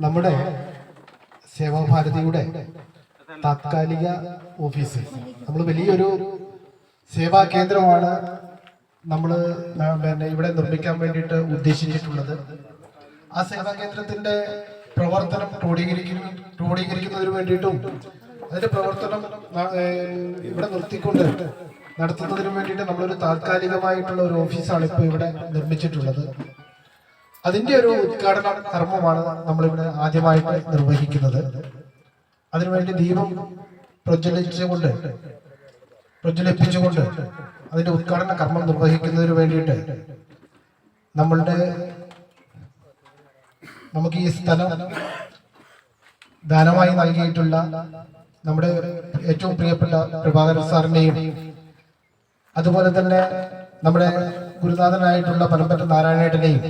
നമ്മുടെ സേവാഭാരതിയുടെ താത്കാലിക ഓഫീസ് നമ്മൾ വലിയൊരു സേവാ കേന്ദ്രമാണ് നമ്മൾ ഇവിടെ നിർമ്മിക്കാൻ വേണ്ടിയിട്ട് ഉദ്ദേശിച്ചിട്ടുള്ളത്. ആ സേവാ കേന്ദ്രത്തിന്റെ പ്രവർത്തനം ക്രോഡീകരിക്കുന്നതിന് വേണ്ടിയിട്ടും അതിന്റെ പ്രവർത്തനം ഇവിടെ നിർത്തിക്കൊണ്ട് നടത്തുന്നതിന് വേണ്ടിയിട്ട് നമ്മളൊരു താൽക്കാലികമായിട്ടുള്ള ഒരു ഓഫീസാണ് ഇപ്പോൾ ഇവിടെ നിർമ്മിച്ചിട്ടുള്ളത്. അതിന്റെ ഒരു ഉദ്ഘാടന കർമ്മമാണ് നമ്മളിവിടെ ആദ്യമായിട്ട് നിർവഹിക്കുന്നത്. അതിനുവേണ്ടി ദീപം പ്രജ്വലിപ്പിച്ചുകൊണ്ട് അതിന്റെ ഉദ്ഘാടന കർമ്മം നിർവഹിക്കുന്നതിന് വേണ്ടിയിട്ട് നമുക്ക് ഈ സ്ഥലം ദാനമായി നൽകിയിട്ടുള്ള നമ്മുടെ ഏറ്റവും പ്രിയപ്പെട്ട പ്രഭാകരൻ സാറിനെയും അതുപോലെ തന്നെ നമ്മുടെ ഗുരുനാഥനായിട്ടുള്ള പനമ്പറ്റ നാരായണേട്ടനെയും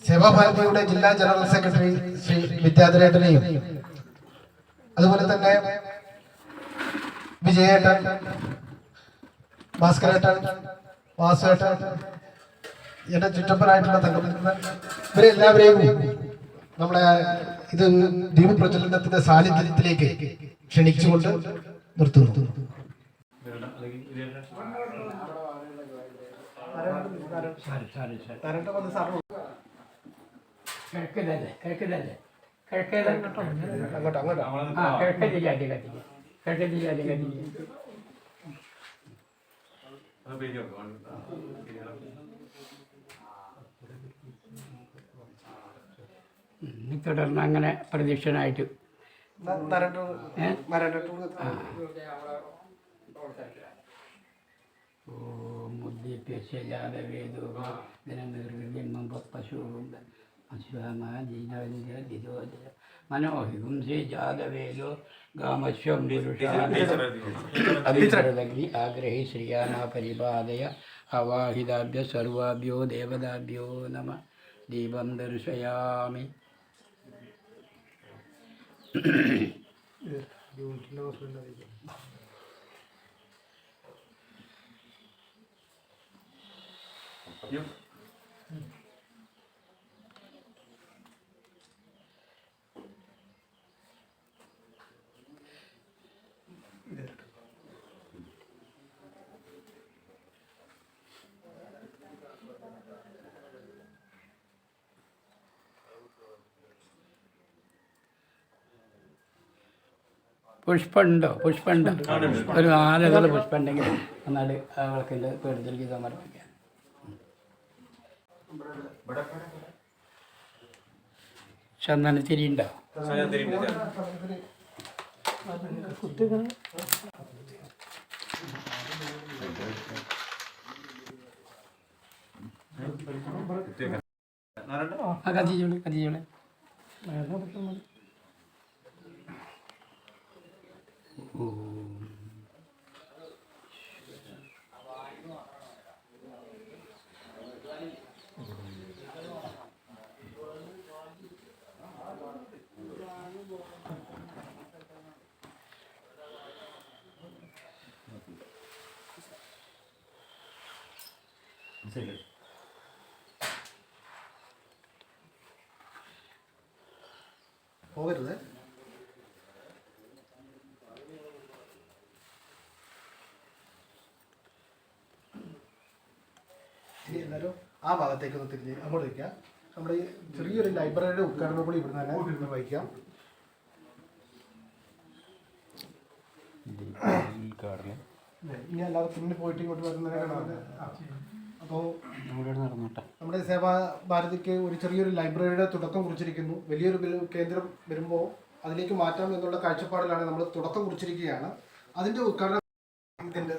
സേവാഭാരതിയുടെ ജില്ലാ ജനറൽ സെക്രട്ടറി ശ്രീ വിദ്യാധരേട്ടനെയും അതുപോലെ തന്നെ വിജയേട്ടൻ, ഭാസ്കരേട്ടൻ, വാസുവേട്ടൻ, എന്റെ ചുറ്റപ്പനായിട്ടുള്ള തങ്കപ്പൻ, ഇവരെല്ലാവരെയും നമ്മളെ ഇത് ദീപപ്രജ്വലനത്തിന്റെ സാന്നിധ്യത്തിലേക്ക് ക്ഷണിച്ചുകൊണ്ട് നിർത്തുന്നു. തുടർന്ന് അങ്ങനെ പ്രതീക്ഷനായിട്ട് മനോഹികം ശ്രീജാതവേദോ ഗാമശ്വം പുരുഷാഗ്നി ആഗ്രഹി ശ്രീയാന പരിപാദയ അവാഹിതാഭ്യ സർവാഭ്യോ ദേവതാഭ്യോ നമ. ദീപം ദർശയാമി. പുഷ്പമുണ്ടോ? പുഷ്പമുണ്ടോ? ഒരു 4 ഇതള് പുഷ്പം ഉണ്ടെങ്കിൽ എന്നാൽ ആ വിളക്കിൻ്റെ പേടത്തിലേക്ക് സമർപ്പിക്കാം. ചന്ദനത്തിരി ഉണ്ടോ? കത്തിച്ചോളെ. പോകരുത്. ഇനി എല്ലാവരും ആ ഭാഗത്തേക്ക് ഒന്ന് തിരിഞ്ഞ് അങ്ങോട്ട് വയ്ക്കാം. നമ്മുടെ ഈ ചെറിയൊരു ലൈബ്രറിയുടെ ഉദ്ഘാടനം കൂടി ഇവിടെ തന്നെ വഹിക്കാം. ഇനി അല്ലാതെ പിന്നെ പോയിട്ട് ഇങ്ങോട്ട് വരുന്നതിനാണ്. അപ്പോൾ നമ്മുടെ സേവാഭാരതിക്ക് ഒരു ചെറിയൊരു ലൈബ്രറിയുടെ തുടക്കം കുറിച്ചിരിക്കുന്നു. വലിയൊരു കേന്ദ്രം വരുമ്പോൾ അതിലേക്ക് മാറ്റാം എന്നുള്ള കാഴ്ചപ്പാടിലാണ് നമ്മൾ തുടക്കം കുറിച്ചിരിക്കുകയാണ്. അതിൻ്റെ ഉദ്ഘാടനം ഇതിൻ്റെ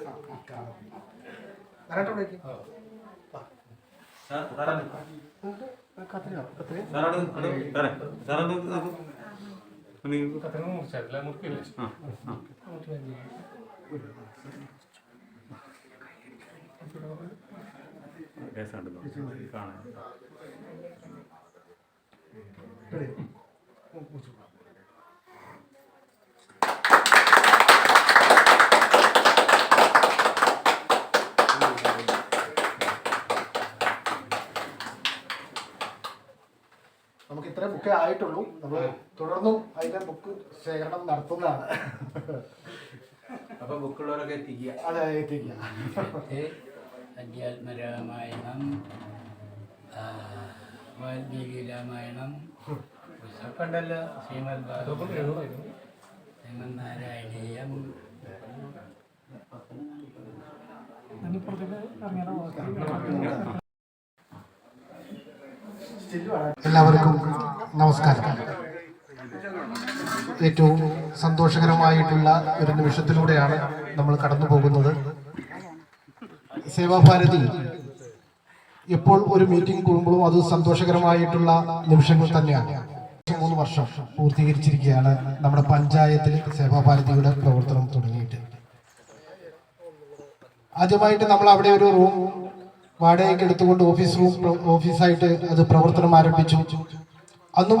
നമുക്ക് ഇത്രയും ബുക്കേ ആയിട്ടുള്ളൂ. ആയിട്ടുള്ളൂ. നമ്മൾ തുടർന്നും അതിന്റെ ബുക്ക് ശേഖരണം നടത്തുന്നതാണ്. അപ്പൊ ബുക്കുള്ളവരൊക്കെ എത്തിക്കുക. അതെ, എത്തിക്കുക. അധ്യാത്മരാമായണം, വാൽമീകി രാമായണം, പുസ്തകമുണ്ടല്ലോ, ശ്രീമദ് ശ്രീമന്നാരായണീയം. എല്ലാവർക്കും നമസ്കാരം. ഏറ്റവും സന്തോഷകരമായിട്ടുള്ള ഒരു നിമിഷത്തിലൂടെയാണ് നമ്മൾ കടന്നു പോകുന്നത്. സേവാഭാരതി എപ്പോൾ ഒരു മീറ്റിംഗ് കൂടുമ്പോഴും അത് സന്തോഷകരമായിട്ടുള്ള നിമിഷങ്ങൾ തന്നെയാണ്. 3 വർഷം പൂർത്തീകരിച്ചിരിക്കുകയാണ് നമ്മുടെ പഞ്ചായത്തിൽ സേവാഭാരതിയുടെ പ്രവർത്തനം തുടങ്ങിയിട്ട്. ആദ്യമായിട്ട് നമ്മൾ അവിടെ ഒരു റൂം വാടകയ്ക്ക് എടുത്തുകൊണ്ട് ഓഫീസായിട്ട് അത് പ്രവർത്തനം ആരംഭിച്ചു. അന്നും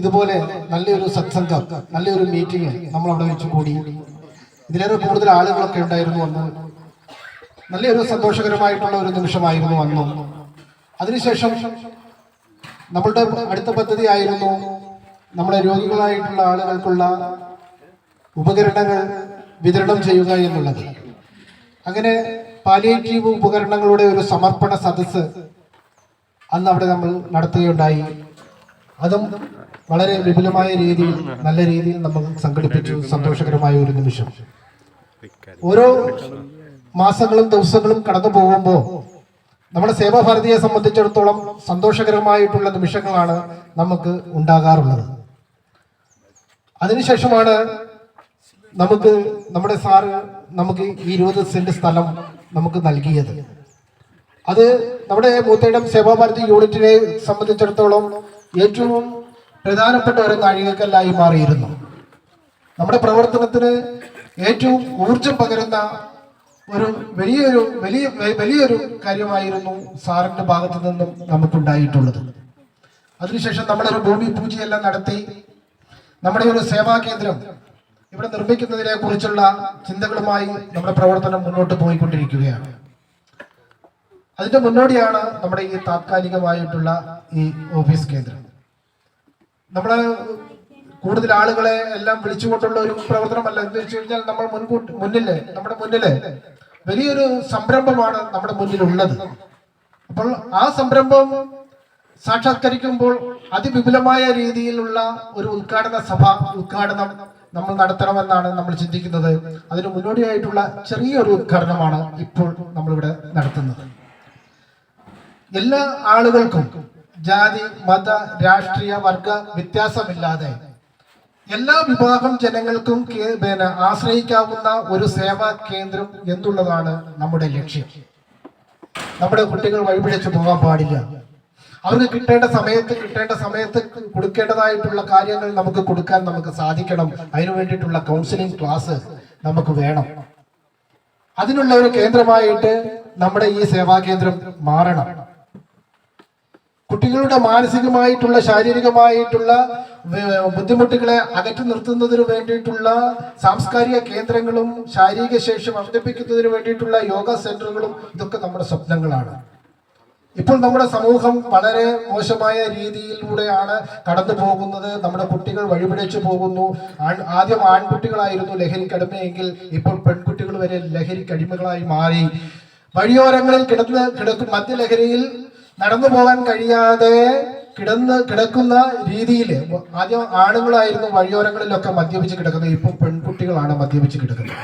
ഇതുപോലെ നല്ലൊരു സത്സംഗം, നല്ലൊരു മീറ്റിംഗ് നമ്മൾ അവിടെ വെച്ച് കൂടി. ഇതിലേറെ കൂടുതൽ ആളുകളൊക്കെ ഉണ്ടായിരുന്നു അന്ന്. നല്ലൊരു സന്തോഷകരമായിട്ടുള്ള ഒരു നിമിഷമായിരുന്നു അന്നും. അതിനുശേഷം നമ്മളുടെ അടുത്ത പദ്ധതി ആയിരുന്നു നമ്മുടെ രോഗികളായിട്ടുള്ള ആളുകൾക്കുള്ള ഉപകരണങ്ങൾ വിതരണം ചെയ്യുക എന്നുള്ളത്. അങ്ങനെ പാലിയേറ്റീവ് ഉപകരണങ്ങളുടെ ഒരു സമർപ്പണ സദസ്സ് അന്ന് അവിടെ നമ്മൾ നടത്തുകയുണ്ടായി. അതും വളരെ വിപുലമായ രീതിയിൽ, നല്ല രീതിയിൽ നമ്മൾ സംഘടിപ്പിച്ചു. സന്തോഷകരമായ ഒരു നിമിഷം. ഓരോ മാസങ്ങളും ദിവസങ്ങളും കടന്നു പോകുമ്പോൾ നമ്മുടെ സേവാഭാരതിയെ സംബന്ധിച്ചിടത്തോളം സന്തോഷകരമായിട്ടുള്ള നിമിഷങ്ങളാണ് നമുക്ക് ഉണ്ടാകാറുള്ളത്. അതിനുശേഷമാണ് നമുക്ക് നമ്മുടെ സാറ് നമുക്ക് 20 സെന്റ് സ്ഥലം നമുക്ക് നൽകിയത്. അത് നമ്മുടെ മൂത്തേടം സേവാഭാരതി യൂണിറ്റിനെ സംബന്ധിച്ചിടത്തോളം ഏറ്റവും പ്രധാനപ്പെട്ട ഒരു നാഴികക്കല്ലായി മാറിയിരുന്നു. നമ്മുടെ പ്രവർത്തനത്തിന് ഏറ്റവും ഊർജം പകരുന്ന ഒരു വലിയൊരു കാര്യമായിരുന്നു സാറിന്റെ ഭാഗത്തു നിന്നും നമുക്കുണ്ടായിട്ടുള്ളത്. അതിനുശേഷം നമ്മളൊരു ഭൂമി പൂജയെല്ലാം നടത്തി നമ്മുടെ ഒരു സേവാ കേന്ദ്രം ഇവിടെ നിർമ്മിക്കുന്നതിനെ കുറിച്ചുള്ള ചിന്തകളുമായി നമ്മുടെ പ്രവർത്തനം മുന്നോട്ട് പോയിക്കൊണ്ടിരിക്കുകയാണ്. അതിന്റെ മുന്നോടിയാണ് നമ്മുടെ ഈ താത്കാലികമായിട്ടുള്ള ഈ ഓഫീസ് കേന്ദ്രം. നമ്മള് കൂടുതൽ ആളുകളെ എല്ലാം വിളിച്ചുകൊണ്ടുള്ള ഒരു പ്രവർത്തനമല്ല. എന്ന് വെച്ച് കഴിഞ്ഞാൽ നമ്മൾ നമ്മുടെ മുന്നില് വലിയൊരു സംരംഭമാണ് നമ്മുടെ മുന്നിലുള്ളത്. അപ്പോൾ ആ സംരംഭം സാക്ഷാത്കരിക്കുമ്പോൾ അതിവിപുലമായ രീതിയിലുള്ള ഒരു ഉദ്ഘാടനം നമ്മൾ നടത്തണമെന്നാണ് നമ്മൾ ചിന്തിക്കുന്നത്. അതിന് മുന്നോടിയായിട്ടുള്ള ചെറിയൊരു ഉദ്ഘാടനമാണ് ഇപ്പോൾ നമ്മളിവിടെ നടത്തുന്നത്. എല്ലാ ആളുകൾക്കും ജാതി, മത, രാഷ്ട്രീയ, വർഗ വ്യത്യാസമില്ലാതെ എല്ലാ വിഭാഗം ജനങ്ങൾക്കും ആശ്രയിക്കാവുന്ന ഒരു സേവാ കേന്ദ്രം എന്നുള്ളതാണ് നമ്മുടെ ലക്ഷ്യം. നമ്മുടെ കുട്ടികൾ വഴിപിഴച്ചു പോകാൻ പാടില്ല. അവർക്ക് കിട്ടേണ്ട സമയത്ത് കൊടുക്കേണ്ടതായിട്ടുള്ള കാര്യങ്ങൾ നമുക്ക് കൊടുക്കാൻ നമുക്ക് സാധിക്കണം. അതിനു വേണ്ടിയിട്ടുള്ള കൗൺസിലിംഗ് ക്ലാസ് നമുക്ക് വേണം. അതിനുള്ള ഒരു കേന്ദ്രമായിട്ട് നമ്മുടെ ഈ സേവാ കേന്ദ്രം മാറണം. കുട്ടികളുടെ മാനസികമായിട്ടുള്ള, ശാരീരികമായിട്ടുള്ള ബുദ്ധിമുട്ടുകളെ അകറ്റി നിർത്തുന്നതിന് വേണ്ടിയിട്ടുള്ള സാംസ്കാരിക കേന്ദ്രങ്ങളും ശാരീരിക ശേഷി വർദ്ധിപ്പിക്കുന്നതിന് വേണ്ടിയിട്ടുള്ള യോഗ സെന്ററുകളും ഇതൊക്കെ നമ്മുടെ സ്വപ്നങ്ങളാണ്. ഇപ്പോൾ നമ്മുടെ സമൂഹം വളരെ മോശമായ രീതിയിലൂടെയാണ് കടന്നു പോകുന്നത്. നമ്മുടെ കുട്ടികൾ വഴിപിഴച്ചു പോകുന്നു. ആദ്യം ആൺകുട്ടികളായിരുന്നു ലഹരിക്കടിമയെങ്കിൽ ഇപ്പോൾ പെൺകുട്ടികൾ വരെ ലഹരിക്കടിമകളായി മാറി. വഴിയോരങ്ങളിൽ കിടക്കും മദ്യലഹരിയിൽ നടന്നു പോകാൻ കഴിയാതെ കിടക്കുന്ന രീതിയിൽ ആദ്യം ആണുങ്ങളായിരുന്നു വഴിയോരങ്ങളിലൊക്കെ മദ്യപിച്ച് കിടക്കുന്നത്. ഇപ്പോൾ പെൺകുട്ടികളാണ് മദ്യപിച്ച് കിടക്കുന്നത്.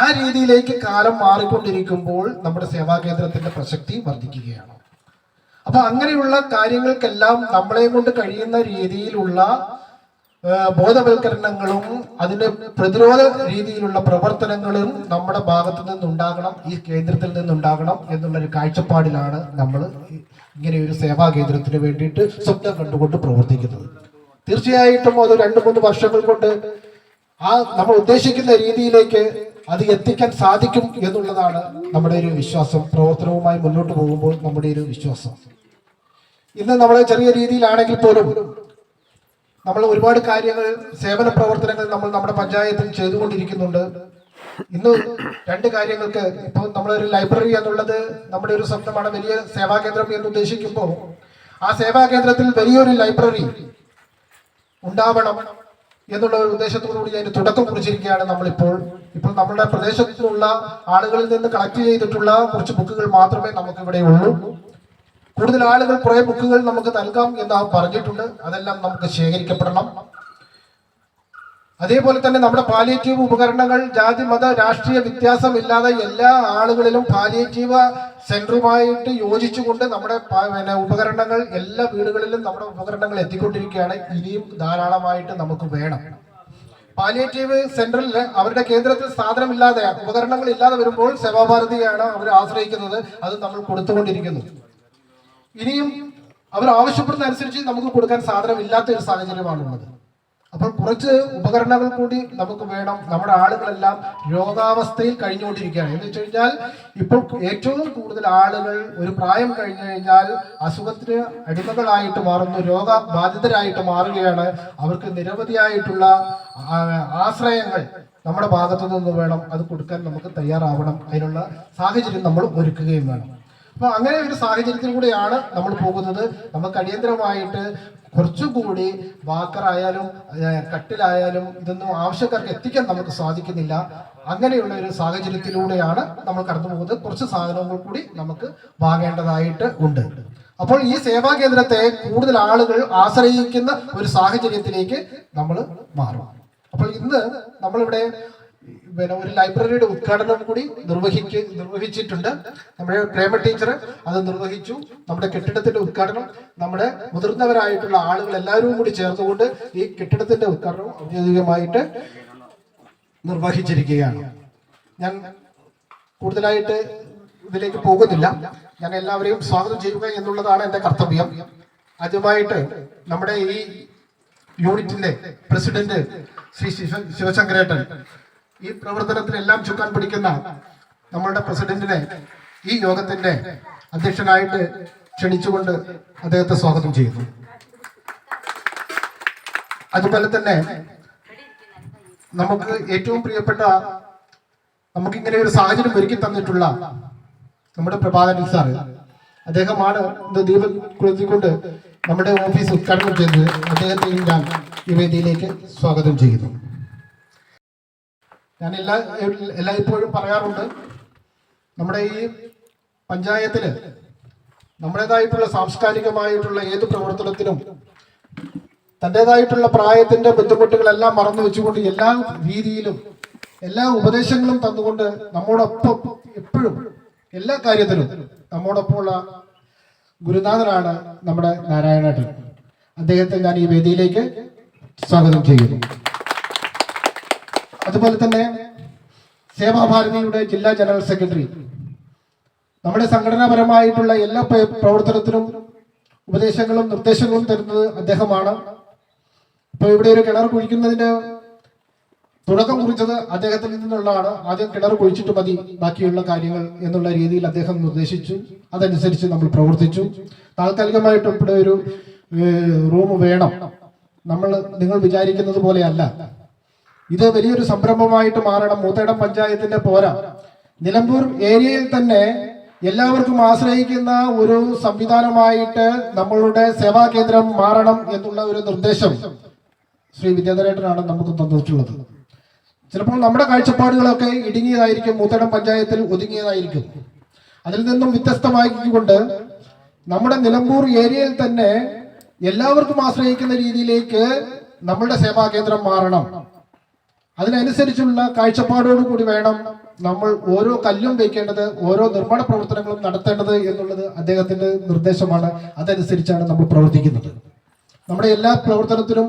ആ രീതിയിലേക്ക് കാലം മാറിക്കൊണ്ടിരിക്കുമ്പോൾ നമ്മുടെ സേവാ കേന്ദ്രത്തിന്റെ പ്രസക്തി വർദ്ധിക്കുകയാണ്. അപ്പൊ അങ്ങനെയുള്ള കാര്യങ്ങൾക്കെല്ലാം നമ്മളെ കൊണ്ട് കഴിയുന്ന രീതിയിലുള്ള ബോധവൽക്കരണങ്ങളും അതിന്റെ പ്രതിരോധ രീതിയിലുള്ള പ്രവർത്തനങ്ങളും നമ്മുടെ ഭാഗത്തു നിന്നുണ്ടാകണം, ഈ കേന്ദ്രത്തിൽ നിന്നുണ്ടാകണം എന്നുള്ളൊരു കാഴ്ചപ്പാടിലാണ് നമ്മൾ ഇങ്ങനെ ഒരു സേവാ കേന്ദ്രത്തിന് വേണ്ടിയിട്ട് സ്വപ്നം കണ്ടുകൊണ്ട് പ്രവർത്തിക്കുന്നത്. തീർച്ചയായിട്ടും അത് 2-3 വർഷങ്ങൾ കൊണ്ട് നമ്മൾ ഉദ്ദേശിക്കുന്ന രീതിയിലേക്ക് അത് എത്തിക്കാൻ സാധിക്കും എന്നുള്ളതാണ് നമ്മുടെ ഒരു വിശ്വാസം. പ്രവർത്തനവുമായി മുന്നോട്ട് പോകുമ്പോൾ നമ്മുടെ ഒരു വിശ്വാസം. ഇന്ന് നമ്മളെ ചെറിയ രീതിയിലാണെങ്കിൽ പോലും നമ്മൾ ഒരുപാട് കാര്യങ്ങൾ, സേവന പ്രവർത്തനങ്ങൾ നമ്മൾ നമ്മുടെ പഞ്ചായത്തിൽ ചെയ്തുകൊണ്ടിരിക്കുന്നുണ്ട്. ഇന്ന് 2 കാര്യങ്ങൾക്ക് ഇപ്പോൾ നമ്മളൊരു ലൈബ്രറി എന്നുള്ളത് നമ്മുടെ ഒരു സ്വപ്നമാണ്. വലിയ സേവാ കേന്ദ്രം എന്ന് ഉദ്ദേശിക്കുമ്പോൾ ആ സേവാ കേന്ദ്രത്തിൽ വലിയൊരു ലൈബ്രറി ഉണ്ടാവണം എന്നുള്ള ഒരു ഉദ്ദേശത്തോടുകൂടി അതിന് തുടക്കം കുറിച്ചിരിക്കുകയാണ് നമ്മളിപ്പോൾ. ഇപ്പോൾ നമ്മുടെ പ്രദേശത്തുള്ള ആളുകളിൽ നിന്ന് കളക്ട് ചെയ്തിട്ടുള്ള കുറച്ച് ബുക്കുകൾ മാത്രമേ നമുക്ക് ഇവിടെ ഉള്ളൂ. കൂടുതൽ ആളുകൾ കുറെ ബുക്കുകൾ നമുക്ക് നൽകാം എന്ന് പറഞ്ഞിട്ടുണ്ട്. അതെല്ലാം നമുക്ക് ശേഖരിക്കപ്പെടണം. അതേപോലെ തന്നെ നമ്മുടെ പാലിയേറ്റീവ് ഉപകരണങ്ങൾ ജാതി മത രാഷ്ട്രീയ വ്യത്യാസമില്ലാതെ എല്ലാ ആളുകളിലും പാലിയേറ്റീവ് സെന്ററുമായിട്ട് യോജിച്ചുകൊണ്ട് നമ്മുടെ ഉപകരണങ്ങൾ എല്ലാ വീടുകളിലും നമ്മുടെ ഉപകരണങ്ങൾ എത്തിക്കൊണ്ടിരിക്കുകയാണ്. ഇനിയും ധാരാളമായിട്ട് നമുക്ക് വേണം. പാലിയേറ്റീവ് സെന്ററിൽ അവരുടെ കേന്ദ്രത്തിൽ സാധനമില്ലാതെ ഉപകരണങ്ങൾ ഇല്ലാതെ വരുമ്പോൾ സേവാഭാരതിയാണ് അവർ ആശ്രയിക്കുന്നത്. അത് നമ്മൾ കൊടുത്തുകൊണ്ടിരിക്കുന്നു. ഇനിയും അവർ ആവശ്യപ്പെടുന്ന അനുസരിച്ച് നമുക്ക് കൊടുക്കാൻ സാധനമില്ലാത്ത ഒരു സാഹചര്യമാണുള്ളത്. അപ്പോൾ കുറച്ച് ഉപകരണങ്ങൾ കൂടി നമുക്ക് വേണം. നമ്മുടെ ആളുകളെല്ലാം രോഗാവസ്ഥയിൽ കഴിഞ്ഞുകൊണ്ടിരിക്കുകയാണ്. എന്ന് വെച്ച് കഴിഞ്ഞാൽ ഇപ്പോൾ ഏറ്റവും കൂടുതൽ ആളുകൾ ഒരു പ്രായം കഴിഞ്ഞു കഴിഞ്ഞാൽ അസുഖത്തിന് അടിമകളായിട്ട് മാറുന്നു, രോഗബാധിതരായിട്ട് മാറുകയാണ്. അവർക്ക് നിരവധിയായിട്ടുള്ള ആശ്രയങ്ങൾ നമ്മുടെ ഭാഗത്തു നിന്ന് വേണം. അത് കൊടുക്കാൻ നമുക്ക് തയ്യാറാവണം. അതിനുള്ള സാഹചര്യം നമ്മൾ ഒരുക്കുകയും വേണം. അപ്പൊ അങ്ങനെ ഒരു സാഹചര്യത്തിൽ കൂടെയാണ് നമ്മൾ പോകുന്നത്. നമുക്ക് അടിയന്തരമായിട്ട് കുറച്ചുകൂടി വാക്കറായാലും കട്ടിലായാലും ഇതൊന്നും ആവശ്യക്കാർക്ക് എത്തിക്കാൻ നമുക്ക് സാധിക്കുന്നില്ല. അങ്ങനെയുള്ള ഒരു സാഹചര്യത്തിലൂടെയാണ് നമ്മൾ കടന്നു പോകുന്നത്. കുറച്ച് സാധനങ്ങൾ കൂടി നമുക്ക് വാങ്ങേണ്ടതായിട്ട് ഉണ്ട്. അപ്പോൾ ഈ സേവാ കേന്ദ്രത്തെ കൂടുതൽ ആളുകൾ ആശ്രയിക്കുന്ന ഒരു സാഹചര്യത്തിലേക്ക് നമ്മൾ മാറും. അപ്പോൾ ഇന്ന് നമ്മളിവിടെ ഒരു ലൈബ്രറിയുടെ ഉദ്ഘാടനം കൂടി നിർവഹിച്ചിട്ടുണ്ട്. നമ്മുടെ പ്രേമ ടീച്ചർ അത് നിർവഹിച്ചു. നമ്മുടെ കെട്ടിടത്തിന്റെ ഉദ്ഘാടനം നമ്മുടെ മുതിർന്നവരായിട്ടുള്ള ആളുകൾ എല്ലാവരും കൂടി ചേർന്നുകൊണ്ട് ഈ കെട്ടിടത്തിന്റെ ഉദ്ഘാടനം ഔദ്യോഗികമായിട്ട് നിർവഹിച്ചിരിക്കുകയാണ്. ഞാൻ കൂടുതലായിട്ട് ഇതിലേക്ക് പോകുന്നില്ല. ഞാൻ എല്ലാവരെയും സ്വാഗതം ചെയ്യുക എന്നുള്ളതാണ് എൻ്റെ കർത്തവ്യം. ആദ്യമായിട്ട് നമ്മുടെ ഈ യൂണിറ്റിന്റെ പ്രസിഡന്റ് ശ്രീ ശിവശങ്കരേട്ടൻ, ഈ പ്രവർത്തനത്തിനെല്ലാം ചുക്കാൻ പിടിക്കുന്ന നമ്മളുടെ പ്രസിഡന്റിനെ ഈ യോഗത്തിന്റെ അധ്യക്ഷനായിട്ട് ക്ഷണിച്ചുകൊണ്ട് അദ്ദേഹത്തെ സ്വാഗതം ചെയ്യുന്നു. അതുപോലെ തന്നെ നമുക്ക് ഏറ്റവും പ്രിയപ്പെട്ട, നമുക്കിങ്ങനെ ഒരു സാഹചര്യം ഒരുക്കി തന്നിട്ടുള്ള നമ്മുടെ പ്രഭാകരൻ സാറ്, അദ്ദേഹമാണ് ഇത് ദീപം കൊളുത്തിക്കൊണ്ട് നമ്മുടെ ഓഫീസ് ഉദ്ഘാടനം ചെയ്തത്. അദ്ദേഹത്തെയും ഞാൻ ഈ വേദിയിലേക്ക് സ്വാഗതം ചെയ്യുന്നു. ഞാൻ എല്ലായ്പ്പോഴും പറയാറുണ്ട്, നമ്മുടെ ഈ പഞ്ചായത്തില് നമ്മുടേതായിട്ടുള്ള സാംസ്കാരികമായിട്ടുള്ള ഏത് പ്രവർത്തനത്തിനും തൻ്റെതായിട്ടുള്ള പ്രായത്തിന്റെ ബുദ്ധിമുട്ടുകളെല്ലാം മറന്നു വെച്ചുകൊണ്ട് എല്ലാ രീതിയിലും എല്ലാ ഉപദേശങ്ങളും തന്നുകൊണ്ട് നമ്മോടൊപ്പം എപ്പോഴും എല്ലാ കാര്യത്തിലും നമ്മോടൊപ്പമുള്ള ഗുരുനാഥനാണ് നമ്മുടെ നാരായണേട്ടൻ. അദ്ദേഹത്തെ ഞാൻ ഈ വേദിയിലേക്ക് സ്വാഗതം ചെയ്യുന്നു. അതുപോലെ തന്നെ സേവാഭാരതിയുടെ ജില്ലാ ജനറൽ സെക്രട്ടറി, നമ്മുടെ സംഘടനാപരമായിട്ടുള്ള എല്ലാ പ്രവർത്തനത്തിനും ഉപദേശങ്ങളും നിർദ്ദേശങ്ങളും തരുന്നത് അദ്ദേഹമാണ്. ഇപ്പൊ ഇവിടെ ഒരു കിണർ കുഴിക്കുന്നതിന്റെ തുടക്കം കുറിച്ചത് അദ്ദേഹത്തിൽ നിന്നുള്ളതാണ്. ആദ്യം കിണർ കുഴിച്ചിട്ട് മതി ബാക്കിയുള്ള കാര്യങ്ങൾ എന്നുള്ള രീതിയിൽ അദ്ദേഹം നിർദ്ദേശിച്ചു. അതനുസരിച്ച് നമ്മൾ പ്രവർത്തിച്ചു. താൽക്കാലികമായിട്ട് ഇവിടെ ഒരു റൂം വേണം. നിങ്ങൾ വിചാരിക്കുന്നത് പോലെയല്ല, ഇത് വലിയൊരു സംരംഭമായിട്ട് മാറണം. മൂത്തേടം പഞ്ചായത്തിന്റെ പോരാ, നിലമ്പൂർ ഏരിയയിൽ തന്നെ എല്ലാവർക്കും ആശ്രയിക്കുന്ന ഒരു സംവിധാനമായിട്ട് നമ്മളുടെ സേവാ കേന്ദ്രം മാറണം എന്നുള്ള ഒരു നിർദ്ദേശം ശ്രീ വിദ്യാധരേട്ടനാണ് നമുക്ക് തന്നിട്ടുള്ളത്. ചിലപ്പോൾ നമ്മുടെ കാഴ്ചപ്പാടുകളൊക്കെ ഇടുങ്ങിയതായിരിക്കും, മൂത്തേടം പഞ്ചായത്തിൽ ഒതുങ്ങിയതായിരിക്കും. അതിൽ നിന്നും വ്യത്യസ്തമാക്കിക്കൊണ്ട് നമ്മുടെ നിലമ്പൂർ ഏരിയയിൽ തന്നെ എല്ലാവർക്കും ആശ്രയിക്കുന്ന രീതിയിലേക്ക് നമ്മളുടെ സേവാ കേന്ദ്രം മാറണം. അതിനനുസരിച്ചുള്ള കാഴ്ചപ്പാടോടുകൂടി വേണം നമ്മൾ ഓരോ കല്ലും വയ്ക്കേണ്ടത്, ഓരോ നിർമ്മാണ പ്രവർത്തനങ്ങളും നടത്തേണ്ടത് എന്നുള്ളത് അദ്ദേഹത്തിന്റെ നിർദ്ദേശമാണ്. അതനുസരിച്ചാണ് നമ്മൾ പ്രവർത്തിക്കുന്നത്. നമ്മുടെ എല്ലാ പ്രവർത്തനത്തിലും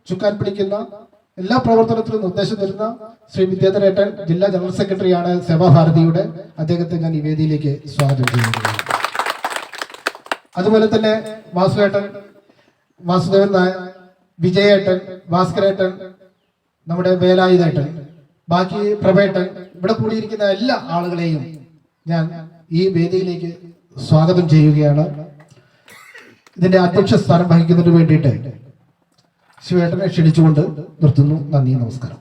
ചുക്കാൻ പിടിക്കുന്ന, എല്ലാ പ്രവർത്തനത്തിലും നിർദ്ദേശം തരുന്ന ശ്രീ വിദ്യാധരേട്ടൻ ജില്ലാ ജനറൽ സെക്രട്ടറിയാണ് സേവാഭാരതിയുടെ. അദ്ദേഹത്തെ ഞാൻ ഈ വേദിയിലേക്ക് സ്വാഗതം ചെയ്യുന്നു. അതുപോലെ തന്നെ വാസുദേവൻ നായർ, വിജയേട്ടൻ, ഭാസ്കരേട്ടൻ, നമ്മുടെ വേലായുധേട്ടൻ, ബാക്കി പ്രഭേട്ടൻ, ഇവിടെ കൂടിയിരിക്കുന്ന എല്ലാ ആളുകളെയും ഞാൻ ഈ വേദിയിലേക്ക് സ്വാഗതം ചെയ്യുകയാണ്. ഇതിന്റെ അധ്യക്ഷ സ്ഥാനം വഹിക്കുന്നതിന് വേണ്ടിയിട്ട് ശിവേട്ടനെ ക്ഷണിച്ചുകൊണ്ട് നിർത്തുന്നു. നന്ദി, നമസ്കാരം.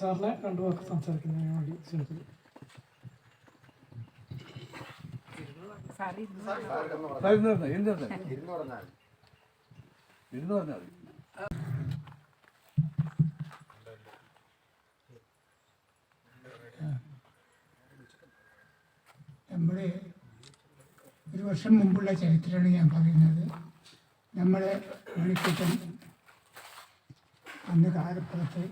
സാറിനെ രണ്ടു വാക്ക് സംസാരിക്കുന്നതിന് വേണ്ടി ക്ഷണിക്കുന്നു. നമ്മുടെ ഒരു വർഷം മുമ്പുള്ള ചരിത്രമാണ് ഞാൻ പറയുന്നത്. നമ്മളെ മണിക്കൂട്ടൻ അന്ന് കാലപ്പുറത്ത്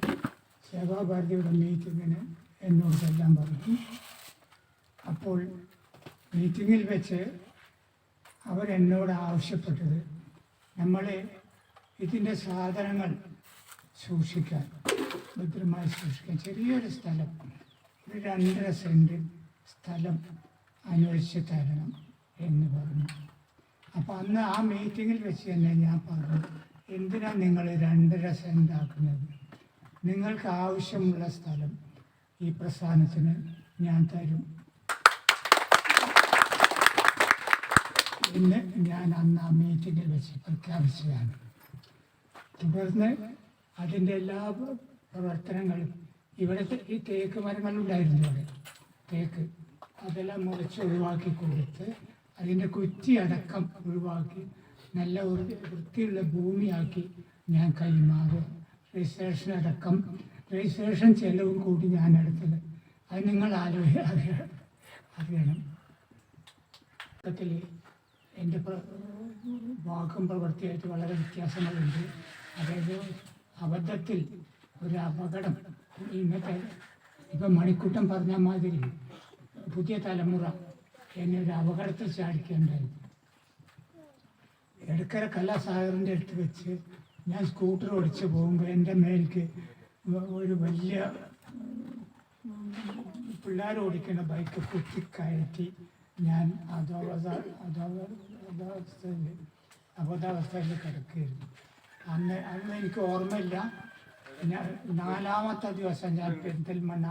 സേവാഭാരതിയുടെ മീറ്റിങ്ങിന് എന്നോട് ചെല്ലാൻ പറഞ്ഞു. അപ്പോൾ മീറ്റിങ്ങിൽ വെച്ച് അവരെന്നോട് ആവശ്യപ്പെട്ടത് നമ്മൾ ഇതിൻ്റെ സാധനങ്ങൾ സൂക്ഷിക്കാൻ, ഭദ്രമായി സൂക്ഷിക്കാൻ ചെറിയൊരു സ്ഥലം, ഒരു 2.5 സെൻറ്റ് സ്ഥലം അനുവദിച്ച് തരണം എന്ന് പറഞ്ഞു. അപ്പോൾ അന്ന് ആ മീറ്റിങ്ങിൽ വെച്ച് തന്നെ ഞാൻ പറഞ്ഞു, എന്തിനാണ് നിങ്ങൾ 2.5 സെൻറ്റ് ആക്കുന്നത്? നിങ്ങൾക്ക് ആവശ്യമുള്ള സ്ഥലം ഈ പ്രസ്ഥാനത്തിന് ഞാൻ തരും എന്ന് ഞാൻ അന്ന് ആ മീറ്റിങ്ങിൽ വെച്ച് പ്രഖ്യാപിച്ചതാണ്. തുടർന്ന് അതിൻ്റെ എല്ലാ പ്രവർത്തനങ്ങളും ഇവിടുത്തെ ഈ തേക്ക് മരങ്ങളുണ്ടായിരുന്നു, ഇവിടെ തേക്ക് അതെല്ലാം മുറിച്ച് ഒഴിവാക്കി കൊടുത്ത് അതിൻ്റെ കുറ്റി അടക്കം ഒഴിവാക്കി നല്ല വൃത്തിയുള്ള ഭൂമിയാക്കി ഞാൻ കൈമാറി. രജിസ്ട്രേഷൻ അടക്കം, രജിസ്ട്രേഷൻ ചെലവും കൂടി ഞാൻ എടുത്തത്. അത് നിങ്ങൾ അറിയണം. ത്തിൽ എൻ്റെ വാക്കും പ്രവൃത്തിയായിട്ട് വളരെ വ്യത്യാസങ്ങളുണ്ട്. അതായത് അബദ്ധത്തിൽ ഒരു അപകടം, ഇന്നത്തെ ഇപ്പം മണിക്കൂട്ടം പറഞ്ഞ മാതിരി പുതിയ തലമുറ എന്നെ ഒരു അപകടത്തിൽ ചാടിക്കേണ്ടായിരുന്നു. എടക്കര കലാസാഗറിൻ്റെ അടുത്ത് വെച്ച് ഞാൻ സ്കൂട്ടർ ഓടിച്ച് പോകുമ്പോൾ എൻ്റെ മേലേക്ക് ഒരു വലിയ പിള്ളേർ ഓടിക്കുന്ന ബൈക്ക് കുത്തിക്കയറ്റി ഞാൻ അബോധാവസ്ഥയിൽ കിടക്കുകയായിരുന്നു. അന്ന് എനിക്ക് ഓർമ്മയില്ല. ഞാൻ 4ാമത്തെ ദിവസം ഞാൻ പെരിന്തൽമണ്ണ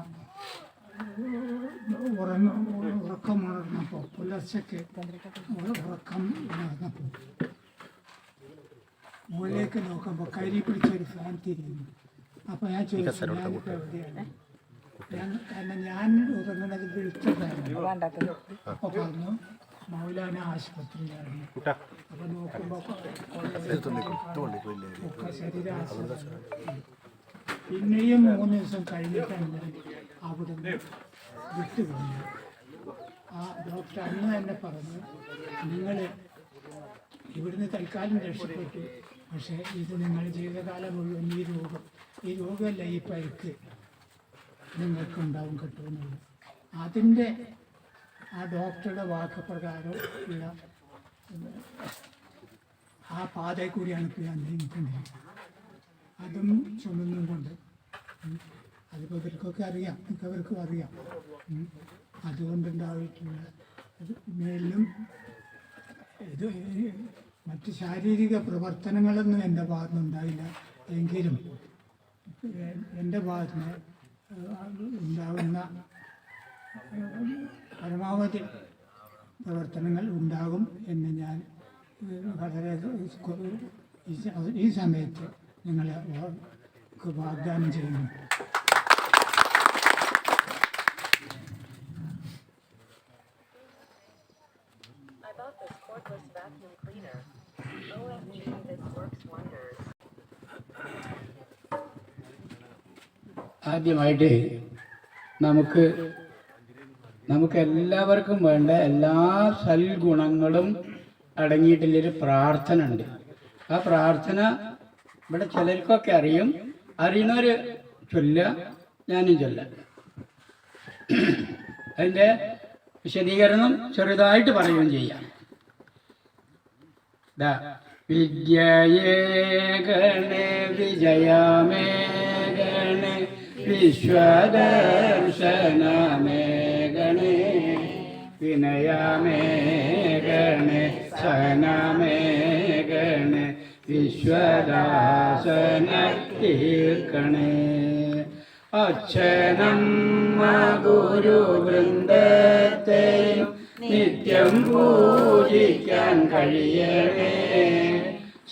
ഉറക്കം ഉണർന്നപ്പോൾ, പുലർച്ചയ്ക്ക് ഉറക്കം ഉണർന്നപ്പോൾ മുകളിലേക്ക് നോക്കുമ്പോൾ കരി പിടിച്ചൊരു ഫാൻ തിരിയുന്നു. അപ്പോൾ ഞാൻ ചോദിച്ചു, ഞാനിപ്പോൾ എവിടെയാണ്? കാരണം ഞാൻ ഉറങ്ങുന്നത് വിളിച്ചതായിരുന്നു. അപ്പോൾ പറഞ്ഞു മൗലാന ആശുപത്രിയിലാണ്. അപ്പോൾ നോക്കുമ്പോൾ ശരീര ആശുപത്രി. പിന്നെയും 3 ദിവസം കഴിഞ്ഞിട്ടാണ് ഞാൻ അവിടുന്ന് വിട്ടുപോയി. ആ ഡോക്ടർ അന്ന് തന്നെ പറഞ്ഞു, നിങ്ങൾ ഇവിടുന്ന് തൽക്കാലം രക്ഷപ്പെട്ടു, പക്ഷേ ഇത് നിങ്ങൾ ജീവിതകാലം മുഴുവൻ ഈ രോഗമല്ല, ഈ പരിക്ക് നിങ്ങൾക്കുണ്ടാവും കിട്ടുമെന്നുള്ളൂ. അതിൻ്റെ ആ ഡോക്ടറുടെ വാക്ക് പ്രകാരം ഉള്ള ആ പാതയിൽ കൂടിയാണ് ഇപ്പോൾ ഞാൻ നീങ്ങിക്കൊണ്ടിരിക്കുന്നത്. അതും ചുമന്നും കൊണ്ട് അതിപ്പോൾ ഇവർക്കൊക്കെ അറിയാം, മിക്കവർക്കും അറിയാം. അതുകൊണ്ടുണ്ടായിട്ടുള്ള മേലും ഇത് മറ്റ് ശാരീരിക പ്രവർത്തനങ്ങളൊന്നും എൻ്റെ ഭാഗത്തുനിന്നുണ്ടായില്ല. എങ്കിലും എൻ്റെ ഭാഗത്തുനിന്ന് ഉണ്ടാകുന്ന പരമാവധി പ്രവർത്തനങ്ങൾ ഉണ്ടാകും എന്ന് ഞാൻ വളരെ ഈ സമയത്ത് നിങ്ങളെ വാഗ്ദാനം ചെയ്യുന്നു. ആദ്യമായിട്ട് നമുക്ക് എല്ലാവർക്കും വേണ്ട എല്ലാ സൽഗുണങ്ങളും അടങ്ങിയിട്ടുള്ളൊരു പ്രാർത്ഥന ഉണ്ട്. ആ പ്രാർത്ഥന ഇവിടെ ചിലർക്കൊക്കെ അറിയുന്നവർ ചൊല്ല, ഞാനും ചൊല്ല. അതിൻ്റെ വിശദീകരണം ചെറുതായിട്ട് പറയുകയും ചെയ്യാം. വിദ്യയേ ഗണേ വിജയമേ ഗണേ വിശ്വദർശനമേ ഗണേ വിനയമേ ഗണേ സനമേ ഗണേ വിശ്വദാസന തീർക്കണേ. അച്ഛനമ്മ ഗുരുവൃന്ദത്തെയും നിത്യം പൂജിക്കാൻ കഴിയണേ.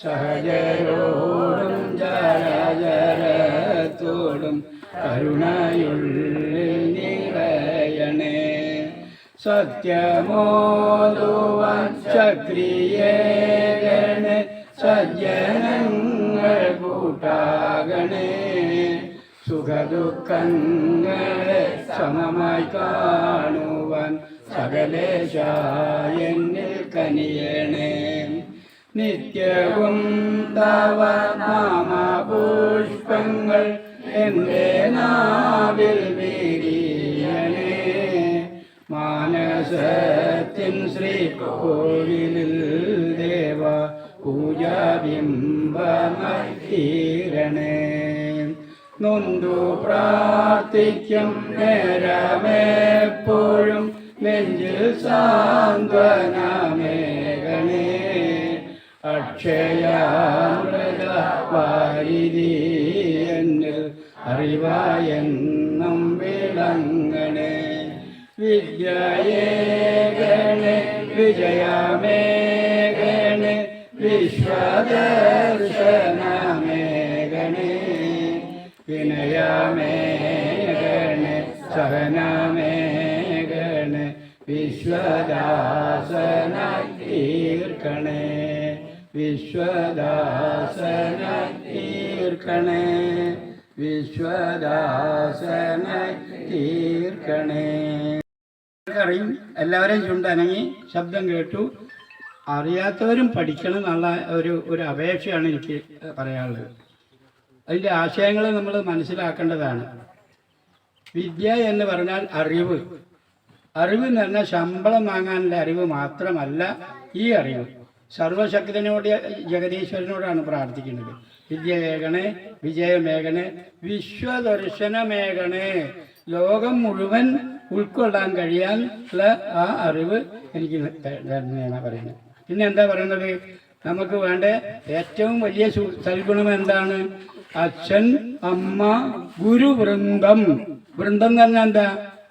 സഹജരോടും ജരാജരത്തോടും കരുണയുള്ളിൽ നിറയണേ. സത്യമോതുവാൻ സക്രിയേകണേ സജ്ജനങ്ങൾ കൂട്ടാകണേ സുഖദുഃഖങ്ങളെ സമമായി കാണുവാൻ സകലേശായെന്നിൽ കനിയണേ നിത്യവും തവ നാമപുഷ്പങ്ങൾ എൻ്റെ നാവിൽ വിരിയണേ മാനസത്തിൻ ശ്രീകോവിലിൽ ദേവ പൂജാബിംബമായി തീരണേ നൊന്തു പ്രാർത്ഥിക്കും നേരമെപ്പോഴും നെഞ്ചിൽ സാന്ത്വനമേകണേ അക്ഷയാമൃതവാരിധി എന്നിൽ അറിവായെന്നും വിളങ്ങണേ വിദ്യയേകണേ വിജയമേകണേ വിശ്വദർശനമേകണേ വിനയമേകണേ സഹനമേകണേ വിശ്വദാസനായി തീർക്കണേ വിശ്വദാസനായി തീർക്കണേ വിശ്വദാസനായി തീർക്കണേ. അറിയും എല്ലാവരെയും ചുണ്ടനങ്ങി ശബ്ദം കേട്ടു. അറിയാത്തവരും പഠിക്കണം എന്നുള്ള ഒരു അപേക്ഷയാണ് എനിക്ക് പറയാനുള്ളത്. അതിൻ്റെ ആശയങ്ങൾ നമ്മൾ മനസ്സിലാക്കേണ്ടതാണ്. വിദ്യ എന്ന് പറഞ്ഞാൽ അറിവ്. അറിവ് എന്ന് പറഞ്ഞാൽ ശമ്പളം വാങ്ങാനുള്ള അറിവ് മാത്രമല്ല ഈ അറിവ്. സർവശക്തനോട് ജഗദീശ്വരനോടാണ് പ്രാർത്ഥിക്കുന്നത്. വിദ്യയേകണേ വിജയമേകണേ വിശ്വദർശനമേകണേ. ലോകം മുഴുവൻ ഉൾക്കൊള്ളാൻ കഴിയാനുള്ള ആ അറിവ് എനിക്ക് തരുന്നതാണ് പറയുന്നത്. പിന്നെ എന്താ പറയുന്നത്? നമുക്ക് വേണ്ട ഏറ്റവും വലിയ സൽഗുണം എന്താണ്? അച്ഛൻ, അമ്മ, ഗുരുവൃന്ദം. വൃന്ദം എന്ന് പറഞ്ഞാൽ എന്താ?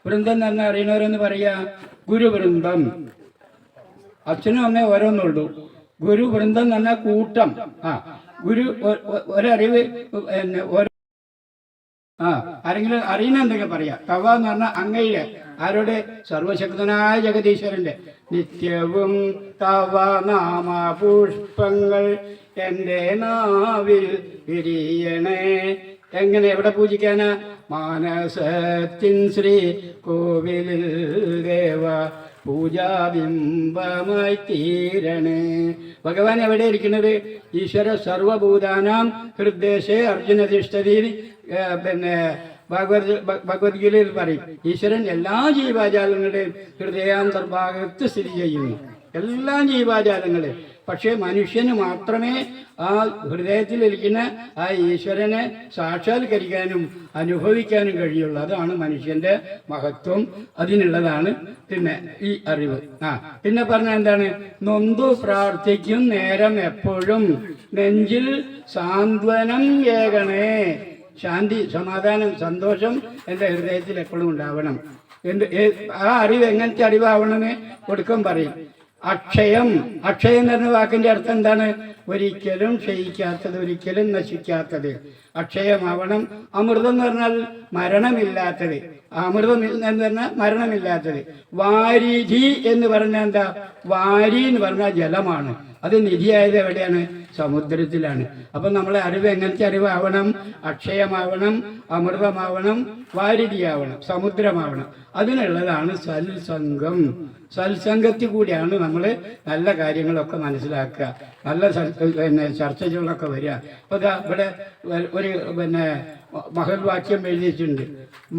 വൃന്ദം എന്ന് പറഞ്ഞാൽ അറിയണവരെന്ന് പറയാ ഗുരുവൃന്ദം. അച്ഛനും അമ്മയും ഓരോന്നുള്ളൂ. ഗുരുവൃന്ദം എന്ന് പറഞ്ഞാൽ കൂട്ടം. ഗുരു ഒരറിവ് ആരെങ്കിലും അറിയുന്ന എന്തെങ്കിലും പറയാ. തവ എന്ന് പറഞ്ഞാൽ അങ്ങയുടെ ആരുടെ? സർവശക്തനായ ജഗദീശ്വരന്റെ. നിത്യവും തവ നാമ പുഷ്പങ്ങൾ എൻ്റെ നാവിൽ വിരിയണേ. എങ്ങനെ? എവിടെ പൂജിക്കാനാ? മാനസത്തിൻ ശ്രീ കോവിലിൽ ദേവ പൂജാബിംബമായി തീരണേ. ഭഗവാൻ എവിടെ ഇരിക്കുന്നത്? ഈശ്വര സർവഭൂതാനാം ഹൃദ്ദേശേ അർജുന തിഷ്ഠതി. പിന്നെ ഭഗവത്ഗീതയിൽ പറയും, ഈശ്വരൻ എല്ലാ ജീവാജാലങ്ങളുടെയും ഹൃദയാന്തർഭാഗത്ത് സ്ഥിതി ചെയ്യുന്നു. എല്ലാ ജീവാജാലങ്ങളെയും. പക്ഷേ മനുഷ്യന് മാത്രമേ ആ ഹൃദയത്തിലിരിക്കുന്ന ആ ഈശ്വരനെ സാക്ഷാത്കരിക്കാനും അനുഭവിക്കാനും കഴിയുള്ളൂ. അതാണ് മനുഷ്യന്റെ മഹത്വം. അതിനുള്ളതാണ് പിന്നെ ഈ അറിവ്. പിന്നെ പറഞ്ഞ എന്താണ്? നൊന്തു പ്രാർത്ഥിക്കും നേരം എപ്പോഴും നെഞ്ചിൽ സാന്ത്വനം ഏകണേ. ശാന്തി, സമാധാനം, സന്തോഷം എൻ്റെ ഹൃദയത്തിൽ എപ്പോഴും ഉണ്ടാവണം. ആ അറിവ് എങ്ങനത്തെ അറിവാവണമെന്ന് ഒടുക്കം പറയും. അക്ഷയം. അക്ഷയം എന്ന് പറഞ്ഞ വാക്കിന്റെ അർത്ഥം എന്താണ്? ഒരിക്കലും ക്ഷയിക്കാത്തത്, ഒരിക്കലും നശിക്കാത്തത് അക്ഷയമാവണം. അമൃതം എന്ന് പറഞ്ഞാൽ മരണമില്ലാത്തത്. അമൃതം എന്ന് പറഞ്ഞാൽ മരണമില്ലാത്തത്. വാരിധി എന്ന് പറഞ്ഞാൽ എന്താ? വാരി എന്ന് പറഞ്ഞാൽ ജലമാണ്. അത് നിധിയായത് എവിടെയാണ്? സമുദ്രത്തിലാണ്. അപ്പം നമ്മളെ അറിവ് എങ്ങനത്തെ അറിവാവണം? അക്ഷയമാവണം, അമൃതമാവണം, വാരിധിയാവണം, സമുദ്രമാവണം. അതിനുള്ളതാണ് സത്സംഗം. സത്സംഗത്തിൽ കൂടിയാണ് നമ്മൾ നല്ല കാര്യങ്ങളൊക്കെ മനസ്സിലാക്കുക, നല്ല ചർച്ചകളൊക്കെ വരിക. അപ്പോൾ ഇവിടെ ഒരു മഹൽ വാക്യം എഴുതിയിട്ടുണ്ട്,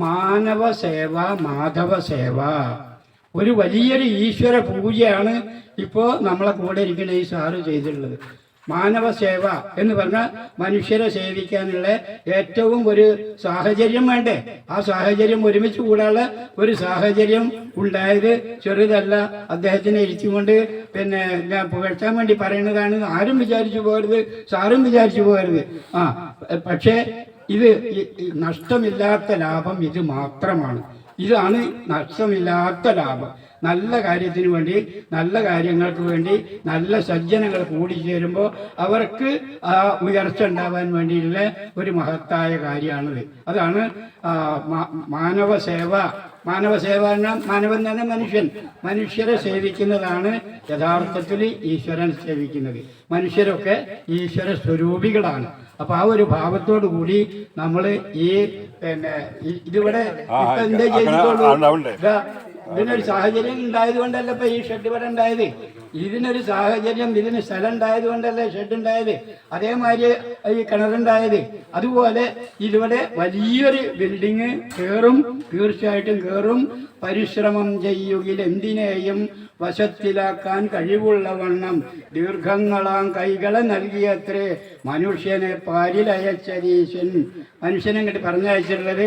മാനവ സേവ മാധവ സേവ. ഒരു വലിയൊരു ഈശ്വര പൂജയാണ് ഇപ്പോൾ നമ്മളെ കൂടെ ഇരിക്കുന്ന ഈ സാറ് ചെയ്തിട്ടുള്ളത്. മാനവ സേവ എന്ന് പറഞ്ഞാൽ മനുഷ്യരെ സേവിക്കാനുള്ള ഏറ്റവും ഒരു സാഹചര്യം വേണ്ടേ? ആ സാഹചര്യം ഒരുമിച്ച് കൂടാനുള്ള ഒരു സാഹചര്യം ഉണ്ടായത് ചെറുതല്ല. അദ്ദേഹത്തിനെ ഇരിച്ചുകൊണ്ട് ഞാൻ പുകഴ്ത്താൻ വേണ്ടി പറയുന്നതാണ്. ആരും വിചാരിച്ചു പോകരുത്, സാറും വിചാരിച്ചു പോകരുത്. പക്ഷേ ഇത് നഷ്ടമില്ലാത്ത ലാഭം ഇത് മാത്രമാണ്. ഇതാണ് നഷ്ടമില്ലാത്ത ലാഭം. നല്ല കാര്യത്തിന് വേണ്ടി, നല്ല കാര്യങ്ങൾക്ക് വേണ്ടി നല്ല സജ്ജനങ്ങൾ കൂടിച്ചേരുമ്പോൾ അവർക്ക് ആ ഉയർച്ച ഉണ്ടാവാൻ വേണ്ടിയുള്ള ഒരു മഹത്തായ കാര്യമാണിത്. അതാണ് മാനവ സേവ മാനവൻ തന്നെ മനുഷ്യരെ സേവിക്കുന്നതാണ് യഥാർത്ഥത്തിൽ ഈശ്വരൻ സേവിക്കുന്നത്. മനുഷ്യരൊക്കെ ഈശ്വര സ്വരൂപികളാണ്. അപ്പൊ ആ ഒരു ഭാവത്തോടു കൂടി നമ്മൾ ഈ ഇതിവിടെ എന്താ ചെയ്തിട്ടുള്ളൂ, ഇതിനൊരു സാഹചര്യം ഉണ്ടായത് കൊണ്ടല്ല ഇപ്പൊ ഈ ഷെഡ് ഇവിടെ ഉണ്ടായത്. ഇതിനൊരു സാഹചര്യം, ഇതിന് സ്ഥലം ഉണ്ടായത് കൊണ്ടല്ലേ ഷെഡ് ഉണ്ടായത്. അതേമാതിരി ഈ കിണറുണ്ടായത്. അതുപോലെ ഇതിവിടെ വലിയൊരു ബിൽഡിങ് കയറും, തീർച്ചയായിട്ടും കയറും. പരിശ്രമം ചെയ്യുകിൽ എന്തിനേയും വശത്തിലാക്കാൻ കഴിവുള്ളവണ്ണം ദീർഘങ്ങളാം കൈകളെ നൽകിയത്രേ മനുഷ്യനെ പാരിലയച്ചരീശൻ. മനുഷ്യനെ ഇങ്ങോട്ട് പറഞ്ഞയച്ചിട്ടുള്ളത്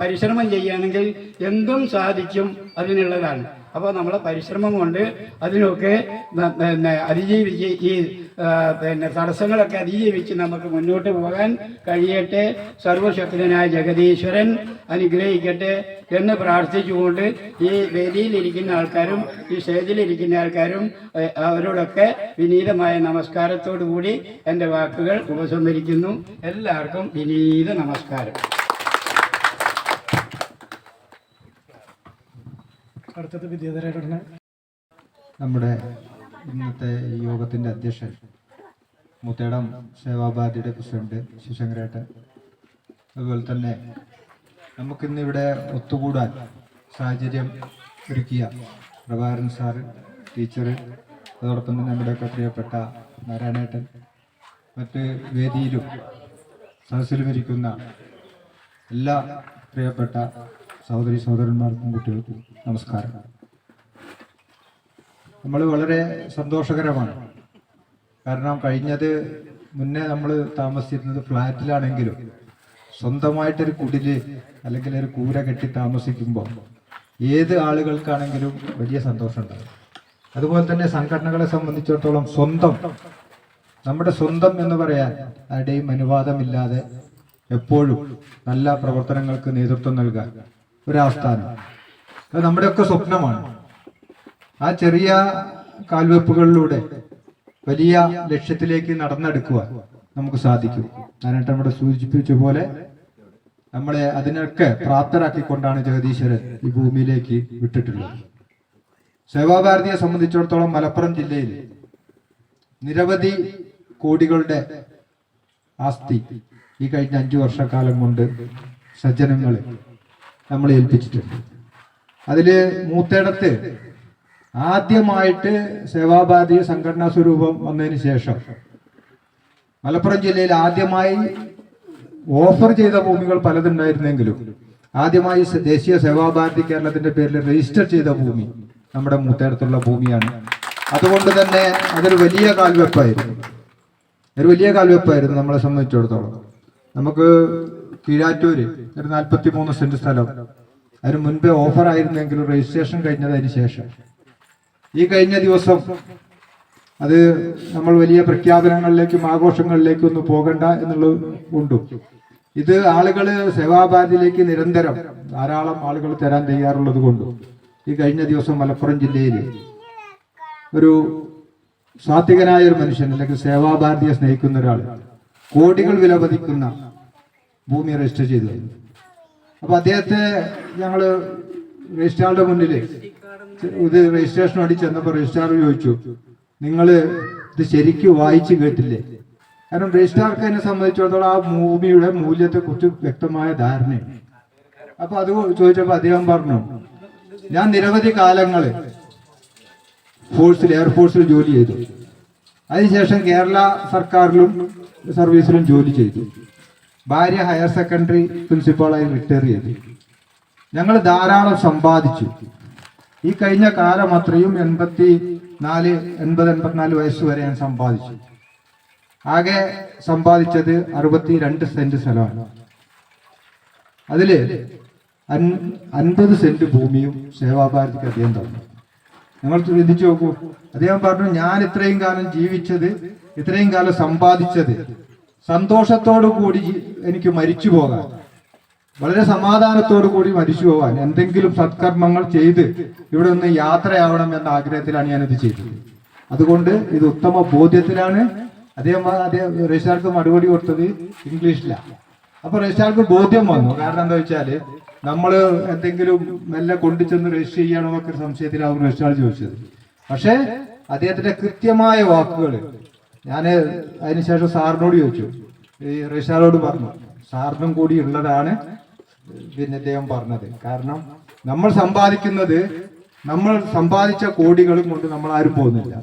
പരിശ്രമം ചെയ്യുകയാണെങ്കിൽ എന്തും സാധിക്കും അതിനുള്ളതാണ്. അപ്പോൾ നമ്മളെ പരിശ്രമം കൊണ്ട് അതിനൊക്കെ അതിജീവിച്ച് ഈ തടസ്സങ്ങളൊക്കെ അതിജീവിച്ച് നമുക്ക് മുന്നോട്ട് പോകാൻ കഴിയട്ടെ. സർവശക്തനായ ജഗദീശ്വരൻ അനുഗ്രഹിക്കട്ടെ എന്ന് പ്രാർത്ഥിച്ചുകൊണ്ട് ഈ വേദിയിലിരിക്കുന്ന ആൾക്കാരും ഈ സ്റ്റേജിലിരിക്കുന്ന ആൾക്കാരും അവരോടൊക്കെ വിനീതമായ നമസ്കാരത്തോടു കൂടി എൻ്റെ വാക്കുകൾ ഉപസംഹരിക്കുന്നു. എല്ലാവർക്കും വിനീത നമസ്കാരം. അടുത്തത് വിദ്യാധരഘടന. നമ്മുടെ ഇന്നത്തെ ഈ യോഗത്തിൻ്റെ അധ്യക്ഷൻ മുത്തേടം സേവാഭാരതിയുടെ പ്രസിഡന്റ് ശിവശങ്കരേട്ടൻ, അതുപോലെ തന്നെ നമുക്കിന്നിവിടെ ഒത്തുകൂടാൻ സാഹചര്യം ഒരുക്കിയ പ്രഭാകരൻ സാറ്, ടീച്ചർ, അതോടൊപ്പം തന്നെ നമ്മുടെയൊക്കെ പ്രിയപ്പെട്ട നാരായണേട്ടൻ, മറ്റ് വേദിയിലും സദസ്സിലും ഇരിക്കുന്ന എല്ലാ പ്രിയപ്പെട്ട സഹോദരി സഹോദരന്മാർക്കും കുട്ടികൾക്കും നമസ്കാരം. നമ്മൾ വളരെ സന്തോഷകരമാണ്. കാരണം കഴിഞ്ഞത് മുന്നേ നമ്മൾ താമസിച്ചിരുന്നത് ഫ്ലാറ്റിലാണെങ്കിലും സ്വന്തമായിട്ടൊരു കുടില് അല്ലെങ്കിൽ ഒരു കൂര കെട്ടി താമസിക്കുമ്പോൾ ഏത് ആളുകൾക്കാണെങ്കിലും വലിയ സന്തോഷമുണ്ടാകും. അതുപോലെ തന്നെ സംഘടനകളെ സംബന്ധിച്ചിടത്തോളം നമ്മുടെ സ്വന്തം എന്ന് പറയാൻ ആരുടെയും അനുവാദമില്ലാതെ എപ്പോഴും നല്ല പ്രവർത്തനങ്ങൾക്ക് നേതൃത്വം നൽകാൻ ഒരാസ്ഥാനം, അത് നമ്മുടെയൊക്കെ സ്വപ്നമാണ്. ആ ചെറിയ കാൽവെപ്പുകളിലൂടെ വലിയ ലക്ഷ്യത്തിലേക്ക് നടന്നെടുക്കുവാൻ നമുക്ക് സാധിക്കും. ഞാനായിട്ട് നമ്മുടെ സൂചിപ്പിച്ച പോലെ നമ്മളെ അതിനൊക്കെ പ്രാപ്തരാക്കിക്കൊണ്ടാണ് ജഗദീശ്വരൻ ഈ ഭൂമിയിലേക്ക് വിട്ടിട്ടുള്ളത്. സേവാഭാരതിയെ സംബന്ധിച്ചിടത്തോളം മലപ്പുറം ജില്ലയിൽ നിരവധി കോടികളുടെ ആസ്തി ഈ കഴിഞ്ഞ 5 വർഷക്കാലം കൊണ്ട് സജ്ജനങ്ങൾ നമ്മൾ ഏൽപ്പിച്ചിട്ടുണ്ട്. അതില് മൂത്തേടത്ത് ആദ്യമായിട്ട് സേവാഭാരതി സംഘടനാ സ്വരൂപം വന്നതിന് ശേഷം മലപ്പുറം ജില്ലയിൽ ആദ്യമായി ഓഫർ ചെയ്ത ഭൂമികൾ പലതുണ്ടായിരുന്നെങ്കിലും ആദ്യമായി ദേശീയ സേവാഭാരതി കേരളത്തിന്റെ പേരിൽ രജിസ്റ്റർ ചെയ്ത ഭൂമി നമ്മുടെ മൂത്തേടത്തുള്ള ഭൂമിയാണ്. അതുകൊണ്ട് തന്നെ അതൊരു വലിയ കാൽവെപ്പായിരുന്നു. നമ്മളെ സംബന്ധിച്ചിടത്തോളം. നമുക്ക് കീഴാറ്റൂര് ഒരു 43 സെന്റ് സ്ഥലം അതിന് മുൻപേ ഓഫർ ആയിരുന്നെങ്കിലും രജിസ്ട്രേഷൻ കഴിഞ്ഞതിന് ശേഷം ഈ കഴിഞ്ഞ ദിവസം അത് നമ്മൾ വലിയ പ്രഖ്യാപനങ്ങളിലേക്കും ആഘോഷങ്ങളിലേക്കും ഒന്നും പോകണ്ട എന്നുള്ളത് കൊണ്ടും ഇത് ആളുകള് സേവാഭാരതിയിലേക്ക് നിരന്തരം ധാരാളം ആളുകൾ തരാൻ തയ്യാറുള്ളത് കൊണ്ടും ഈ കഴിഞ്ഞ ദിവസം മലപ്പുറം ജില്ലയിൽ ഒരു സാത്വികനായ ഒരു മനുഷ്യൻ അല്ലെങ്കിൽ സേവാഭാരതിയെ സ്നേഹിക്കുന്ന ഒരാൾ കോടികൾ വിലമതിക്കുന്ന ഭൂമി രജിസ്റ്റർ ചെയ്തു. അപ്പൊ അദ്ദേഹത്തെ ഞങ്ങള് രജിസ്ട്രാറുടെ മുന്നിൽ ഇത് രജിസ്ട്രേഷൻ അടി ചെന്നപ്പോൾ രജിസ്ട്രാർ ചോദിച്ചു, നിങ്ങൾ ഇത് ശരിക്കും വായിച്ചു കേട്ടില്ലേ? കാരണം രജിസ്ട്രാർക്ക് എന്നെ സംബന്ധിച്ചിടത്തോളം ആ ഭൂമിയുടെ മൂല്യത്തെ കുറിച്ച് വ്യക്തമായ ധാരണയാണ്. അപ്പൊ അത് ചോദിച്ചപ്പോൾ അദ്ദേഹം പറഞ്ഞു, ഞാൻ നിരവധി കാലങ്ങൾ എയർഫോഴ്സിൽ ജോലി ചെയ്തു. അതിനുശേഷം കേരള സർക്കാരിലും സർവീസിലും ജോലി ചെയ്തു. ഭാര്യ ഹയർ സെക്കൻഡറി പ്രിൻസിപ്പാളായി റിട്ടയർ ചെയ്തു. ഞങ്ങൾ ധാരാളം സമ്പാദിച്ചു. ഈ കഴിഞ്ഞ കാലം അത്രയും 84 വയസ്സ് വരെ ഞാൻ സമ്പാദിച്ചു. ആകെ സമ്പാദിച്ചത് 62 സെന്റ് സ്ഥലമാണ്. അതില് 50 സെന്റ് ഭൂമിയും സേവാഭാരതിക്ക് അദ്ദേഹം തന്നു. നിങ്ങൾ ചിന്തിച്ചു നോക്കൂ. അദ്ദേഹം പറഞ്ഞു, ഞാൻ ഇത്രയും കാലം ജീവിച്ചത്, ഇത്രയും കാലം സമ്പാദിച്ചത് സന്തോഷത്തോടു കൂടി എനിക്ക് മരിച്ചു പോകാൻ, വളരെ സമാധാനത്തോടു കൂടി മരിച്ചു പോകാൻ, എന്തെങ്കിലും സത്കർമ്മങ്ങൾ ചെയ്ത് ഇവിടെ നിന്ന് യാത്രയാവണം എന്ന ആഗ്രഹത്തിലാണ് ഞാനിത് ചെയ്തത്. അതുകൊണ്ട് ഇത് ഉത്തമ ബോധ്യത്തിലാണ്. അദ്ദേഹം രജിസ്ട്രാർക്ക് മറുപടി കൊടുത്തത് ഇംഗ്ലീഷിലാണ്. അപ്പൊ രജിസ്ട്രാർക്ക് ബോധ്യം വന്നു. കാരണം എന്താ വെച്ചാല് നമ്മൾ എന്തെങ്കിലും മെല്ലെ കൊണ്ടുചെന്ന് രജിസ്റ്റർ ചെയ്യണോ എന്നൊക്കെ ഒരു സംശയത്തിലാണ് രജിസ്ട്രാർ ചോദിച്ചത്. പക്ഷേ അദ്ദേഹത്തിന്റെ കൃത്യമായ വാക്കുകൾ ഞാൻ അതിനുശേഷം സാറിനോട് ചോദിച്ചു, ഈ രജിസ്ട്രാറോട് പറഞ്ഞു, സാറിനും കൂടി ഉള്ളതാണ് പിന്നെ അദ്ദേഹം പറഞ്ഞത്. കാരണം നമ്മൾ സമ്പാദിച്ച കോടികളും കൊണ്ട് നമ്മൾ ആരും പോകുന്നില്ല.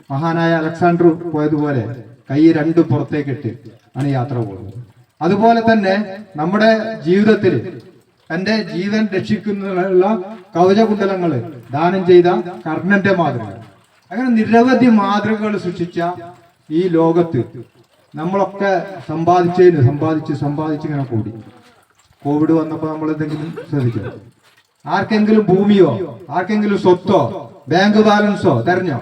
മഹാനായ അലക്സാണ്ടർ പോയതുപോലെ കൈ രണ്ടു പുറത്തേക്കിട്ട് ആണ് യാത്ര പോകുന്നത്. അതുപോലെ തന്നെ നമ്മുടെ ജീവിതത്തിൽ തന്റെ ജീവൻ രക്ഷിക്കുന്നതിനുള്ള കവചകുണ്ടലങ്ങൾ ദാനം ചെയ്ത കർണന്റെ മാതൃക, അങ്ങനെ നിരവധി മാതൃകകൾ സൃഷ്ടിച്ച ഈ ലോകത്ത് നമ്മളൊക്കെ സമ്പാദിച്ച് ഇങ്ങനെ കൂടി. കോവിഡ് വന്നപ്പോൾ നമ്മൾ എന്തെങ്കിലും ശ്രദ്ധിച്ചോ? ആർക്കെങ്കിലും ഭൂമിയോ ആർക്കെങ്കിലും സ്വത്തോ ബാങ്ക് ബാലൻസോ തെരഞ്ഞോ?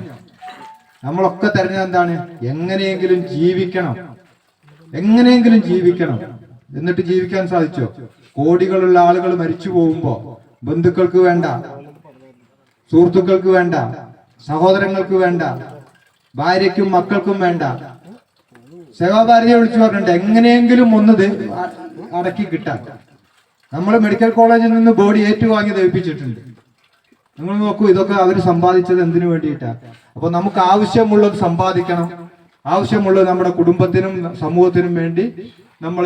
നമ്മളൊക്കെ തെരഞ്ഞത് എന്താണ്? എങ്ങനെയെങ്കിലും ജീവിക്കണം. എന്നിട്ട് ജീവിക്കാൻ സാധിച്ചോ? കോടികളുള്ള ആളുകൾ മരിച്ചു പോകുമ്പോ ബന്ധുക്കൾക്ക് വേണ്ട, സുഹൃത്തുക്കൾക്ക് വേണ്ട, സഹോദരങ്ങൾക്ക് വേണ്ട, ഭാര്യയ്ക്കും മക്കൾക്കും വേണ്ട. സേവാഭാരതിയെ വിളിച്ചു പറഞ്ഞിട്ടുണ്ട് എങ്ങനെയെങ്കിലും അടക്കി കിട്ടാൻ. നമ്മൾ മെഡിക്കൽ കോളേജിൽ നിന്ന് ബോഡി ഏറ്റുവാങ്ങി ദഹിപ്പിച്ചിട്ടുണ്ട്. നിങ്ങൾ നോക്കൂ, ഇതൊക്കെ അവർ സമ്പാദിച്ചത് എന്തിനു വേണ്ടിയിട്ടാണ്? അപ്പൊ നമുക്ക് ആവശ്യമുള്ളത് സമ്പാദിക്കണം. ആവശ്യമുള്ളത് നമ്മുടെ കുടുംബത്തിനും സമൂഹത്തിനും വേണ്ടി നമ്മൾ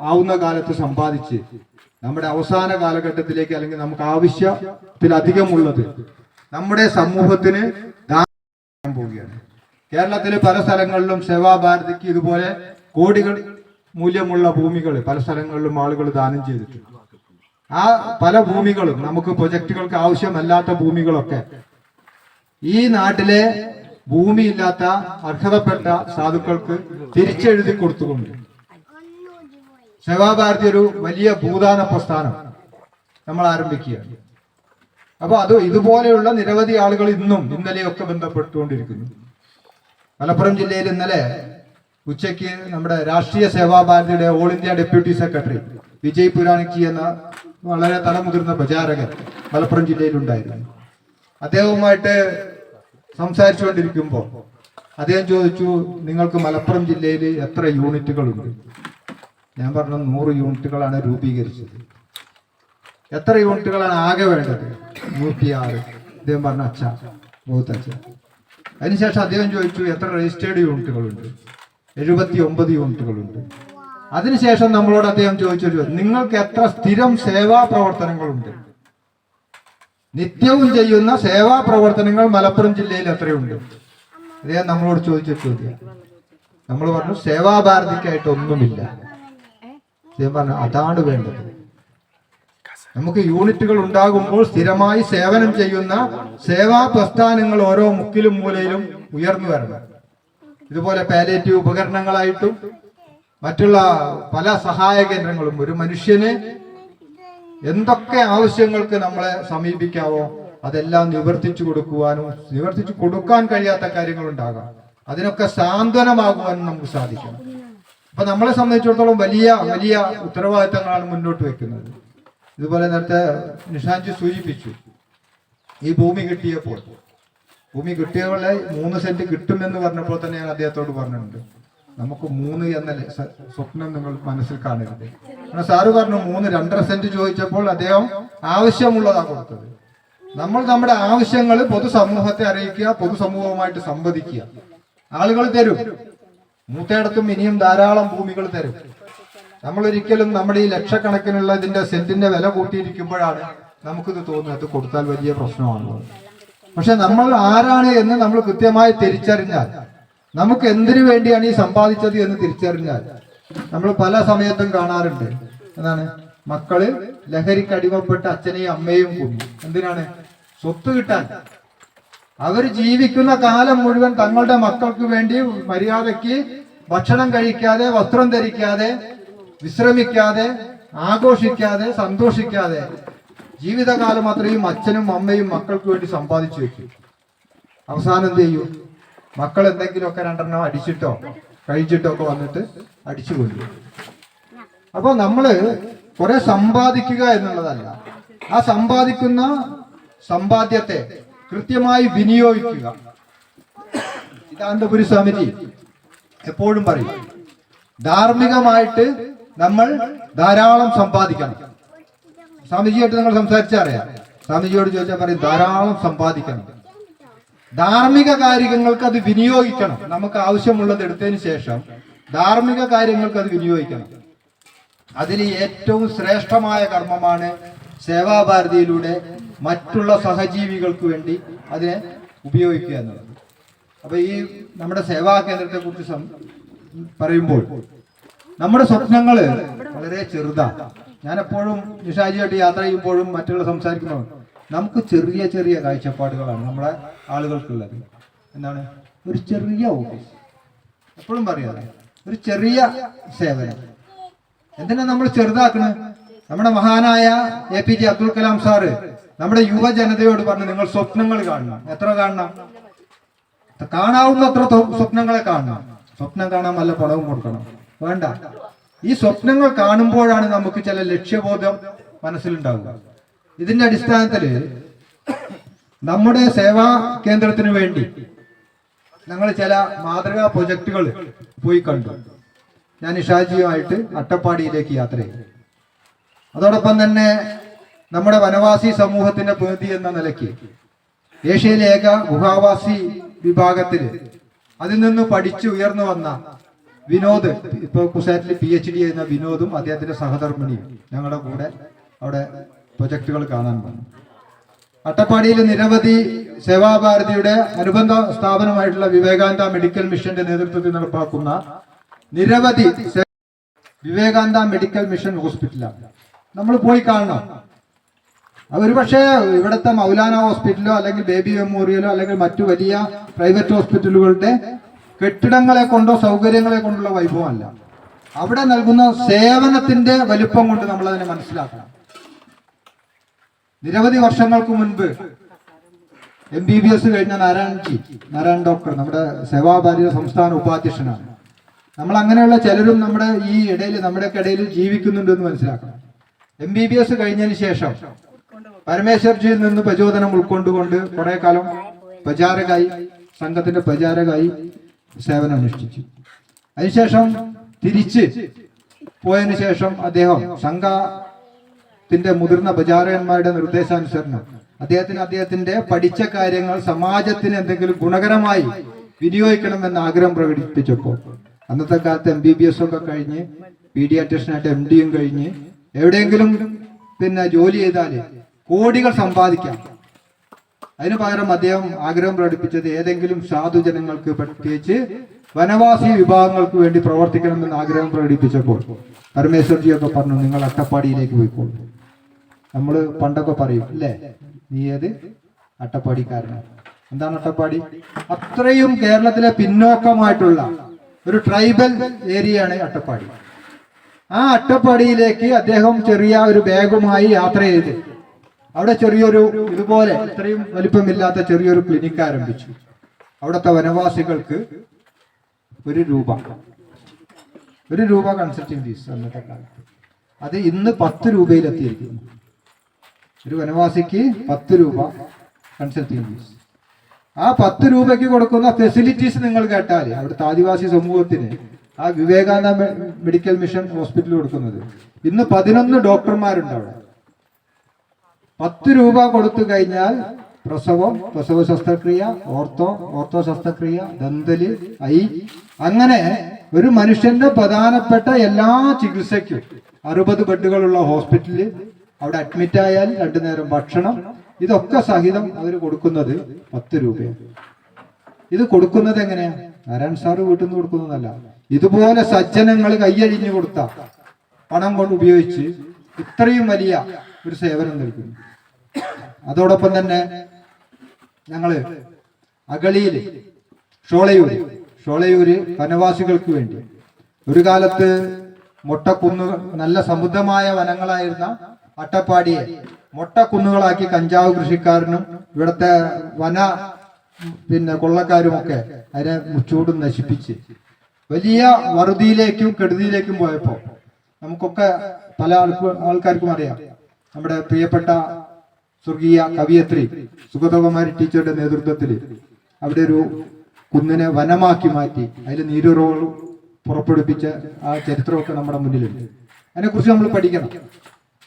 ആവുന്ന കാലത്ത് സമ്പാദിച്ച് നമ്മുടെ അവസാന കാലഘട്ടത്തിലേക്ക്, അല്ലെങ്കിൽ നമുക്ക് ആവശ്യത്തിലധികമുള്ളത് നമ്മുടെ സമൂഹത്തിന് ദാനം പോവുകയാണ്. കേരളത്തിലെ പല സ്ഥലങ്ങളിലും സേവാഭാരതിക്ക് ഇതുപോലെ കോടികൾ മൂല്യമുള്ള ഭൂമികൾ പല സ്ഥലങ്ങളിലും ആളുകൾ ദാനം ചെയ്തിട്ടുണ്ട്. ആ പല ഭൂമികളും നമുക്ക് പ്രൊജക്ടുകൾക്ക് ആവശ്യമല്ലാത്ത ഭൂമികളൊക്കെ ഈ നാട്ടിലെ ഭൂമിയില്ലാത്ത അർഹതപ്പെട്ട സാധുക്കൾക്ക് തിരിച്ചെഴുതി കൊടുത്തുകൊണ്ട് സേവാഭാരതി ഒരു വലിയ ഭൂദാന പ്രസ്ഥാനം നമ്മൾ ആരംഭിക്കുകയാണ്. അപ്പൊ ഇതുപോലെയുള്ള നിരവധി ആളുകൾ ഇന്നലെയൊക്കെ ബന്ധപ്പെട്ടുകൊണ്ടിരിക്കുന്നു. മലപ്പുറം ജില്ലയിൽ ഇന്നലെ ഉച്ചയ്ക്ക് നമ്മുടെ രാഷ്ട്രീയ സേവാഭാരതിയുടെ all India deputy secretary Vijay Puranik എന്ന വളരെ തലമുതിർന്ന പ്രചാരകൻ മലപ്പുറം ജില്ലയിലുണ്ടായിരുന്നു. അദ്ദേഹവുമായിട്ട് സംസാരിച്ചുകൊണ്ടിരിക്കുമ്പോൾ അദ്ദേഹം ചോദിച്ചു, നിങ്ങൾക്ക് മലപ്പുറം ജില്ലയിൽ എത്ര യൂണിറ്റുകളുണ്ട്? ഞാൻ പറഞ്ഞു 100 യൂണിറ്റുകളാണ് രൂപീകരിച്ചത്. എത്ര യൂണിറ്റുകളാണ് ആകെ വേണ്ടത്? 106. അദ്ദേഹം പറഞ്ഞു അച്ഛാ ബഹുത്ത് അച്ഛാ. അതിനുശേഷം അദ്ദേഹം ചോദിച്ചു എത്ര രജിസ്റ്റേർഡ് യൂണിറ്റുകളുണ്ട്? 79 യൂണിറ്റുകളുണ്ട്. അതിനുശേഷം നമ്മളോട് അദ്ദേഹം ചോദിച്ചു നിങ്ങൾക്ക് എത്ര സ്ഥിരം സേവാ പ്രവർത്തനങ്ങളുണ്ട്? നിത്യവും ചെയ്യുന്ന സേവാ പ്രവർത്തനങ്ങൾ മലപ്പുറം ജില്ലയിൽ എത്രയുണ്ട്? അദ്ദേഹം നമ്മളോട് ചോദിച്ച ചോദ്യം. നമ്മൾ പറഞ്ഞു സേവാഭാരതിക്കായിട്ട് ഒന്നുമില്ല. അദ്ദേഹം പറഞ്ഞു അതാണ് വേണ്ടത്. നമുക്ക് യൂണിറ്റുകൾ ഉണ്ടാകുമ്പോൾ സ്ഥിരമായി സേവനം ചെയ്യുന്ന സേവാ പ്രസ്ഥാനങ്ങൾ ഓരോ മുക്കിലും മൂലയിലും ഉയർന്നു വരണം. ഇതുപോലെ പാലിയേറ്റീവ് ഉപകരണങ്ങളായിട്ടും മറ്റുള്ള പല സഹായ കേന്ദ്രങ്ങളും ഒരു മനുഷ്യന് എന്തൊക്കെ ആവശ്യങ്ങൾക്ക് നമ്മളെ സമീപിക്കാവോ അതെല്ലാം നിവർത്തിച്ചു കൊടുക്കാൻ കഴിയാത്ത കാര്യങ്ങൾ ഉണ്ടാകാം. അതിനൊക്കെ സാന്ത്വനമാകുവാനും നമുക്ക് സാധിക്കണം. അപ്പൊ നമ്മളെ സംബന്ധിച്ചിടത്തോളം വലിയ വലിയ ഉത്തരവാദിത്തങ്ങളാണ് മുന്നോട്ട് വെക്കുന്നത്. ഇതുപോലെ നേരത്തെ നിഷാഞ്ചി സൂചിപ്പിച്ചു, ഈ ഭൂമി കിട്ടിയപ്പോൾ 3 സെന്റ് കിട്ടുമെന്ന് പറഞ്ഞപ്പോൾ തന്നെ ഞാൻ അദ്ദേഹത്തോട് പറഞ്ഞിട്ടുണ്ട്, നമുക്ക് 3 എന്ന സ്വപ്നം നിങ്ങൾ മനസ്സിൽ കാണരുത്. കാരണം സാറ് പറഞ്ഞു 2.5 സെന്റ് ചോദിച്ചപ്പോൾ അദ്ദേഹം ആവശ്യമുള്ളതാണ് കൊടുത്തത്. നമ്മൾ നമ്മുടെ ആവശ്യങ്ങൾ പൊതുസമൂഹത്തെ അറിയിക്കുക, പൊതുസമൂഹവുമായിട്ട് സംവദിക്കുക. ആളുകൾ തരും, മൂത്തയിടത്തും ഇനിയും ധാരാളം ഭൂമികൾ തരും. നമ്മൾ ഒരിക്കലും നമ്മുടെ ഈ ലക്ഷക്കണക്കിനുള്ള ഇതിന്റെ സെന്റിന്റെ വില കൂട്ടിയിരിക്കുമ്പോഴാണ് നമുക്കിത് തോന്നുന്നത് കൊടുത്താൽ വലിയ പ്രശ്നമാണല്ലോ. പക്ഷെ നമ്മൾ ആരാണ് എന്ന് നമ്മൾ കൃത്യമായി തിരിച്ചറിഞ്ഞാൽ, നമുക്ക് എന്തിനു വേണ്ടിയാണ് ഈ സമ്പാദിച്ചത് എന്ന് തിരിച്ചറിഞ്ഞാൽ, നമ്മൾ പല സമയത്തും കാണാറുണ്ട് എന്താണ്, മക്കള് ലഹരിക്ക് അടിമപ്പെട്ട് അച്ഛനെയും അമ്മയും കൊന്നു. എന്തിനാണ്? സ്വത്ത് കിട്ടാൻ. അവർ ജീവിക്കുന്ന കാലം മുഴുവൻ തങ്ങളുടെ മക്കൾക്ക് വേണ്ടി മര്യാദയ്ക്ക് ഭക്ഷണം കഴിക്കാതെ, വസ്ത്രം ധരിക്കാതെ, വിശ്രമിക്കാതെ, ആഘോഷിക്കാതെ, സന്തോഷിക്കാതെ ജീവിതകാലം അത്രയും അച്ഛനും അമ്മയും മക്കൾക്ക് വേണ്ടി സമ്പാദിച്ചു വെക്കും. അവസാനം എന്ത് ചെയ്യും? മക്കൾ എന്തെങ്കിലുമൊക്കെ 2 അടിച്ചിട്ടോ കഴിച്ചിട്ടോ ഒക്കെ വന്നിട്ട് അടിച്ചു കൊല്ലും. അപ്പൊ നമ്മള് കുറെ സമ്പാദിക്കുക എന്നുള്ളതല്ല, ആ സമ്പാദിക്കുന്ന സമ്പാദ്യത്തെ കൃത്യമായി വിനിയോഗിക്കുക. സിദ്ധാന്തപുരി സ്വാമിജി എപ്പോഴും പറയും, ധാർമ്മികമായിട്ട് നമ്മൾ ധാരാളം സമ്പാദിക്കണം. സ്വാമിജിയായിട്ട് നിങ്ങൾ സംസാരിച്ചറിയാം. സ്വാമിജിയോട് ചോദിച്ചാൽ പറയും ധാരാളം സമ്പാദിക്കണം, ധാർമ്മിക കാര്യങ്ങൾക്ക് അത് വിനിയോഗിക്കണം. നമുക്ക് ആവശ്യമുള്ളത് എടുത്തതിന് ശേഷം ധാർമ്മിക കാര്യങ്ങൾക്ക് അത് വിനിയോഗിക്കണം. അതിൽ ഏറ്റവും ശ്രേഷ്ഠമായ കർമ്മമാണ് സേവാഭാരതിയിലൂടെ മറ്റുള്ള സഹജീവികൾക്ക് വേണ്ടി അതിനെ ഉപയോഗിക്കുക എന്നുള്ളത്. അപ്പൊ ഈ നമ്മുടെ സേവാ കേന്ദ്രത്തെ കുറിച്ച് പറയുമ്പോൾ നമ്മുടെ സ്വപ്നങ്ങള് വളരെ ചെറുതാണ്. ഞാൻ എപ്പോഴും നിഷാജിയായിട്ട് യാത്ര ചെയ്യുമ്പോഴും മറ്റുള്ള സംസാരിക്കുമ്പോൾ നമുക്ക് ചെറിയ ചെറിയ കാഴ്ചപ്പാടുകളാണ് നമ്മുടെ ആളുകൾക്കുള്ളത്. എന്താണ്? ഒരു ചെറിയ ഓഫീസ്, എപ്പോഴും പറയാതെ ഒരു ചെറിയ സേവനം. എന്തിനാ നമ്മൾ ചെറുതാക്കുന്നത്? നമ്മുടെ മഹാനായ APJ അബ്ദുൽ കലാം സാറ് നമ്മുടെ യുവജനതയോട് പറഞ്ഞു, നിങ്ങൾ സ്വപ്നങ്ങൾ കാണണം. എത്ര കാണണം? കാണാവുന്നത്ര സ്വപ്നങ്ങളെ കാണണം. സ്വപ്നം കാണാൻ നല്ല പണവും കൊടുക്കണം വേണ്ട. ഈ സ്വപ്നങ്ങൾ കാണുമ്പോഴാണ് നമുക്ക് ചില ലക്ഷ്യബോധം മനസ്സിലുണ്ടാവുക. ഇതിന്റെ അടിസ്ഥാനത്തിൽ നമ്മുടെ സേവാ കേന്ദ്രത്തിന് വേണ്ടി ഞങ്ങൾ ചില മാതൃകാ പ്രൊജക്ടുകൾ പോയി കണ്ടു. ഞാൻ നിഷാജിയുമായിട്ട് അട്ടപ്പാടിയിലേക്ക് യാത്ര ചെയ്തു. അതോടൊപ്പം തന്നെ നമ്മുടെ വനവാസി സമൂഹത്തിന്റെ പ്രതിനിധി എന്ന നിലയ്ക്ക് ഏഷ്യയിലെ ഏക ഗുഹാവാസി വിഭാഗത്തിൽ അതിൽ നിന്ന് പഠിച്ചു ഉയർന്നു വന്ന വിനോദ്, ഇപ്പൊ കുസാറ്റിൽ PhD ചെയ്യുന്ന വിനോദും അദ്ദേഹത്തിന്റെ സഹധർമ്മിണിയും ഞങ്ങളുടെ കൂടെ അവിടെ പ്രൊജക്ടുകൾ കാണാൻ വന്നു. അട്ടപ്പാടിയിൽ നിരവധി സേവാഭാരതിയുടെ അനുബന്ധ സ്ഥാപനമായിട്ടുള്ള വിവേകാനന്ദ മെഡിക്കൽ മിഷന്റെ നേതൃത്വത്തിൽ നടപ്പാക്കുന്ന നിരവധി വിവേകാനന്ദ മെഡിക്കൽ മിഷൻ ഹോസ്പിറ്റലാണ്. നമ്മൾ പോയി കാണണം. ഒരു പക്ഷേ ഇവിടുത്തെ മൗലാന ഹോസ്പിറ്റലോ അല്ലെങ്കിൽ ബേബി മെമ്മോറിയലോ അല്ലെങ്കിൽ മറ്റു വലിയ പ്രൈവറ്റ് ഹോസ്പിറ്റലുകളുടെ കെട്ടിടങ്ങളെ കൊണ്ടോ സൗകര്യങ്ങളെ കൊണ്ടുള്ള വൈഭവമല്ല. അവിടെ നൽകുന്ന സേവനത്തിന്റെ വലിപ്പം കൊണ്ട് നമ്മൾ അതിനെ മനസ്സിലാക്കണം. നിരവധി വർഷങ്ങൾക്ക് മുൻപ് MBBS കഴിഞ്ഞ നാരായൺ ഡോക്ടർ നമ്മുടെ സേവാഭാരതി സംസ്ഥാന ഉപാധ്യക്ഷനാണ്. നമ്മൾ അങ്ങനെയുള്ള ചിലരും നമ്മുടെ ഈ ഇടയിൽ നമ്മുടെയൊക്കെ ഇടയിൽ ജീവിക്കുന്നുണ്ടെന്ന് മനസ്സിലാക്കണം. MBBS കഴിഞ്ഞതിന് ശേഷം പരമേശ്വർജിയിൽ നിന്ന് പ്രചോദനം ഉൾക്കൊണ്ടുകൊണ്ട് കുറെ കാലം പ്രചാരകായി, സംഘത്തിന്റെ പ്രചാരകായി സേവനം അനുഷ്ഠിച്ചു. അതിനുശേഷം തിരിച്ച് പോയതിനു ശേഷം അദ്ദേഹം സംഘത്തിന്റെ മുതിർന്ന പ്രചാരകന്മാരുടെ നിർദ്ദേശാനുസരണം അദ്ദേഹത്തിന്റെ പഠിച്ച കാര്യങ്ങൾ സമാജത്തിന് എന്തെങ്കിലും ഗുണകരമായി വിനിയോഗിക്കണമെന്ന് ആഗ്രഹം പ്രകടിപ്പിച്ചപ്പോൾ അന്നത്തെ കാലത്ത് MBBS ഒക്കെ കഴിഞ്ഞ് പീഡിയാട്രിഷ്യനായിട്ട് MDയും കഴിഞ്ഞ് എവിടെയെങ്കിലും ജോലി ചെയ്താൽ കോടികൾ സമ്പാദിക്കാം. അതിനു പകരം അദ്ദേഹം ആഗ്രഹം പ്രകടിപ്പിച്ചത് ഏതെങ്കിലും സാധുജനങ്ങൾക്ക്, പ്രത്യേകിച്ച് വനവാസി വിഭാഗങ്ങൾക്ക് വേണ്ടി പ്രവർത്തിക്കണമെന്ന് ആഗ്രഹം പ്രകടിപ്പിച്ചപ്പോൾ പരമേശ്വർജിയൊക്കെ പറഞ്ഞു, നിങ്ങൾ അട്ടപ്പാടിയിലേക്ക് പോയിക്കോളൂ. നമ്മൾ പണ്ടൊക്കെ പറയും അല്ലേ, നീ ഏത് അട്ടപ്പാടിക്കാരനാണ്. എന്താണ് അട്ടപ്പാടി? അത്രയും കേരളത്തിലെ പിന്നോക്കമായിട്ടുള്ള ഒരു ട്രൈബൽ ഏരിയയാണ് അട്ടപ്പാടി. ആ അട്ടപ്പാടിയിലേക്ക് അദ്ദേഹം ചെറിയ ഒരു ബാഗുമായി യാത്ര ചെയ്ത് അവിടെ ചെറിയൊരു ഇതുപോലെ ഇത്രയും വലിപ്പമില്ലാത്ത ചെറിയൊരു ക്ലിനിക്ക് ആരംഭിച്ചു. അവിടുത്തെ വനവാസികൾക്ക് ₹1 കൺസൾട്ടിംഗ് ഫീസ് അന്നത്തെ കാലത്ത്. അത് ഇന്ന് 10 രൂപയിലെത്തിയിരിക്കുന്നു. ഒരു വനവാസിക്ക് ₹10 കൺസൾട്ടിംഗ് ഫീസ്. ആ 10 രൂപയ്ക്ക് കൊടുക്കുന്ന ഫെസിലിറ്റീസ് നിങ്ങൾ കേട്ടാൽ അവിടുത്തെ ആദിവാസി സമൂഹത്തിന് ആ വിവേകാനന്ദ മെഡിക്കൽ മിഷൻ ഹോസ്പിറ്റൽ കൊടുക്കുന്നത്, ഇന്ന് 11 ഡോക്ടർമാരുണ്ട് അവിടെ. 10 രൂപ കൊടുത്തു കഴിഞ്ഞാൽ പ്രസവ ശസ്ത്രക്രിയ, ഓർത്തോ ശസ്ത്രക്രിയ, ദന്തല്, അങ്ങനെ ഒരു മനുഷ്യന്റെ പ്രധാനപ്പെട്ട എല്ലാ ചികിത്സയ്ക്കും 60 ബെഡുകളുള്ള ഹോസ്പിറ്റലിൽ അവിടെ അഡ്മിറ്റ് ആയാൽ 2 നേരം ഭക്ഷണം, ഇതൊക്കെ സഹിതം അവർ കൊടുക്കുന്നത് 10 രൂപയാണ്. ഇത് കൊടുക്കുന്നത് എങ്ങനെയാ? നാരായൺ സാറ് വീട്ടിൽ നിന്ന് കൊടുക്കുന്നതല്ല. ഇതുപോലെ സജ്ജനങ്ങൾ കൈയഴിഞ്ഞു കൊടുത്ത പണം കൊണ്ട് ഉപയോഗിച്ച് ഇത്രയും വലിയ ഒരു സേവനം നൽകുന്നു. അതോടൊപ്പം തന്നെ ഞങ്ങള് അഗളിയില് ഷോളയൂര് വനവാസികൾക്ക് വേണ്ടി ഒരു കാലത്ത് മൊട്ടക്കുന്ന് നല്ല സമൃദ്ധമായ വനങ്ങളായിരുന്ന അട്ടപ്പാടിയെ മൊട്ടക്കുന്നുകളാക്കി കഞ്ചാവ് കൃഷിക്കാരനും ഇവിടുത്തെ വന കൊള്ളക്കാരുമൊക്കെ അതിനെ ചൂടും നശിപ്പിച്ച് വലിയ വറുതിയിലേക്കും കെടുതിയിലേക്കും പോയപ്പോൾ നമുക്കൊക്കെ പല ആൾക്കാർക്കും അറിയാം, നമ്മുടെ പ്രിയപ്പെട്ട സ്വർഗീയ കവിയത്രി സുഗതകുമാരി ടീച്ചറുടെ നേതൃത്വത്തിൽ അവിടെ ഒരു കുന്നിനെ വനമാക്കി മാറ്റി അതിൽ നീരുറവുകൾ പുറപ്പെടുപ്പിച്ച ആ ചരിത്രമൊക്കെ നമ്മുടെ മുന്നിലുണ്ട്. അതിനെക്കുറിച്ച് നമ്മൾ പഠിക്കണം.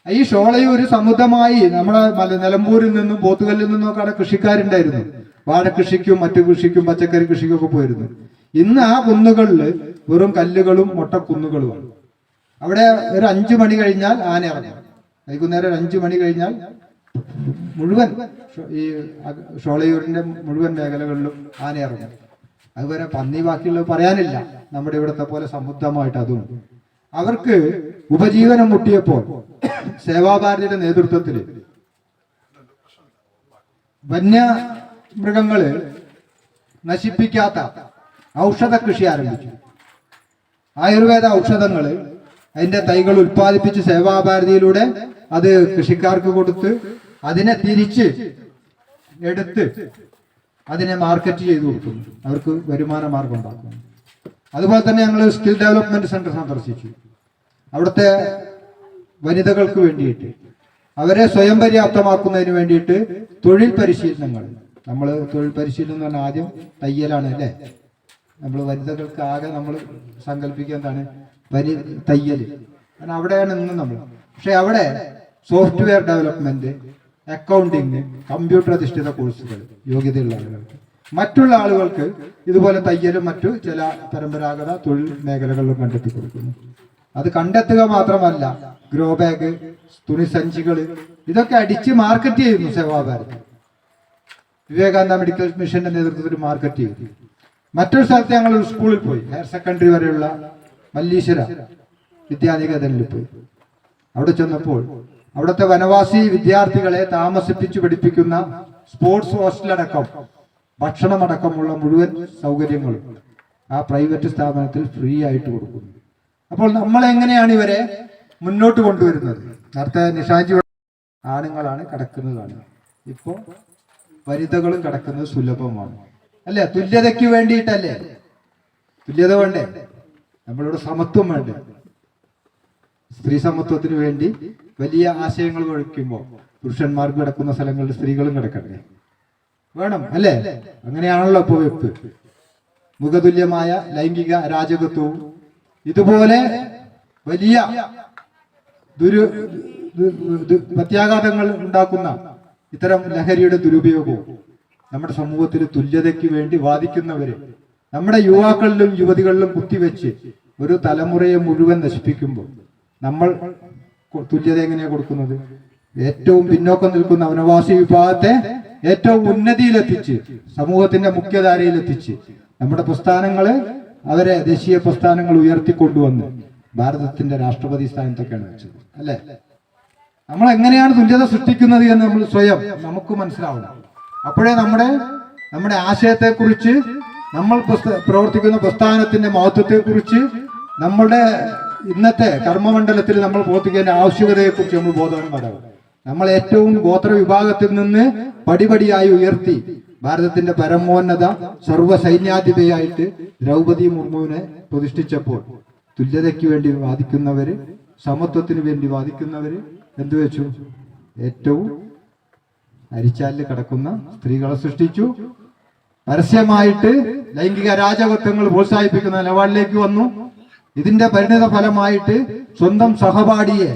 ഈ ഷോളയൂർ സമുദ്രമായി നമ്മുടെ നിലമ്പൂരിൽ നിന്നും പോത്തുകല്ലിൽ നിന്നും ഒക്കെ അവിടെ കൃഷിക്കാരുണ്ടായിരുന്നു. വാഴ കൃഷിക്കും മറ്റു കൃഷിക്കും പച്ചക്കറി കൃഷിക്കും ഒക്കെ പോയിരുന്നു. ഇന്ന് ആ കുന്നുകളിൽ വെറും കല്ലുകളും മൊട്ടക്കുന്നുകളുമാണ്. അവിടെ ഒരു 5 മണി കഴിഞ്ഞാൽ ആന ഇറങ്ങും. വൈകുന്നേരം ഒരു 5 മണി കഴിഞ്ഞാൽ മുഴുവൻ ഈ ഷോളയൂരിന്റെ മുഴുവൻ മേഖലകളിലും ആന ഇറങ്ങും. അതുപോലെ പന്നി ബാക്കിയുള്ളത് പറയാനില്ല. നമ്മുടെ ഇവിടുത്തെ പോലെ സമുദ്രമായിട്ട് അതും. അവർക്ക് ഉപജീവനം മുട്ടിയപ്പോൾ സേവാഭാരതിയുടെ നേതൃത്വത്തിൽ വന്യമൃഗങ്ങള് നശിപ്പിക്കാത്ത ഔഷധ കൃഷി ആരംഭിച്ചു. ആയുർവേദ ഔഷധങ്ങള് അതിന്റെ തൈകൾ ഉൽപ്പാദിപ്പിച്ച് സേവാഭാരതിയിലൂടെ അത് കൃഷിക്കാർക്ക് കൊടുത്ത് അതിനെ തിരിച്ച് എടുത്ത് അതിനെ മാർക്കറ്റ് ചെയ്ത് കൊടുക്കുന്നു. അവർക്ക് വരുമാന മാർഗം ഉണ്ടാക്കുന്നു. അതുപോലെ തന്നെ ഞങ്ങൾ സ്കിൽ ഡെവലപ്മെന്റ് സെന്റർ സന്ദർശിച്ചു. അവിടുത്തെ വനിതകൾക്ക് വേണ്ടിയിട്ട് അവരെ സ്വയം പര്യാപ്തമാക്കുന്നതിന് വേണ്ടിയിട്ട് തൊഴിൽ പരിശീലനങ്ങൾ. നമ്മൾ തൊഴിൽ പരിശീലനം എന്ന് പറഞ്ഞാൽ ആദ്യം തയ്യലാണ് അല്ലേ. നമ്മൾ വനിതകൾക്ക് ആകെ നമ്മൾ സങ്കല്പിക്കുന്നതാണ് തയ്യൽ. കാരണം അവിടെയാണ് ഇന്ന് നമ്മൾ. പക്ഷെ അവിടെ സോഫ്റ്റ്വെയർ ഡെവലപ്മെന്റ്, അക്കൗണ്ടിങ്, കമ്പ്യൂട്ടർ അധിഷ്ഠിത കോഴ്സുകൾ യോഗ്യതയുള്ള ആളുകൾക്ക്, മറ്റുള്ള ആളുകൾക്ക് ഇതുപോലെ തയ്യലും മറ്റു ചില പരമ്പരാഗത തൊഴിൽ മേഖലകളിലും കണ്ടെത്തി കൊടുക്കുന്നു. അത് കണ്ടെത്തുക മാത്രമല്ല, ഗ്രോ ബാഗ്, തുണിസഞ്ചികൾ ഇതൊക്കെ അടിച്ച് മാർക്കറ്റ് ചെയ്യുന്നു സേവാഭാരതി. വിവേകാനന്ദ മെഡിക്കൽ മിഷന്റെ നേതൃത്വത്തിൽ മാർക്കറ്റ് ചെയ്തു. മറ്റൊരു സ്ഥലത്ത് ഞങ്ങൾ ഒരു സ്കൂളിൽ പോയി, ഹയർ സെക്കൻഡറി വരെയുള്ള മല്ലീശ്വര വിദ്യാനികേതനിൽ പോയി. അവിടെ ചെന്നപ്പോൾ അവിടുത്തെ വനവാസി വിദ്യാർത്ഥികളെ താമസിപ്പിച്ച് പഠിപ്പിക്കുന്ന സ്പോർട്സ് ഹോസ്റ്റലടക്കം ഭക്ഷണമടക്കമുള്ള മുഴുവൻ സൗകര്യങ്ങളും ആ പ്രൈവറ്റ് സ്ഥാപനത്തിൽ ഫ്രീ ആയിട്ട് കൊടുക്കുന്നു. അപ്പോൾ നമ്മൾ എങ്ങനെയാണ് ഇവരെ മുന്നോട്ട് കൊണ്ടുവരുന്നത്? നേരത്തെ നിഷാജി ആണുങ്ങളാണ് കിടക്കുന്നതാണ്, ഇപ്പോ വനിതകളും കിടക്കുന്നത് സുലഭമാണ് അല്ലെ? തുല്യതയ്ക്ക് വേണ്ടിയിട്ടല്ലേ? തുല്യത വേണ്ടേ? നമ്മളിവിടെ സമത്വം വേണ്ടേ? സ്ത്രീ സമത്വത്തിന് വേണ്ടി വലിയ ആശയങ്ങൾ വഹിക്കുമ്പോൾ പുരുഷന്മാർക്ക് കിടക്കുന്ന സ്ഥലങ്ങളിൽ സ്ത്രീകളും കിടക്കട്ടെ, വേണം അല്ലേ? അങ്ങനെയാണല്ലോ ഇപ്പൊ വെപ്പ്. മുഖതുല്യമായ ലൈംഗിക അരാജകത്വവും ഇതുപോലെ വലിയ പ്രത്യാഘാതങ്ങൾ ഉണ്ടാക്കുന്ന ഇത്തരം ലഹരിയുടെ ദുരുപയോഗവും നമ്മുടെ സമൂഹത്തിൽ തുല്യതയ്ക്ക് വേണ്ടി വാദിക്കുന്നവര് നമ്മുടെ യുവാക്കളിലും യുവതികളിലും കുത്തിവെച്ച് ഒരു തലമുറയെ മുഴുവൻ നശിപ്പിക്കുമ്പോൾ നമ്മൾ തുല്യത എങ്ങനെയാ കൊടുക്കുന്നത്? ഏറ്റവും പിന്നോക്കം നിൽക്കുന്ന വനവാസി വിഭാഗത്തെ ഏറ്റവും ഉന്നതിയിലെത്തിച്ച് സമൂഹത്തിന്റെ മുഖ്യധാരയിലെത്തിച്ച് നമ്മുടെ പ്രസ്ഥാനങ്ങള് അവരെ ദേശീയ പ്രസ്ഥാനങ്ങൾ ഉയർത്തിക്കൊണ്ടുവന്ന് ഭാരതത്തിന്റെ രാഷ്ട്രപതി സ്ഥാനത്തൊക്കെയാണ് വെച്ചത് അല്ലെ? നമ്മൾ എങ്ങനെയാണ് തുല്യത സൃഷ്ടിക്കുന്നത് എന്ന് നമ്മൾ സ്വയം നമുക്ക് മനസ്സിലാവണം. അപ്പോഴേ നമ്മുടെ ആശയത്തെക്കുറിച്ച്, നമ്മൾ പ്രവർത്തിക്കുന്ന പ്രസ്ഥാനത്തിന്റെ മഹത്വത്തെക്കുറിച്ച്, നമ്മുടെ ഇന്നത്തെ കർമ്മമണ്ഡലത്തിൽ നമ്മൾ പ്രവർത്തിക്കേണ്ട ആവശ്യകതയെക്കുറിച്ച് നമ്മൾ ബോധവാന്മാരാകും. നമ്മൾ ഏറ്റവും ഗോത്ര വിഭാഗത്തിൽ നിന്ന് പടിപടിയായി ഉയർത്തി ഭാരതത്തിന്റെ പരമോന്നത സർവ്വസൈന്യാധിപയായിട്ട് ദ്രൗപദി മുർമുവിനെ പ്രതിഷ്ഠിച്ചപ്പോൾ തുല്യതയ്ക്ക് വേണ്ടി വാദിക്കുന്നവര്, സമത്വത്തിന് വേണ്ടി വാദിക്കുന്നവര് എന്തു വെച്ചു? ഏറ്റവും അരിച്ചാലിൽ കിടക്കുന്ന സ്ത്രീകളെ സൃഷ്ടിച്ചു. പരസ്യമായിട്ട് ലൈംഗിക അരാജകത്വങ്ങൾ പ്രോത്സാഹിപ്പിക്കുന്ന നിലപാടിലേക്ക് വന്നു. ഇതിന്റെ പരിണിത ഫലമായിട്ട് സ്വന്തം സഹപാഠിയെ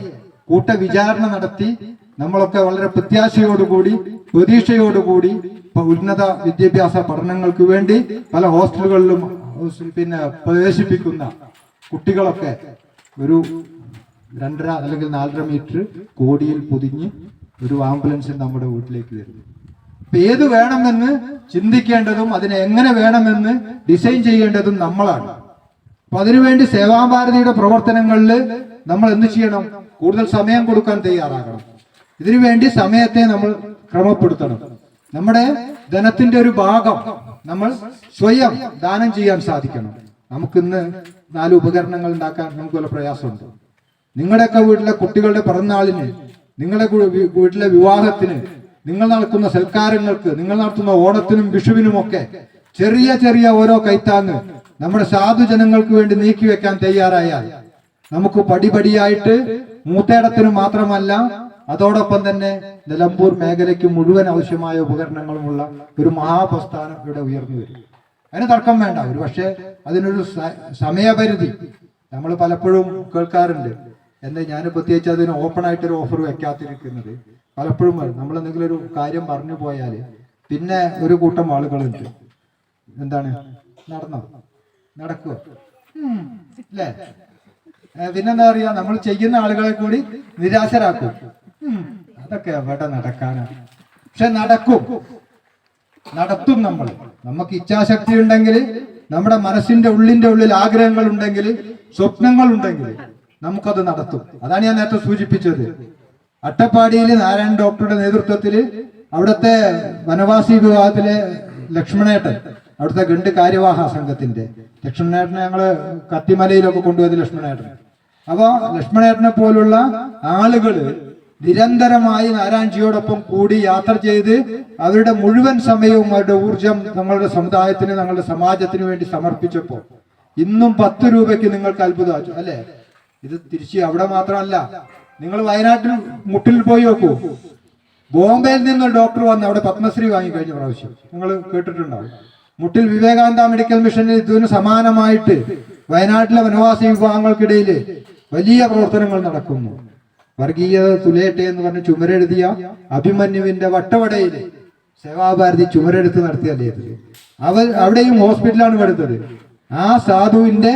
കൂട്ടവിചാരണ നടത്തി നമ്മളൊക്കെ വളരെ പ്രത്യാശയോടുകൂടി പ്രതീക്ഷയോടുകൂടി ഉന്നത വിദ്യാഭ്യാസ പഠനങ്ങൾക്ക് വേണ്ടി പല ഹോസ്റ്റലുകളിലും പ്രവേശിപ്പിക്കുന്ന കുട്ടികളൊക്കെ ഒരു 2.5 അല്ലെങ്കിൽ 4.5 മീറ്റർ കോടിയിൽ പൊതിഞ്ഞ് ഒരു ആംബുലൻസിൽ നമ്മുടെ വീട്ടിലേക്ക് വരുന്നു. അപ്പൊ ഏത് വേണമെന്ന് ചിന്തിക്കേണ്ടതും അതിനെ എങ്ങനെ വേണമെന്ന് ഡിസൈൻ ചെയ്യേണ്ടതും നമ്മളാണ്. അപ്പൊ അതിനുവേണ്ടി സേവാഭാരതിയുടെ പ്രവർത്തനങ്ങളിൽ നമ്മൾ എന്ത് ചെയ്യണം? കൂടുതൽ സമയം കൊടുക്കാൻ തയ്യാറാകണം. ഇതിനുവേണ്ടി സമയത്തെ നമ്മൾ ക്രമപ്പെടുത്തണം. നമ്മുടെ ധനത്തിന്റെ ഒരു ഭാഗം നമ്മൾ സ്വയം ദാനം ചെയ്യാൻ സാധിക്കണം. നമുക്കിന്ന് 4 ഉപകരണങ്ങൾ ഉണ്ടാക്കാൻ നമുക്ക് വല്ല പ്രയാസമുണ്ട്. നിങ്ങളുടെയൊക്കെ വീട്ടിലെ കുട്ടികളുടെ പിറന്നാളിന്, നിങ്ങളുടെ വീട്ടിലെ വിവാഹത്തിന്, നിങ്ങൾ നടത്തുന്ന സൽക്കാരങ്ങൾക്ക്, നിങ്ങൾ നടത്തുന്ന ഓണത്തിനും വിഷുവിനുമൊക്കെ ചെറിയ ചെറിയ ഓരോ കൈത്താങ്ങ് നമ്മുടെ സാധുജനങ്ങൾക്ക് വേണ്ടി നീക്കിവെക്കാൻ തയ്യാറായാൽ നമുക്ക് പടിപടിയായിട്ട് മൂത്തേടത്തിന് മാത്രമല്ല അതോടൊപ്പം തന്നെ നിലമ്പൂർ മേഖലയ്ക്ക് മുഴുവൻ ആവശ്യമായ ഉപകരണങ്ങളുമുള്ള ഒരു മഹാപ്രസ്ഥാനം ഇവിടെ ഉയർന്നു വരും. അതിന് തർക്കം വേണ്ട. ഒരു പക്ഷേ അതിനൊരു സമയപരിധി നമ്മൾ പലപ്പോഴും കേൾക്കാറുണ്ട്. എന്താ ഞാൻ പ്രത്യേകിച്ച് അതിന് ഓപ്പൺ ആയിട്ടൊരു ഓഫർ വെക്കാതിരിക്കുന്നത്, പലപ്പോഴും നമ്മൾ എന്തെങ്കിലും ഒരു കാര്യം പറഞ്ഞു പോയാൽ പിന്നെ ഒരു കൂട്ടം ആളുകളുണ്ട്, എന്താണ് നടക്കുക അല്ലേ, പിന്നെന്താ പറയാ, നമ്മൾ ചെയ്യുന്ന ആളുകളെ കൂടി നിരാശരാക്കും. അതൊക്കെ എവിടെ നടക്കാനാണ്? പക്ഷെ നടത്തും നമ്മൾ. നമുക്ക് ഇച്ഛാശക്തി ഉണ്ടെങ്കിൽ, നമ്മുടെ മനസ്സിന്റെ ഉള്ളിൽ ആഗ്രഹങ്ങൾ ഉണ്ടെങ്കിൽ, സ്വപ്നങ്ങൾ ഉണ്ടെങ്കിൽ നമുക്കത് നടത്തും. അതാണ് ഞാൻ നേരത്തെ സൂചിപ്പിച്ചത്. അട്ടപ്പാടിയിൽ നാരായണൻ ഡോക്ടറുടെ നേതൃത്വത്തിൽ അവിടുത്തെ വനവാസി വിഭാഗത്തിലെ ലക്ഷ്മണേട്ടൻ, അവിടുത്തെ ഗണ്ട് കാര്യവാഹ സംഘത്തിന്റെ ലക്ഷ്മണേട്ടനെ ഞങ്ങള് കത്തിമലയിലൊക്കെ കൊണ്ടുപോയത് ലക്ഷ്മണേട്ടൻ. അപ്പൊ ലക്ഷ്മണേട്ടനെ പോലുള്ള ആളുകള് നിരന്തരമായി നാരായൺജിയോടൊപ്പം കൂടി യാത്ര ചെയ്ത് അവരുടെ മുഴുവൻ സമയവും അവരുടെ ഊർജം ഞങ്ങളുടെ സമുദായത്തിന്, ഞങ്ങളുടെ സമാജത്തിന് വേണ്ടി സമർപ്പിച്ചപ്പോ ഇന്നും 10 രൂപയ്ക്ക് നിങ്ങൾക്ക് അത്ഭുതം അല്ലെ. ഇത് തിരിച്ച് അവിടെ മാത്രമല്ല, നിങ്ങൾ വയനാട്ടിൽ മുട്ടിൽ പോയി നോക്കൂ. ബോംബെയിൽ നിന്നൊരു ഡോക്ടർ വന്ന് അവിടെ പത്മശ്രീ വാങ്ങി കഴിഞ്ഞ പ്രാവശ്യം, നിങ്ങൾ കേട്ടിട്ടുണ്ടാവും. മുട്ടിൽ വിവേകാനന്ദ മെഡിക്കൽ മിഷനിൽ ഇതിന് സമാനമായിട്ട് വയനാട്ടിലെ വനവാസി വിഭാഗങ്ങൾക്കിടയിൽ വലിയ പ്രവർത്തനങ്ങൾ നടക്കുന്നു. വർഗീയത തുലയട്ടെ എന്ന് പറഞ്ഞ് ചുമരെഴുതിയ അഭിമന്യുവിന്റെ വട്ടവടയിൽ സേവാഭാരതി ചുമരെടുത്ത് നടത്തിയല്ലേ ഇത്. അവിടെയും ഹോസ്പിറ്റലാണ് എടുത്തത്. ആ സാധുവിന്റെ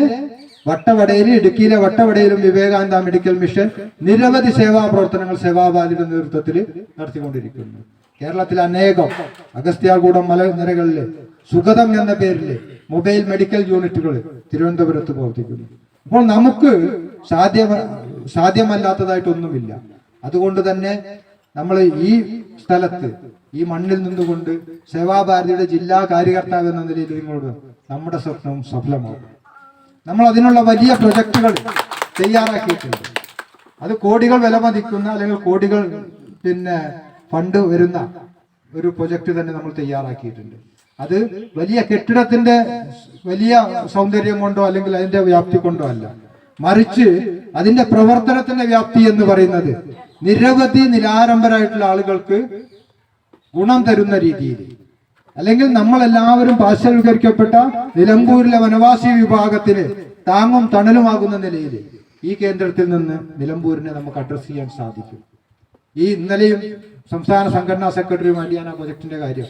വട്ടവടയിൽ, ഇടുക്കിയിലെ വട്ടവടയിലും വിവേകാനന്ദ മെഡിക്കൽ മിഷൻ നിരവധി സേവാ പ്രവർത്തനങ്ങൾ സേവാഭാരതിയുടെ നേതൃത്വത്തിൽ നടത്തിക്കൊണ്ടിരിക്കുന്നു. കേരളത്തിൽ അനേകം അഗസ്ത്യാർകൂടം മലനിരകളിൽ സുഗതം എന്ന പേരിൽ മൊബൈൽ മെഡിക്കൽ യൂണിറ്റുകൾ തിരുവനന്തപുരത്ത് പ്രവർത്തിക്കുന്നു. അപ്പോൾ നമുക്ക് സാധ്യമല്ലാത്തതായിട്ടൊന്നുമില്ല. അതുകൊണ്ട് തന്നെ നമ്മൾ ഈ സ്ഥലത്ത്, ഈ മണ്ണിൽ നിന്നുകൊണ്ട് സേവാഭാരതിയുടെ ജില്ലാ കാര്യകർത്താവ് എന്ന നിലയിൽ നിങ്ങളോട് നമ്മുടെ സ്വപ്നവും സഫലമാകും. നമ്മൾ അതിനുള്ള വലിയ പ്രൊജക്ടുകൾ തയ്യാറാക്കിയിട്ടുണ്ട്. അത് കോടികൾ വിലമതിക്കുന്ന, അല്ലെങ്കിൽ കോടികൾ ഫണ്ട് വരുന്ന ഒരു പ്രൊജക്ട് തന്നെ നമ്മൾ തയ്യാറാക്കിയിട്ടുണ്ട്. അത് വലിയ കെട്ടിടത്തിന്റെ വലിയ സൗന്ദര്യം കൊണ്ടോ അല്ലെങ്കിൽ അതിന്റെ വ്യാപ്തി കൊണ്ടോ അല്ല, മറിച്ച് അതിന്റെ പ്രവർത്തനത്തിന്റെ വ്യാപ്തി എന്ന് പറയുന്നത് നിരവധി നിരാരംഭരായിട്ടുള്ള ആളുകൾക്ക് ഗുണം തരുന്ന രീതിയിൽ, അല്ലെങ്കിൽ നമ്മളെല്ലാവരും പാർശ്വവൽക്കരിക്കപ്പെട്ട നിലമ്പൂരിലെ വനവാസി വിഭാഗത്തിന് താങ്ങും തണലുമാകുന്ന നിലയിൽ ഈ കേന്ദ്രത്തിൽ നിന്ന് നിലമ്പൂരിനെ നമുക്ക് അഡ്രസ് ചെയ്യാൻ സാധിക്കും. ഈ ഇന്നലെയും സംസ്ഥാന സംഘടനാ സെക്രട്ടറിയുമായിട്ട് ഞാൻ ആ പ്രൊജക്ടിന്റെ കാര്യം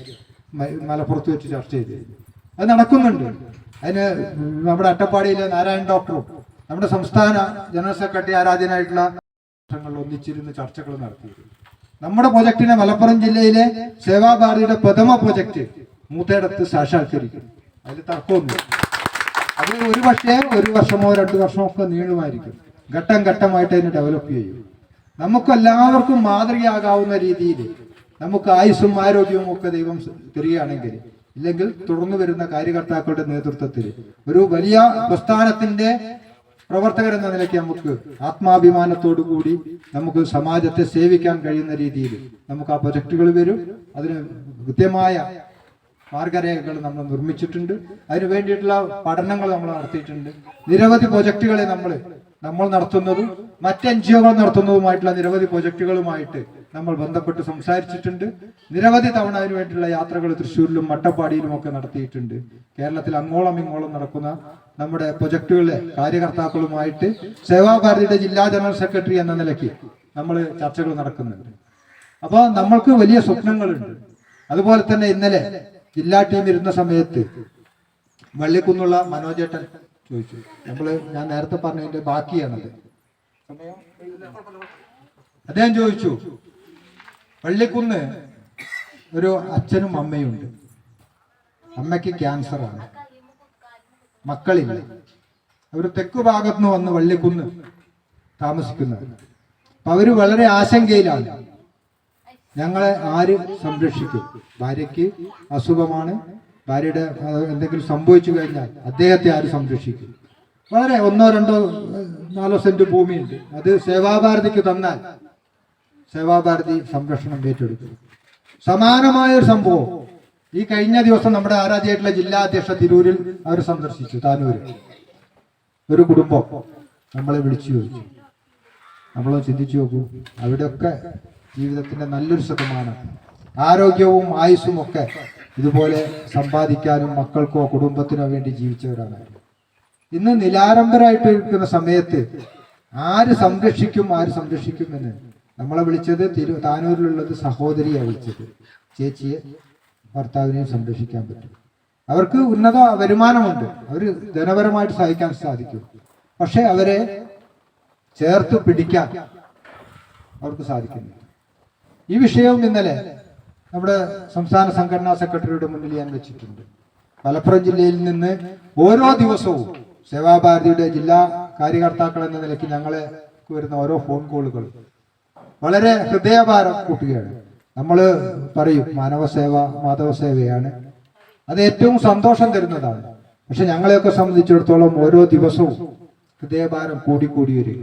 മലപ്പുറത്ത് വെച്ച് ചർച്ച ചെയ്തു. അത് നടക്കുന്നുണ്ട്. അതിന് നമ്മുടെ അട്ടപ്പാടിയിലെ നാരായണൻ ഡോക്ടറും നമ്മുടെ സംസ്ഥാന ജനറൽ സെക്രട്ടറി ആരാധ്യനായിട്ടുള്ള ഒന്നിച്ചിരുന്ന് ചർച്ചകൾ നടത്തിയിരുന്നു. നമ്മുടെ പ്രൊജക്ടിനെ മലപ്പുറം ജില്ലയിലെ സേവാഭാരതിയുടെ പ്രഥമ പ്രൊജക്ട് മൂത്തേടത്ത് സാക്ഷാത്കരിക്കും. അതിൽ തർക്കമൊന്നുമില്ല. അത് ഒരു പക്ഷേ 1 വർഷമോ 2 വർഷമോ ഒക്കെ നീളുമായിരിക്കും. ഘട്ടം ഘട്ടമായിട്ട് അതിനെ ഡെവലപ്പ് ചെയ്യും. നമുക്കെല്ലാവർക്കും മാതൃകയാകാവുന്ന രീതിയിൽ നമുക്ക് ആയുസ്സും ആരോഗ്യവും ഒക്കെ ദൈവം തരികയാണെങ്കിൽ, ഇല്ലെങ്കിൽ തുടർന്നു വരുന്ന കാര്യകർത്താക്കളുടെ നേതൃത്വത്തിൽ ഒരു വലിയ പ്രസ്ഥാനത്തിന്റെ പ്രവർത്തകരെന്ന നിലയ്ക്ക് നമുക്ക് ആത്മാഭിമാനത്തോടു കൂടി നമുക്ക് സമാജത്തെ സേവിക്കാൻ കഴിയുന്ന രീതിയിൽ നമുക്ക് ആ പ്രൊജക്ടുകൾ വരും. അതിന് കൃത്യമായ മാർഗരേഖകൾ നമ്മൾ നിർമ്മിച്ചിട്ടുണ്ട്. അതിനു വേണ്ടിയിട്ടുള്ള പഠനങ്ങൾ നമ്മൾ നടത്തിയിട്ടുണ്ട്. നിരവധി പ്രൊജക്ടുകളെ നമ്മൾ നടത്തുന്നതും മറ്റ് NGO നടത്തുന്നതുമായിട്ടുള്ള നിരവധി പ്രൊജക്ടുകളുമായിട്ട് നമ്മൾ ബന്ധപ്പെട്ട് സംസാരിച്ചിട്ടുണ്ട്. നിരവധി തവണ അതിനു വേണ്ടിയുള്ള യാത്രകൾ തൃശ്ശൂരിലും അട്ടപ്പാടിയിലും ഒക്കെ നടത്തിയിട്ടുണ്ട്. കേരളത്തിൽ അങ്ങോളം ഇങ്ങോളം നടക്കുന്ന നമ്മുടെ പ്രൊജക്ടുകളിലെ കാര്യകർത്താക്കളുമായിട്ട് സേവാഭാരതിയുടെ ജില്ലാ ജനറൽ സെക്രട്ടറി എന്ന നിലയ്ക്ക് നമ്മൾ ചർച്ചകൾ നടക്കുന്നുണ്ട്. അപ്പോൾ നമ്മൾക്ക് വലിയ സ്വപ്നങ്ങളുണ്ട്. അതുപോലെ തന്നെ ഇന്നലെ ജില്ലാ ടീം ഇരുന്ന സമയത്ത് വള്ളിക്കുന്നുള്ള മനോജേട്ടൻ ചോദിച്ചു, ഞാൻ നേരത്തെ പറഞ്ഞതിന്റെ ബാക്കിയാണത്. അദ്ദേഹം ചോദിച്ചു, വള്ളിക്കുന്ന് ഒരു അച്ഛനും അമ്മയുണ്ട്. അമ്മയ്ക്ക് ക്യാൻസറാണ്, മക്കളില്ല. അവർ തെക്കു ഭാഗത്ത് നിന്ന് വന്ന് വള്ളിക്കുന്ന് താമസിക്കുന്നത്. അപ്പൊ അവര് വളരെ ആശങ്കയിലാണ്. ഞങ്ങളെ ആര് സംരക്ഷിക്കും? ഭാര്യയ്ക്ക് അസുഖമാണ്. ഭാര്യയുടെ എന്തെങ്കിലും സംഭവിച്ചു കഴിഞ്ഞാൽ അദ്ദേഹത്തെ ആര് സംരക്ഷിക്കും? വളരെ 1, 2, 4 സെന്റ് ഭൂമിയുണ്ട്. അത് സേവാഭാരതിക്ക് തന്നാൽ സേവാഭാരതി സംരക്ഷണം ഏറ്റെടുക്കും. സമാനമായ ഒരു സംഭവം ഈ കഴിഞ്ഞ ദിവസം നമ്മുടെ ആരാധ്യമായിട്ടുള്ള ജില്ലാ അധ്യക്ഷ തിരൂരിൽ അവർ സന്ദർശിച്ചു. താനൂര് ഒരു കുടുംബം നമ്മളെ വിളിച്ചു ചോദിച്ചു. നമ്മൾ ചിന്തിച്ചു നോക്കൂ, അവിടെയൊക്കെ ജീവിതത്തിന്റെ നല്ലൊരു ശതമാനം ആരോഗ്യവും ആയുസ്സും ഒക്കെ ഇതുപോലെ സമ്പാദിക്കാനും മക്കൾക്കോ കുടുംബത്തിനോ വേണ്ടി ജീവിച്ചവരാണ്. ഇന്ന് നിലാരംഭരായിട്ട് ഇരിക്കുന്ന സമയത്ത് ആര് സംരക്ഷിക്കും എന്ന് നമ്മളെ വിളിച്ചത് താനൂരിലുള്ളത് സഹോദരിയാണ് വിളിച്ചത്. ചേച്ചിയെ ഭർത്താവിനെയും സംരക്ഷിക്കാൻ പറ്റും. അവർക്ക് ഉന്നത വരുമാനമുണ്ട്, അവർ ധനപരമായിട്ട് സഹായിക്കാൻ സാധിക്കും. പക്ഷെ അവരെ ചേർത്ത് പിടിക്കാൻ അവർക്ക് സാധിക്കുന്നില്ല. ഈ വിഷയവും ഇന്നലെ നമ്മുടെ സംസ്ഥാന സംഘടനാ സെക്രട്ടറിയുടെ മുന്നിൽ ഞാൻ വെച്ചിട്ടുണ്ട്. മലപ്പുറം ജില്ലയിൽ നിന്ന് ഓരോ ദിവസവും സേവാഭാരതിയുടെ ജില്ലാ കാര്യകർത്താക്കൾ എന്ന നിലയ്ക്ക് ഞങ്ങളെ വരുന്ന ഓരോ ഫോൺ കോളുകൾ വളരെ ഹൃദയഭാരം കൂട്ടുകയാണ്. നമ്മൾ പറയും മാനവസേവ മാധവസേവയാണ്, അത് ഏറ്റവും സന്തോഷം തരുന്നതാണ്. പക്ഷെ ഞങ്ങളെയൊക്കെ സംബന്ധിച്ചിടത്തോളം ഓരോ ദിവസവും ഹൃദയഭാരം കൂടിക്കൂടി വരിക.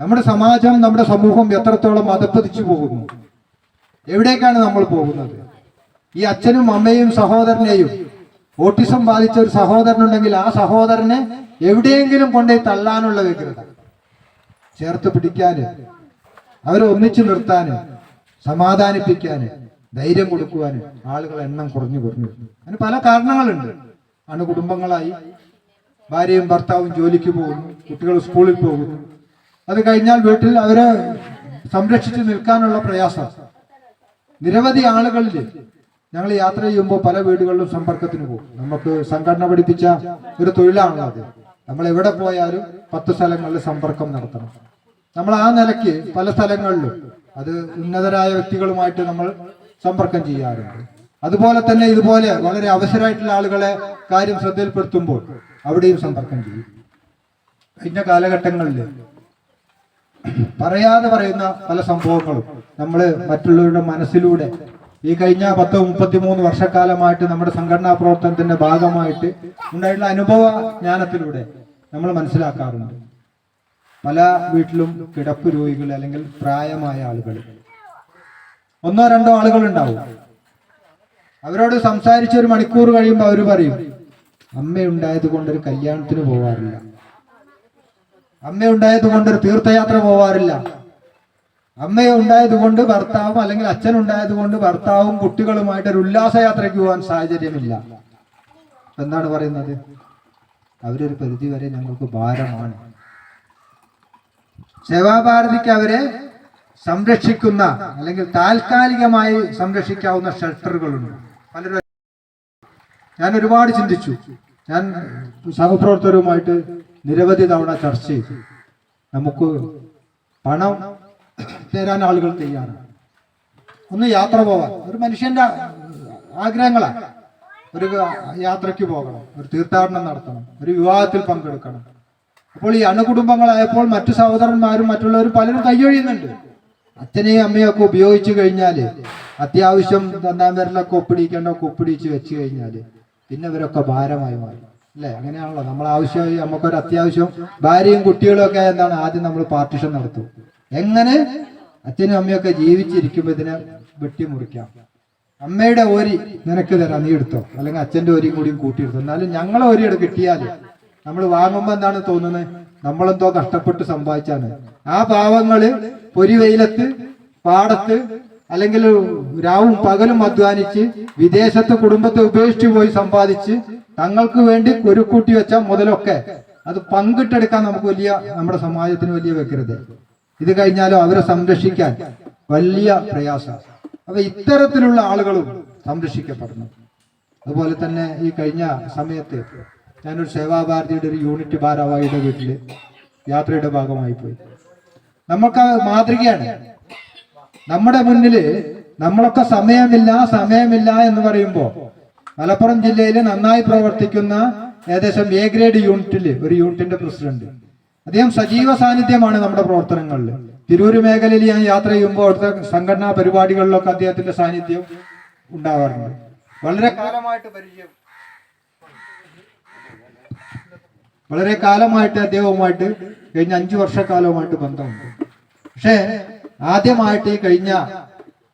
നമ്മുടെ സമാജം, നമ്മുടെ സമൂഹം എത്രത്തോളം അധപ്പതിച്ചു പോകുന്നു, എവിടേക്കാണ് നമ്മൾ പോകുന്നത്? ഈ അച്ഛനും അമ്മയും സഹോദരനെയും, ഓട്ടിസം ബാധിച്ച ഒരു സഹോദരനുണ്ടെങ്കിൽ ആ സഹോദരനെ എവിടെയെങ്കിലും കൊണ്ടുപോയി തള്ളാനുള്ള വ്യഗ്രത, ചേർത്ത് പിടിക്കാന്, അവരെ ഒന്നിച്ചു നിർത്താന്, സമാധാനിപ്പിക്കാന്, ധൈര്യം കൊടുക്കുവാന് ആളുകൾ എണ്ണം കുറഞ്ഞു. അതിന് പല കാരണങ്ങളുണ്ട്. അണുകുടുംബങ്ങളായി ഭാര്യയും ഭർത്താവും ജോലിക്ക് പോകുന്നു, കുട്ടികൾ സ്കൂളിൽ പോകുന്നു. അത് കഴിഞ്ഞാൽ വീട്ടിൽ അവരെ സംരക്ഷിച്ച് നിൽക്കാനുള്ള പ്രയാസം. നിരവധി ആളുകളിൽ ഞങ്ങൾ യാത്ര ചെയ്യുമ്പോൾ പല വീടുകളിലും സമ്പർക്കത്തിന് പോകും. നമുക്ക് സംഘടന പഠിപ്പിച്ച ഒരു തൊഴിലാണല്ലോ അത്. നമ്മൾ എവിടെ പോയാലും 10 സ്ഥലങ്ങളിൽ സമ്പർക്കം നടത്തണം. നമ്മൾ ആ നിലയ്ക്ക് പല സ്ഥലങ്ങളിലും അത് ഉന്നതരായ വ്യക്തികളുമായിട്ട് നമ്മൾ സമ്പർക്കം ചെയ്യാറുണ്ട്. അതുപോലെ തന്നെ ഇതുപോലെ വളരെ അവസരമായിട്ടുള്ള ആളുകളെ കാര്യം ശ്രദ്ധയിൽപ്പെടുത്തുമ്പോൾ അവിടെയും സമ്പർക്കം ചെയ്യും. കഴിഞ്ഞ കാലഘട്ടങ്ങളിൽ പറയാതെ പറയുന്ന പല സംഭവങ്ങളും നമ്മൾ മറ്റുള്ളവരുടെ മനസ്സിലൂടെ ഈ കഴിഞ്ഞ 10-33 വർഷക്കാലമായിട്ട് നമ്മുടെ സംഘടനാ പ്രവർത്തനത്തിന്റെ ഭാഗമായിട്ട് ഉണ്ടായിട്ടുള്ള അനുഭവ ജ്ഞാനത്തിലൂടെ നമ്മൾ മനസ്സിലാക്കാറുണ്ട്. പല വീട്ടിലും കിടപ്പ് രോഗികൾ അല്ലെങ്കിൽ പ്രായമായ ആളുകൾ, 1-2 ആളുകൾ ഉണ്ടാവും. അവരോട് സംസാരിച്ച് 1 മണിക്കൂർ കഴിയുമ്പോൾ അവർ പറയും, അമ്മയുണ്ടായത് കൊണ്ടൊരു കല്യാണത്തിന് പോവാറില്ല, അമ്മയുണ്ടായത് കൊണ്ടൊരു തീർത്ഥയാത്ര പോവാറില്ല, അമ്മയുണ്ടായത് കൊണ്ട് ഭർത്താവും അല്ലെങ്കിൽ അച്ഛനുണ്ടായത് കൊണ്ട് ഭർത്താവും കുട്ടികളുമായിട്ട് ഒരു ഉല്ലാസയാത്രയ്ക്ക് പോകാൻ സാഹചര്യമില്ല. എന്താണ് പറയുന്നത്? അവരൊരു പരിധി വരെ ഞങ്ങൾക്ക് ഭാരമാണ്. സേവാഭാരതിക്ക് അവരെ സംരക്ഷിക്കുന്ന അല്ലെങ്കിൽ താൽക്കാലികമായി സംരക്ഷിക്കാവുന്ന ഷെൽട്ടറുകളുണ്ട്. പലരും ഞാൻ ഒരുപാട് ചിന്തിച്ചു. ഞാൻ സഹപ്രവർത്തകരുമായിട്ട് നിരവധി തവണ ചർച്ച ചെയ്തു. നമുക്ക് പണം തരാൻ ആളുകൾ തയ്യാറാണ്. ഒന്ന് യാത്ര പോവാൻ, ഒരു മനുഷ്യന്റെ ആഗ്രഹങ്ങളാണ്. ഒരു യാത്രയ്ക്ക് പോകണം, ഒരു തീർത്ഥാടനം നടത്തണം, ഒരു വിവാഹത്തിൽ പങ്കെടുക്കണം. അപ്പോൾ ഈ അണുകുടുംബങ്ങളായപ്പോൾ മറ്റു സഹോദരന്മാരും മറ്റുള്ളവരും പലരും കൈയൊഴിയുന്നുണ്ട്. അച്ഛനെയും അമ്മയും ഒക്കെ ഉപയോഗിച്ചു കഴിഞ്ഞാല്, അത്യാവശ്യം 2ാം വിരലൊക്കെ ഒപ്പിടിച്ച് വെച്ച് കഴിഞ്ഞാല് പിന്നെ ഇവരൊക്കെ ഭാരമായി മാറും. അല്ലെ? അങ്ങനെയാണല്ലോ. നമ്മൾ ആവശ്യമായി നമുക്കൊരു അത്യാവശ്യം ഭാര്യയും കുട്ടികളും ഒക്കെ എന്താണ് ആദ്യം നമ്മൾ പാർട്ടിഷൻ നടത്തും. എങ്ങനെ അച്ഛനും അമ്മയൊക്കെ ജീവിച്ചിരിക്കുമ്പോൾ ഇതിനെ വെട്ടിമുറിക്കാം. അമ്മയുടെ ഓരി നിനക്ക് തരാം, നീ എടുത്തോ, അല്ലെങ്കിൽ അച്ഛന്റെ ഓരിയും കൂടിയും കൂട്ടിയെടുത്തോ. എന്നാലും ഞങ്ങളെ ഓരി കിട്ടിയാല് നമ്മൾ വാങ്ങുമ്പോ എന്താണ് തോന്നുന്നത്? നമ്മളെന്തോ കഷ്ടപ്പെട്ട് സമ്പാദിച്ചാണ്. ആ പാവങ്ങള് പൊരിവെയിലത്ത് പാടത്ത് അല്ലെങ്കിൽ രാവും പകലും അധ്വാനിച്ച് വിദേശത്ത് കുടുംബത്തെ ഉപേക്ഷിച്ചു പോയി സമ്പാദിച്ച് തങ്ങൾക്ക് വേണ്ടി കുരുക്കൂട്ടി വെച്ച മുതലൊക്കെ അത് പങ്കിട്ടെടുക്കാൻ നമുക്ക് നമ്മുടെ സമാജത്തിന് വലിയ വ്യഗ്രത. ഇത് കഴിഞ്ഞാലും അവരെ സംരക്ഷിക്കാൻ വലിയ പ്രയാസം. അപ്പൊ ഇത്തരത്തിലുള്ള ആളുകളും സംരക്ഷിക്കപ്പെടണം. അതുപോലെ തന്നെ ഈ കഴിഞ്ഞ സമയത്ത് ഞാനൊരു സേവാഭാരതിയുടെ ഒരു യൂണിറ്റ് ഭാരവാഹിയുടെ വീട്ടില് യാത്രയുടെ ഭാഗമായി പോയി. നമുക്ക് മാതൃകയാണ്. നമ്മുടെ മുന്നില് നമ്മളൊക്കെ സമയമില്ല എന്ന് പറയുമ്പോ മലപ്പുറം ജില്ലയിൽ നന്നായി പ്രവർത്തിക്കുന്ന ഏകദേശം A ഗ്രേഡ് യൂണിറ്റില് ഒരു യൂണിറ്റിന്റെ പ്രസിഡന്റ്, അദ്ദേഹം സജീവ സാന്നിധ്യമാണ് നമ്മുടെ പ്രവർത്തനങ്ങളിൽ. തിരൂര് മേഖലയിൽ ഞാൻ യാത്ര ചെയ്യുമ്പോൾ അവിടുത്തെ സംഘടനാ പരിപാടികളിലൊക്കെ അദ്ദേഹത്തിന്റെ സാന്നിധ്യം ഉണ്ടാവാറുണ്ട്. വളരെ കാലമായിട്ട് അദ്ദേഹവുമായിട്ട് കഴിഞ്ഞ 5 വർഷക്കാലവുമായിട്ട് ബന്ധമുണ്ട്. പക്ഷേ ആദ്യമായിട്ട് ഈ കഴിഞ്ഞ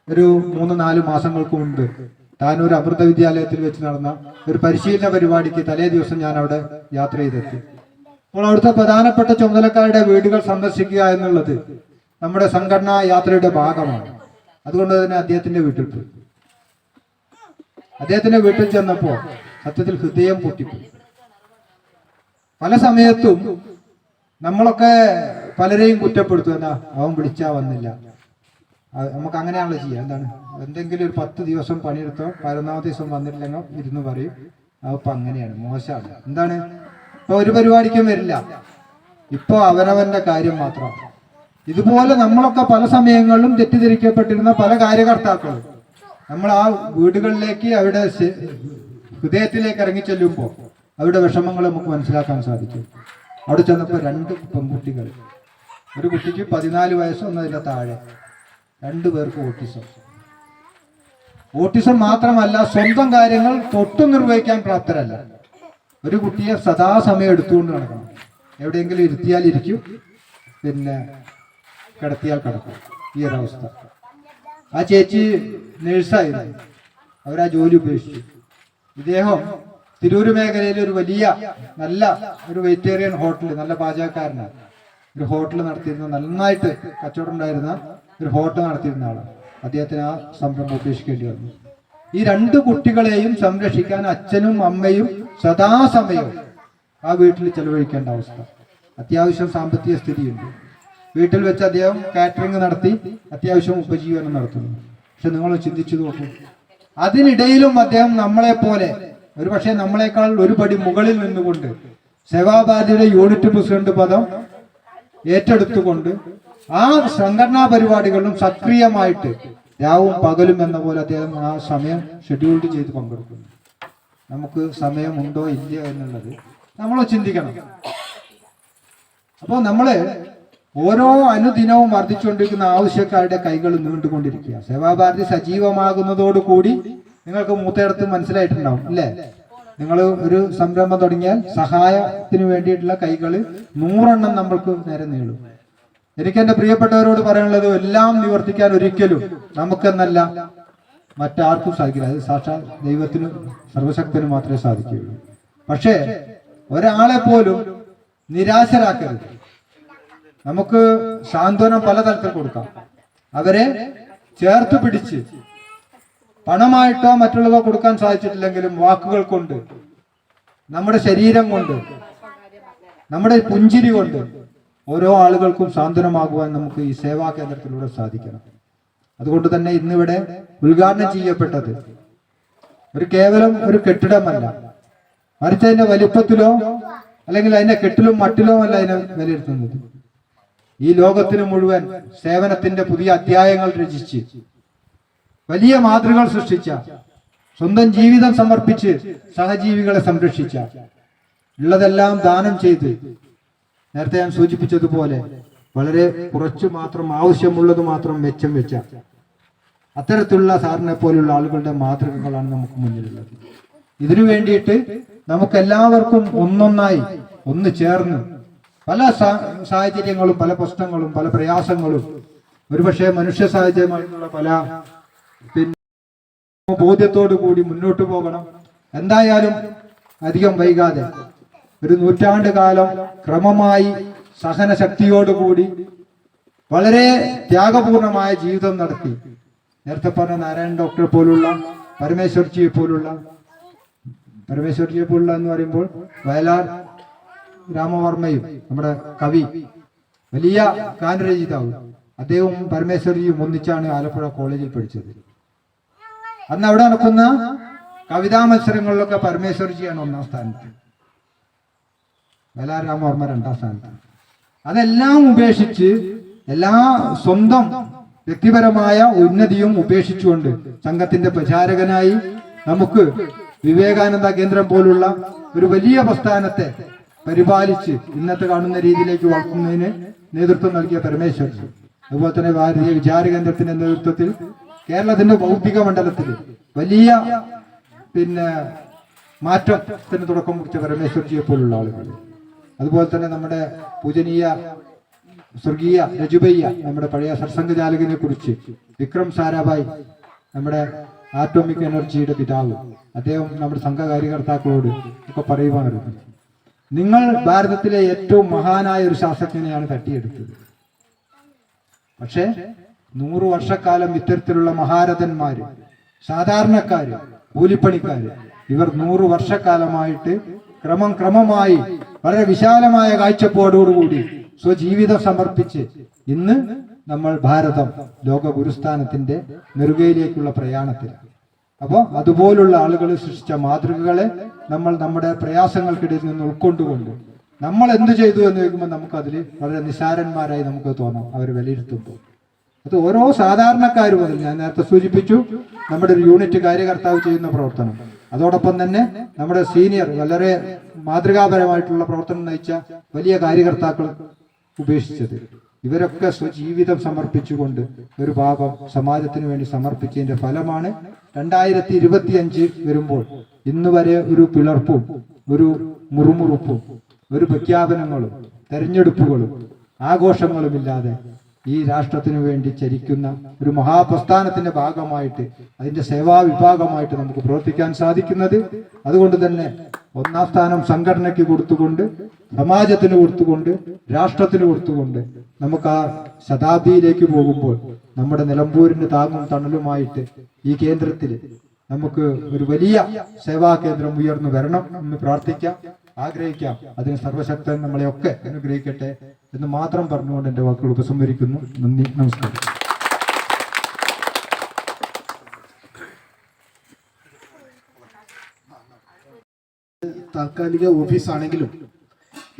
ഒരു 3-4 മാസങ്ങൾക്ക് മുൻപ് താനൂർ അമൃത വിദ്യാലയത്തിൽ വെച്ച് നടന്ന ഒരു പരിശീലന പരിപാടിക്ക് തലേ ദിവസം ഞാൻ അവിടെ യാത്ര ചെയ്തെത്തി. അപ്പോൾ അവിടുത്തെ പ്രധാനപ്പെട്ട ചുമതലക്കാരുടെ വീടുകൾ സന്ദർശിക്കുക എന്നുള്ളത് നമ്മുടെ സംഘടനാ യാത്രയുടെ ഭാഗമാണ്. അതുകൊണ്ട് തന്നെ അദ്ദേഹത്തിന്റെ വീട്ടിൽ പോയി. അദ്ദേഹത്തിന്റെ വീട്ടിൽ ചെന്നപ്പോ സത്യത്തിൽ ഹൃദയം പൊട്ടിപ്പോയി. പല സമയത്തും നമ്മളൊക്കെ പലരെയും കുറ്റപ്പെടുത്തുക, എന്താ അവൻ വിളിച്ചാ വന്നില്ല. നമുക്ക് അങ്ങനെയാണല്ലോ ചെയ്യുക. എന്താണ്, എന്തെങ്കിലും ഒരു 10 ദിവസം പണിയെടുത്തോ 11ാമത്തെ ദിവസം വന്നിട്ടില്ലെങ്കിൽ ഇരുന്ന് പറയും അപ്പൊ അങ്ങനെയാണ്, മോശമാണ്. എന്താണ്, ഇപ്പൊ ഒരു പരിപാടിക്കും വരില്ല, ഇപ്പൊ അവനവന്റെ കാര്യം മാത്രമാണ്. ഇതുപോലെ നമ്മളൊക്കെ പല സമയങ്ങളിലും തെറ്റിദ്ധരിക്കപ്പെട്ടിരുന്ന പല കാര്യകർത്താക്കളും നമ്മൾ ആ വീടുകളിലേക്ക്, അവിടെ ഹൃദയത്തിലേക്ക് ഇറങ്ങിച്ചെല്ലുമ്പോൾ അവരുടെ വിഷമങ്ങൾ നമുക്ക് മനസ്സിലാക്കാൻ സാധിക്കും. അവിടെ ചെന്നപ്പോൾ 2 പെൺകുട്ടികൾ, ഒരു കുട്ടിക്ക് 14 വയസ്സ്, ഒന്നതിൻ്റെ താഴെ, 2 പേർക്ക് ഓട്ടിസം മാത്രമല്ല, സ്വന്തം കാര്യങ്ങൾ തൊട്ടു നിർവഹിക്കാൻ പ്രാപ്തരല്ല. ഒരു കുട്ടിയെ സദാസമയം എടുത്തുകൊണ്ട് നടക്കണം. എവിടെയെങ്കിലും ഇരുത്തിയാൽ ഇരിക്കും, പിന്നെ കിടത്തിയാൽ കിടക്കും. ഈ ഒരവസ്ഥ. ആ ചേച്ചി നേഴ്സായിരുന്നു, അവരാ ജോലി ഉപേക്ഷിച്ചു. ഇദ്ദേഹം തിരൂര് മേഖലയിൽ ഒരു വലിയ നല്ല ഒരു വെജിറ്റേറിയൻ ഹോട്ടൽ, നല്ല പാചകക്കാരനാണ്, ഒരു ഹോട്ടൽ നടത്തിയിരുന്ന, നന്നായിട്ട് കച്ചവടം ഉണ്ടായിരുന്ന ഒരു ഹോട്ടൽ നടത്തിയിരുന്ന ആളാണ്. അദ്ദേഹത്തിന് ആ സംരംഭം ഉപേക്ഷിക്കേണ്ടി വന്നു. ഈ 2 കുട്ടികളെയും സംരക്ഷിക്കാൻ അച്ഛനും അമ്മയും സദാസമയവും ആ വീട്ടിൽ ചെലവഴിക്കേണ്ട അവസ്ഥ. അത്യാവശ്യം സാമ്പത്തിക സ്ഥിതിയുണ്ട്. വീട്ടിൽ വെച്ച് അദ്ദേഹം കാറ്ററിംഗ് നടത്തി അത്യാവശ്യം ഉപജീവനം നടത്തുന്നു. പക്ഷെ നിങ്ങൾ ചിന്തിച്ചു നോക്കൂ, അതിനിടയിലും അദ്ദേഹം നമ്മളെപ്പോലെ, ഒരു പക്ഷേ നമ്മളെക്കാൾ ഒരു പടി മുകളിൽ നിന്നുകൊണ്ട് സേവാഭാരതിയുടെ യൂണിറ്റ് പ്രസിഡന്റ് പദം ഏറ്റെടുത്തുകൊണ്ട് ആ സംഘടനാ പരിപാടികളിലും സക്രിയമായിട്ട് രാവും പകലും എന്ന പോലെ അദ്ദേഹം ആ സമയം ഷെഡ്യൂൾഡ് ചെയ്ത് പങ്കെടുക്കുന്നു. നമുക്ക് സമയമുണ്ടോ ഇല്ലയോ എന്നുള്ളത് നമ്മൾ ചിന്തിക്കണം. അപ്പോൾ നമ്മള് ഓരോ അനുദിനവും വർദ്ധിച്ചുകൊണ്ടിരിക്കുന്ന ആവശ്യക്കാരുടെ കൈകൾ നീണ്ടുകൊണ്ടിരിക്കുക. സേവാഭാരതി സജീവമാകുന്നതോടുകൂടി നിങ്ങൾക്ക് മൂത്തയിടത്ത് മനസ്സിലായിട്ടുണ്ടാവും അല്ലേ? നിങ്ങൾ ഒരു സംരംഭം തുടങ്ങിയാൽ സഹായത്തിന് വേണ്ടിയിട്ടുള്ള കൈകൾ 100 എണ്ണം നമ്മൾക്ക് നേരെ നീളും. എനിക്ക് എന്റെ പ്രിയപ്പെട്ടവരോട് പറയാനുള്ളത്, എല്ലാം നിവർത്തിക്കാൻ ഒരിക്കലും നമുക്കെന്നല്ല മറ്റാർക്കും സാധിക്കില്ല. അത് സാക്ഷാൽ ദൈവത്തിനും സർവശക്തനും മാത്രമേ സാധിക്കുകയുള്ളൂ. പക്ഷേ ഒരാളെ പോലും നിരാശരാക്കരുത്. നമുക്ക് സാന്ത്വനം പലതരത്തിൽ കൊടുക്കാം. അവരെ ചേർത്ത് പിടിച്ച് പണമായിട്ടോ മറ്റുള്ളവ കൊടുക്കാൻ സാധിച്ചിട്ടില്ലെങ്കിലും വാക്കുകൾ കൊണ്ട്, നമ്മുടെ ശരീരം കൊണ്ട്, നമ്മുടെ പുഞ്ചിരി കൊണ്ട് ഓരോ ആളുകൾക്കും സാന്ത്വനമാകുവാൻ നമുക്ക് ഈ സേവാ കേന്ദ്രത്തിലൂടെ സാധിക്കണം. അതുകൊണ്ട് തന്നെ ഇന്നിവിടെ ഉദ്ഘാടനം ചെയ്യപ്പെട്ടത് കേവലം ഒരു കെട്ടിടമല്ല, മറിച്ച് അതിന്റെ വലിപ്പത്തിലോ അല്ലെങ്കിൽ അതിന്റെ കെട്ടിലും മട്ടിലോ അല്ല അതിനെ വിലയിരുത്തുന്നത്. ഈ ലോകത്തിന് മുഴുവൻ സേവനത്തിന്റെ പുതിയ അധ്യായങ്ങൾ രചിച്ച് വലിയ മാതൃകകൾ സൃഷ്ടിച്ച, സ്വന്തം ജീവിതം സമർപ്പിച്ച് സഹജീവികളെ സംരക്ഷിച്ച, ഉള്ളതെല്ലാം ദാനം ചെയ്ത്, നേരത്തെ ഞാൻ സൂചിപ്പിച്ചതുപോലെ വളരെ കുറച്ചു മാത്രം ആവശ്യമുള്ളത് മാത്രം മെച്ചം വെച്ച അത്തരത്തിലുള്ള സാറിനെ പോലുള്ള ആളുകളുടെ മാതൃകകളാണ് നമുക്ക് മുന്നിലുള്ളത്. ഇതിനു വേണ്ടിയിട്ട് നമുക്ക് എല്ലാവർക്കും ഒന്നൊന്നായി ഒന്ന് ചേർന്ന് പല സാഹചര്യങ്ങളും പല പ്രശ്നങ്ങളും പല പ്രയാസങ്ങളും ഒരുപക്ഷെ മനുഷ്യ സഹജമായിട്ടുള്ള പല ബോധ്യത്തോടു കൂടി മുന്നോട്ട് പോകണം. എന്തായാലും അധികം വൈകാതെ ഒരു നൂറ്റാണ്ട് കാലം ക്രമമായി സഹനശക്തിയോടുകൂടി വളരെ ത്യാഗപൂർണമായ ജീവിതം നടത്തി, നേരത്തെ പറഞ്ഞ നാരായണൻ ഡോക്ടറെ പോലുള്ള, പരമേശ്വർജിയെ പോലുള്ള എന്ന് പറയുമ്പോൾ വയലാർ രാമവർമ്മയും നമ്മുടെ കവി, വലിയ ഗാനരചയിതാവ്, അദ്ദേഹവും പരമേശ്വർജിയും ഒന്നിച്ചാണ് ആലപ്പുഴ കോളേജിൽ പഠിച്ചത്. അന്ന് അവിടെ നടക്കുന്ന കവിതാ മത്സരങ്ങളിലൊക്കെ പരമേശ്വർജിയാണ് 1ാം സ്ഥാനത്ത്, വയലാർ രാമവർമ്മ 2ാം സ്ഥാനത്ത്. അതെല്ലാം ഉപേക്ഷിച്ച് എല്ലാ സ്വന്തം വ്യക്തിപരമായ ഉന്നതിയും ഉപേക്ഷിച്ചുകൊണ്ട് സംഘത്തിന്റെ പ്രചാരകനായി നമുക്ക് വിവേകാനന്ദ കേന്ദ്രം പോലുള്ള ഒരു വലിയ പ്രസ്ഥാനത്തെ പരിപാലിച്ച് ഇന്നത്തെ കാണുന്ന രീതിയിലേക്ക് വളർത്തുന്നതിന് നേതൃത്വം നൽകിയ പരമേശ്വർജി, അതുപോലെ തന്നെ ഭാരതീയ വിചാര കേന്ദ്രത്തിന്റെ നേതൃത്വത്തിൽ കേരളത്തിന്റെ ഭൗതിക മണ്ഡലത്തിൽ വലിയ മാറ്റത്തിന് തുടക്കം കുറിച്ച പരമേശ്വർജിയെ പോലുള്ള ആളുകൾ, അതുപോലെ തന്നെ നമ്മുടെ പൂജനീയ സ്വർഗീയ രജുബയ്യ, നമ്മുടെ പഴയ സർസംഘചാലകനെ കുറിച്ച് വിക്രം സാരാഭായ്, നമ്മുടെ ആറ്റോമിക് എനർജിയുടെ പിതാവ്, അദ്ദേഹം നമ്മുടെ സംഘകാര്യകർത്താക്കളോട് ഒക്കെ പറയുവാനായിരുന്നു, നിങ്ങൾ ഭാരതത്തിലെ ഏറ്റവും മഹാനായ ഒരു ശാസ്ത്രജ്ഞനെയാണ് തട്ടിയെടുത്തത്. പക്ഷേ 100 വർഷക്കാലം ഇത്തരത്തിലുള്ള മഹാരഥന്മാര്, സാധാരണക്കാര്, കൂലിപ്പണിക്കാര്, ഇവർ 100 വർഷക്കാലമായിട്ട് ക്രമമായി വളരെ വിശാലമായ കാഴ്ചപ്പാടോടുകൂടി സ്വജീവിതം സമർപ്പിച്ച് ഇന്ന് നമ്മൾ ഭാരതം ലോക ഗുരുസ്ഥാനത്തിന്റെ നെറുകയിലേക്കുള്ള പ്രയാണത്തിലാണ്. അപ്പോൾ അതുപോലുള്ള ആളുകൾ സൃഷ്ടിച്ച മാതൃകകളെ നമ്മൾ നമ്മുടെ പ്രയാസങ്ങൾക്കിടയിൽ നിന്ന് ഉൾക്കൊണ്ടുകൊണ്ട് നമ്മൾ എന്ത് ചെയ്തു എന്ന് ചോദിക്കുമ്പോൾ നമുക്കതിൽ വളരെ നിസ്സാരന്മാരായി നമുക്ക് തോന്നാം അവർ വിലയിരുത്തുമ്പോൾ. അത് ഓരോ സാധാരണക്കാർ മുതൽ ഞാൻ നേരത്തെ സൂചിപ്പിച്ചു നമ്മുടെ ഒരു യൂണിറ്റ് കാര്യകർത്താവ് ചെയ്യുന്ന പ്രവർത്തനം, അതോടൊപ്പം തന്നെ നമ്മുടെ സീനിയർ വളരെ മാതൃകാപരമായിട്ടുള്ള പ്രവർത്തനം നയിച്ച വലിയ കാര്യകർത്താക്കൾ ഉപേക്ഷിച്ചത്, ഇവരൊക്കെ സ്വജീവിതം സമർപ്പിച്ചുകൊണ്ട് ഒരു ഭാഗം സമാജത്തിന് വേണ്ടി സമർപ്പിച്ചതിന്റെ ഫലമാണ് 2025 വരുമ്പോൾ ഇന്ന് വരെ ഒരു പിളർപ്പും ഒരു മുറുമുറുപ്പും ഒരു പ്രഖ്യാപനങ്ങളും തെരഞ്ഞെടുപ്പുകളും ആഘോഷങ്ങളുമില്ലാതെ ഈ രാഷ്ട്രത്തിനു വേണ്ടി ചരിക്കുന്ന ഒരു മഹാപ്രസ്ഥാനത്തിന്റെ ഭാഗമായിട്ട് അതിന്റെ സേവാ വിഭാഗമായിട്ട് നമുക്ക് പ്രവർത്തിക്കാൻ സാധിക്കുന്നത്. അതുകൊണ്ട് തന്നെ ഒന്നാം സ്ഥാനം സംഘടനയ്ക്ക് കൊടുത്തുകൊണ്ട്, സമാജത്തിന് കൊടുത്തുകൊണ്ട്, രാഷ്ട്രത്തിന് കൊടുത്തുകൊണ്ട് നമുക്ക് ആ ശതാബ്ദിയിലേക്ക് പോകുമ്പോൾ നമ്മുടെ നിലമ്പൂരിന് താങ്ങും തണലുമായിട്ട് ഈ കേന്ദ്രത്തിൽ നമുക്ക് ഒരു വലിയ സേവാ കേന്ദ്രം ഉയർന്നു വരണം എന്ന് പ്രാർത്ഥിക്കാം, ആഗ്രഹിക്കാം. അതിന് സർവശക്തൻ നമ്മളെയൊക്കെ അനുഗ്രഹിക്കട്ടെ എന്ന് മാത്രം പറഞ്ഞുകൊണ്ട് എൻ്റെ വാക്കുകൾ ഉപസംഹരിക്കുന്നു. നന്ദി, നമസ്കാരം. താൽക്കാലിക ഓഫീസാണെങ്കിലും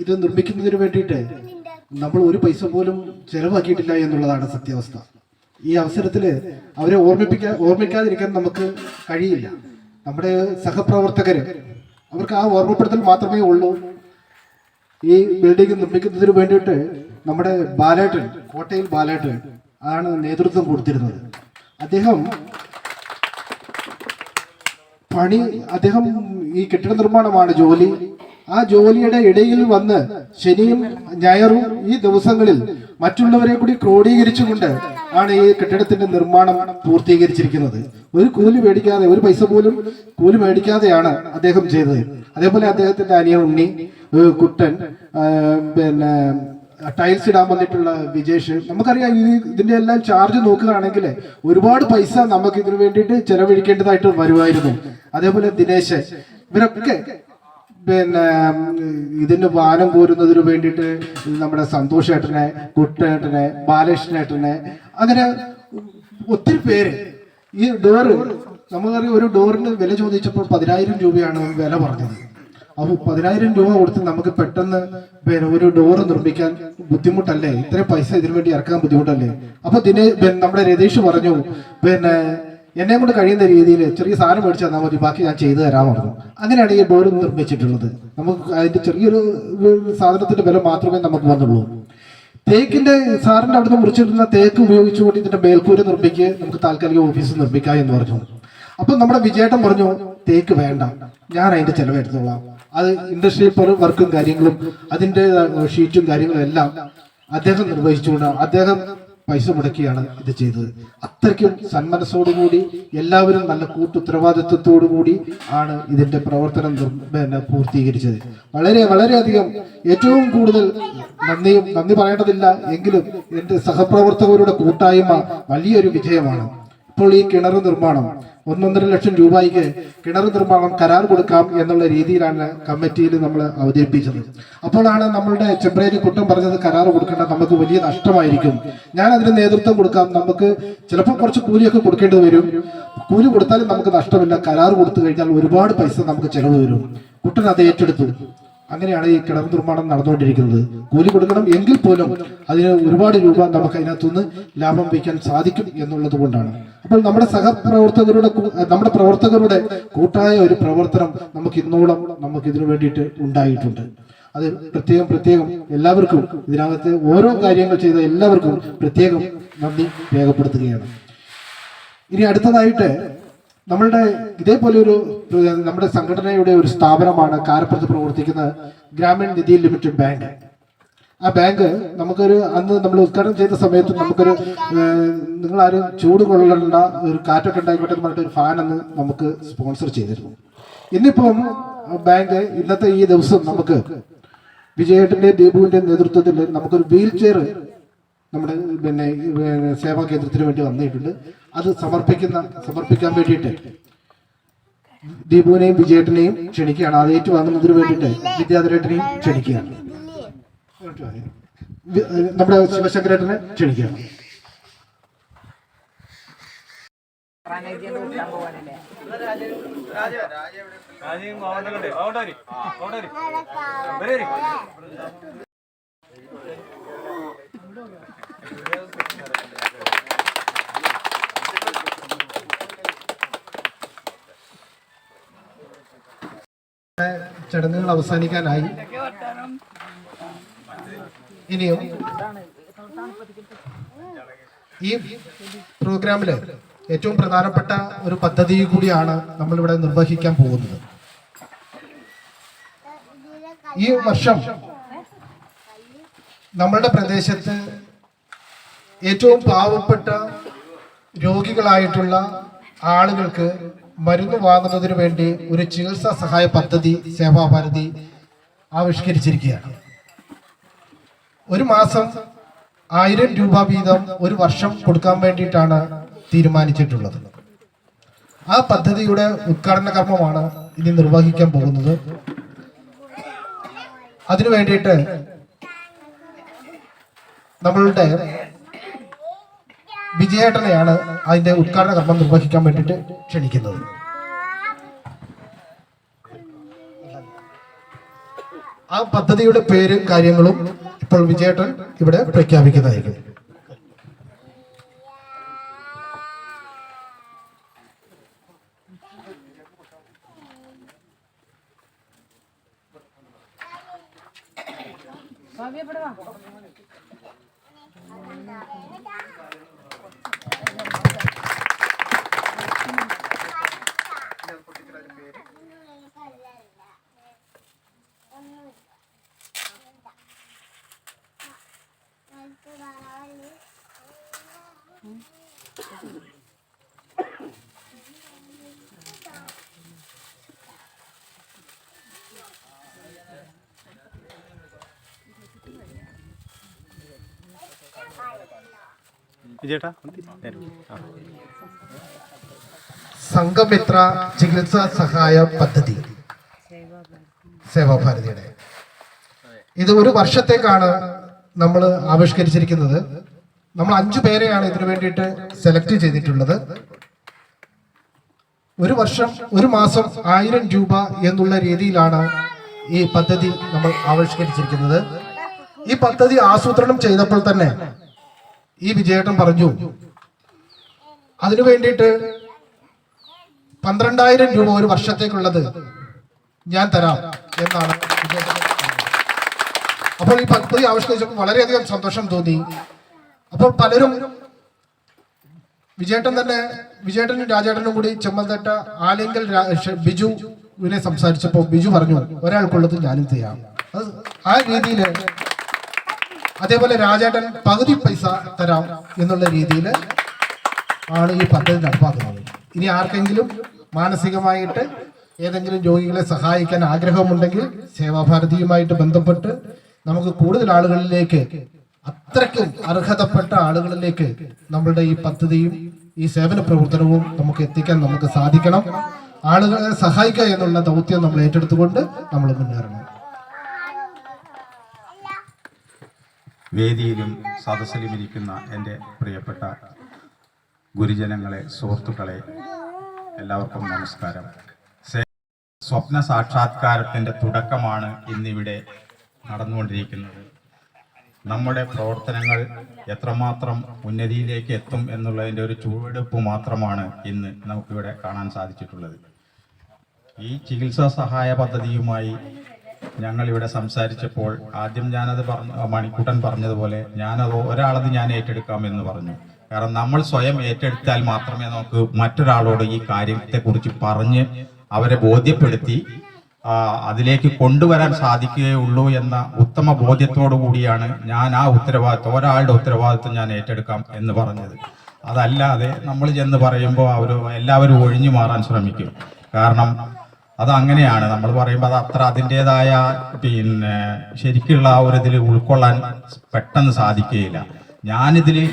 ഇത് നിർമ്മിക്കുന്നതിന് വേണ്ടിയിട്ട് നമ്മൾ ഒരു പൈസ പോലും ചെലവാക്കിയിട്ടില്ല എന്നുള്ളതാണ് സത്യാവസ്ഥ. ഈ അവസരത്തിൽ അവരെ ഓർമ്മിക്കാതിരിക്കാൻ നമുക്ക് കഴിയില്ല. നമ്മുടെ സഹപ്രവർത്തകര് അവർക്ക് ആ ഓർമ്മപ്പെടുത്തൽ മാത്രമേ ഉള്ളൂ. ഈ ബിൽഡിംഗ് നിർമ്മിക്കുന്നതിന് വേണ്ടിയിട്ട് നമ്മുടെ ബാലേട്ടൻ, കോട്ടയിൽ ബാലേട്ടൻ ആണ് നേതൃത്വം കൊടുത്തിരുന്നത്. അദ്ദേഹം ഈ കെട്ടിട നിർമ്മാണമാണ് ജോലി. ആ ജോലിയുടെ ഇടയിൽ വന്ന് ശനിയും ഞായറും ഈ ദിവസങ്ങളിൽ മറ്റുള്ളവരെ കൂടി ക്രോഡീകരിച്ചുകൊണ്ട് ആണ് ഈ കെട്ടിടത്തിന്റെ നിർമ്മാണം പൂർത്തീകരിച്ചിരിക്കുന്നത്. ഒരു കൂലി മേടിക്കാതെ, ഒരു പൈസ പോലും കൂലി മേടിക്കാതെയാണ് അദ്ദേഹം ചെയ്തത്. അതേപോലെ അദ്ദേഹത്തിന്റെ അനിയൻ ഉണ്ണി, കുട്ടൻ, പിന്നെ ടൈൽസ് ഇടാൻ വന്നിട്ടുള്ള വിജേഷ്, നമുക്കറിയാം ഇതിന്റെ എല്ലാം ചാർജ് നോക്കുകയാണെങ്കിൽ ഒരുപാട് പൈസ നമുക്ക് ഇതിനു വേണ്ടിയിട്ട് ചെലവഴിക്കേണ്ടതായിട്ട് വരുമായിരുന്നു. അതേപോലെ ദിനേശ്, ഇവരൊക്കെ പിന്നെ ഇതിന് വാനം കോരുന്നതിന് വേണ്ടിയിട്ട് നമ്മുടെ സന്തോഷേട്ടനെ, കുട്ടേട്ടനെ, ബാലകൃഷ്ണേട്ടനെ, അങ്ങനെ ഒത്തിരി പേര്. ഈ ഡോറ് നമുക്കറിയാം, ഒരു ഡോറിന് വില ചോദിച്ചപ്പോൾ 10,000 രൂപയാണ് വില പറഞ്ഞത്. അപ്പോൾ 10,000 രൂപ കൊടുത്ത് നമുക്ക് പെട്ടെന്ന് പിന്നെ ഒരു ഡോറ് നിർമ്മിക്കാൻ ബുദ്ധിമുട്ടല്ലേ? ഇത്രയും പൈസ ഇതിനു വേണ്ടി ഇറക്കാൻ ബുദ്ധിമുട്ടല്ലേ? അപ്പൊ നമ്മുടെ രതീഷ് പറഞ്ഞു, പിന്നെ എന്നെ കൊണ്ട് കഴിയുന്ന രീതിയിൽ ചെറിയ സാധനം മേടിച്ച് തന്നാൽ മതി, ബാക്കി ഞാൻ ചെയ്തു തരാൻ പറഞ്ഞു. അങ്ങനെയാണ് ഈ ഡോർ നിർമ്മിച്ചിട്ടുള്ളത്. നമുക്ക് അതിന്റെ ചെറിയൊരു സാധനത്തിന്റെ വില മാത്രമേ നമുക്ക് വന്നുള്ളൂ. തേക്കിന്റെ സാറിന്റെ അവിടുന്ന് മുറിച്ചിട്ടുള്ള തേക്ക് ഉപയോഗിച്ചുകൊണ്ട് ഇതിന്റെ മേൽക്കൂര നിർമ്മിക്കുക, നമുക്ക് താൽക്കാലിക ഓഫീസ് നിർമ്മിക്കാം എന്ന് പറഞ്ഞു. അപ്പൊ നമ്മുടെ വിജയേട്ടൻ പറഞ്ഞു, തേക്ക് വേണ്ട, ഞാൻ അതിന്റെ ചെലവെടുത്തോളാം. അത് ഇൻഡസ്ട്രിയൽ വർക്കും കാര്യങ്ങളും അതിന്റെ ഷീറ്റും കാര്യങ്ങളും എല്ലാം അദ്ദേഹം നിർവഹിച്ചുകൊണ്ട് അദ്ദേഹം പൈസ മുടക്കിയാണ് ഇത് ചെയ്തത്. അത്രയ്ക്കും സന്മനസ്സോടുകൂടി എല്ലാവരും നല്ല കൂട്ടുത്തരവാദിത്വത്തോടു കൂടി ആണ് ഇതിന്റെ പ്രവർത്തനം പൂർത്തീകരിച്ചത്. വളരെയധികം ഏറ്റവും കൂടുതൽ നന്ദി പറയേണ്ടതില്ല എങ്കിലും എന്റെ സഹപ്രവർത്തകരുടെ കൂട്ടായ്മ വലിയൊരു വിജയമാണ്. ഇപ്പോൾ ഈ കിണർ നിർമ്മാണം 1.5 ലക്ഷം രൂപയ്ക്ക് കിണർ നിർമ്മാണം കരാർ കൊടുക്കാം എന്നുള്ള രീതിയിലാണ് കമ്മിറ്റിയിൽ നമ്മൾ അവതരിപ്പിച്ചത്. അപ്പോഴാണ് നമ്മളുടെ ചെമ്പ്രേരി കുട്ടം പറഞ്ഞത്, കരാർ കൊടുക്കേണ്ട, നമുക്ക് വലിയ നഷ്ടമായിരിക്കും, ഞാൻ അതിന് നേതൃത്വം കൊടുക്കാം, നമുക്ക് ചിലപ്പോൾ കുറച്ച് കൂലിയൊക്കെ കൊടുക്കേണ്ടി വരും, കൂലി കൊടുത്താലും നമുക്ക് നഷ്ടമില്ല, കരാർ കൊടുത്തു കഴിഞ്ഞാൽ ഒരുപാട് പൈസ നമുക്ക് ചെലവ് വരും. കുട്ടൻ അത് ഏറ്റെടുത്തു. അങ്ങനെയാണ് ഈ കിണർ നിർമ്മാണം നടന്നുകൊണ്ടിരിക്കുന്നത്. കൂലി കൊടുക്കണം എങ്കിൽ പോലും അതിന് ഒരുപാട് രൂപ നമുക്ക് അതിനകത്തുനിന്ന് ലാഭം വയ്ക്കാൻ സാധിക്കും എന്നുള്ളത് കൊണ്ടാണ്. അപ്പോൾ നമ്മുടെ പ്രവർത്തകരുടെ കൂട്ടായ ഒരു പ്രവർത്തനം നമുക്ക് ഇന്നോളം നമുക്ക് ഇതിനു വേണ്ടിയിട്ട് ഉണ്ടായിട്ടുണ്ട്. അത് പ്രത്യേകം എല്ലാവർക്കും, ഇതിനകത്ത് ഓരോ കാര്യങ്ങൾ ചെയ്ത എല്ലാവർക്കും പ്രത്യേകം നന്ദി രേഖപ്പെടുത്തുകയാണ്. ഇനി അടുത്തതായിട്ട് നമ്മളുടെ ഇതേപോലെ നമ്മുടെ സംഘടനയുടെ ഒരു സ്ഥാപനമാണ് കാരപ്പുറത്ത് പ്രവർത്തിക്കുന്ന ഗ്രാമീൺ നിധി ലിമിറ്റഡ് ബാങ്ക്. ആ ബാങ്ക് നമുക്കൊരു അന്ന് നമ്മൾ ഉദ്ഘാടനം ചെയ്ത സമയത്ത് നമുക്കൊരു നിങ്ങളാരും ചൂട് കൊള്ളേണ്ട, ഒരു കാറ്റൊക്കെ ഉണ്ടായിക്കോട്ടെ എന്ന് പറഞ്ഞിട്ട് ഒരു ഫാൻ അന്ന് നമുക്ക് സ്പോൺസർ ചെയ്തിരുന്നു. ഇന്നിപ്പം ബാങ്ക് ഇന്നത്തെ ഈ ദിവസം നമുക്ക് വിജയേട്ടന്റെ ദീപുവിന്റെ നേതൃത്വത്തിൽ നമുക്കൊരു വീൽ ചെയർ നമ്മുടെ സേവാ കേന്ദ്രത്തിന് വേണ്ടി വന്നിട്ടുണ്ട്. അത് സമർപ്പിക്കാൻ വേണ്ടിയിട്ട് ദീപുവിനെയും വിജയേട്ടനെയും ക്ഷണിക്കുകയാണ്. അത് ഏറ്റുവാങ്ങുന്നതിന് വേണ്ടിയിട്ട് വിദ്യാധരേട്ടനെയും ക്ഷണിക്കുകയാണ്. നമ്മുടെ ശിവശങ്കരേട്ടനെ ക്ഷണിക്കുകയാണ്. ചടങ്ങുകൾ അവസാനിക്കാനായി. ഇനിയും ഈ പ്രോഗ്രാമില് ഏറ്റവും പ്രധാനപ്പെട്ട ഒരു പദ്ധതി കൂടിയാണ് നമ്മളിവിടെ നിർവഹിക്കാൻ പോകുന്നത്. ഈ വർഷം നമ്മളുടെ പ്രദേശത്ത് ഏറ്റവും പാവപ്പെട്ട രോഗികളായിട്ടുള്ള ആളുകൾക്ക് മരുന്ന് വാങ്ങുന്നതിന് വേണ്ടി ഒരു ചികിത്സാ സഹായ പദ്ധതി സേവാഭാരതി ആവിഷ്കരിച്ചിരിക്കുകയാണ്. ഒരു മാസം 1000 രൂപ വീതം ഒരു വർഷം കൊടുക്കാൻ വേണ്ടിയിട്ടാണ് തീരുമാനിച്ചിട്ടുള്ളത്. ആ പദ്ധതിയുടെ ഉദ്ഘാടന കർമ്മമാണ് ഇനി നിർവഹിക്കാൻ പോകുന്നത്. അതിനു വേണ്ടിയിട്ട് നമ്മളുടെ വിജയേട്ടനെയാണ് അതിന്റെ ഉദ്ഘാടന കർമ്മം നിർവഹിക്കാൻ വേണ്ടിയിട്ട് ക്ഷണിക്കുന്നത്. ആ പദ്ധതിയുടെ പേരും കാര്യങ്ങളും ഇപ്പോൾ വിജയേട്ടൻ ഇവിടെ പ്രഖ്യാപിക്കുന്നതായിരിക്കും. സംഘമിത്ര ചികിത്സാ സഹായ പദ്ധതി സേവാഭാരതിയുടെ ഇത് ഒരു വർഷത്തേക്കാണ് നമ്മൾ ആവിഷ്കരിച്ചിരിക്കുന്നത്. നമ്മൾ 5 പേരെയാണ് ഇതിനു വേണ്ടിയിട്ട് സെലക്ട് ചെയ്തിട്ടുള്ളത്. ഒരു മാസം 1000 രൂപ എന്നുള്ള രീതിയിലാണ് ഈ പദ്ധതി നമ്മൾ ആവിഷ്കരിച്ചിരിക്കുന്നത്. ഈ പദ്ധതി ആസൂത്രണം ചെയ്തപ്പോൾ തന്നെ ഈ വിജയേട്ടൻ പറഞ്ഞു അതിനു വേണ്ടിയിട്ട് 12,000 രൂപ ഒരു വർഷത്തേക്കുള്ളത് ഞാൻ തരാം എന്നാണ് വിജയേട്ടൻ. അപ്പോൾ ഈ പദ്ധതി ആവിഷ്കരിച്ചപ്പോൾ വളരെയധികം സന്തോഷം തോന്നി. അപ്പോൾ പലരും വിജയേട്ടനും രാജേട്ടനും കൂടി ചെമ്മൽത്തട്ട ആലിങ്കൽ ബിജുവിനെ സംസാരിച്ചപ്പോൾ ബിജു പറഞ്ഞു ഒരാൾക്കുള്ളത് ഞാനും ചെയ്യാം. ആ രീതിയിൽ അതേപോലെ രാജേട്ടൻ പകുതി പൈസ തരാം എന്നുള്ള രീതിയിൽ ആണ് ഈ പദ്ധതി നടപ്പാക്കുന്നത്. ഇനി ആർക്കെങ്കിലും മാനസികമായിട്ട് ഏതെങ്കിലും രോഗികളെ സഹായിക്കാൻ ആഗ്രഹമുണ്ടെങ്കിൽ സേവാഭാരതിയുമായിട്ട് ബന്ധപ്പെട്ട് നമുക്ക് കൂടുതൽ ആളുകളിലേക്ക്, അത്രയ്ക്കും അർഹതപ്പെട്ട ആളുകളിലേക്ക് നമ്മളുടെ ഈ പദ്ധതിയും ഈ സേവന പ്രവർത്തനവും നമുക്ക് എത്തിക്കാൻ നമുക്ക് സാധിക്കണം. ആളുകളെ സഹായിക്കുക എന്നുള്ള ദൗത്യം നമ്മൾ ഏറ്റെടുത്തുകൊണ്ട് നമ്മൾ മുന്നേറണം. വേദിയിലും സദസ്സിലും ഇരിക്കുന്ന എൻ്റെ പ്രിയപ്പെട്ട ഗുരുജനങ്ങളെ, സുഹൃത്തുക്കളെ, എല്ലാവർക്കും നമസ്കാരം. സ്വപ്ന സാക്ഷാത്കാരത്തിൻ്റെ തുടക്കമാണ് ഇന്നിവിടെ നടന്നുകൊണ്ടിരിക്കുന്നത്. നമ്മുടെ പ്രവർത്തനങ്ങൾ എത്രമാത്രം ഉന്നതിയിലേക്ക് എത്തും എന്നുള്ളതിൻ്റെ ഒരു ചുവടെടുപ്പ് മാത്രമാണ് ഇന്ന് നമുക്കിവിടെ കാണാൻ സാധിച്ചിട്ടുള്ളത്. ഈ ചികിത്സാ സഹായ പദ്ധതിയുമായി ഞങ്ങളിവിടെ സംസാരിച്ചപ്പോൾ ആദ്യം ഞാനത് മണിക്കൂട്ടൻ പറഞ്ഞതുപോലെ ഒരാളത് ഞാൻ ഏറ്റെടുക്കാം എന്ന് പറഞ്ഞു. കാരണം നമ്മൾ സ്വയം ഏറ്റെടുത്താൽ മാത്രമേ നമുക്ക് മറ്റൊരാളോട് ഈ കാര്യത്തെക്കുറിച്ച് പറഞ്ഞ് അവരെ ബോധ്യപ്പെടുത്തി അതിലേക്ക് കൊണ്ടുവരാൻ സാധിക്കുകയുള്ളൂ എന്ന ഉത്തമ ബോധ്യത്തോടു കൂടിയാണ് ഞാൻ ആ ഒരാളുടെ ഉത്തരവാദിത്വം ഞാൻ ഏറ്റെടുക്കാം എന്ന് പറഞ്ഞത്. അതല്ലാതെ നമ്മൾ ചെന്ന് പറയുമ്പോൾ എല്ലാവരും ഒഴിഞ്ഞു മാറാൻ ശ്രമിക്കും. കാരണം അതങ്ങനെയാണ്. നമ്മൾ പറയുമ്പോൾ അത് അത്ര അതിൻ്റെതായ ശരിക്കുള്ള ആ ഒരു ഇതിൽ ഉൾക്കൊള്ളാൻ പെട്ടെന്ന് സാധിക്കുകയില്ല.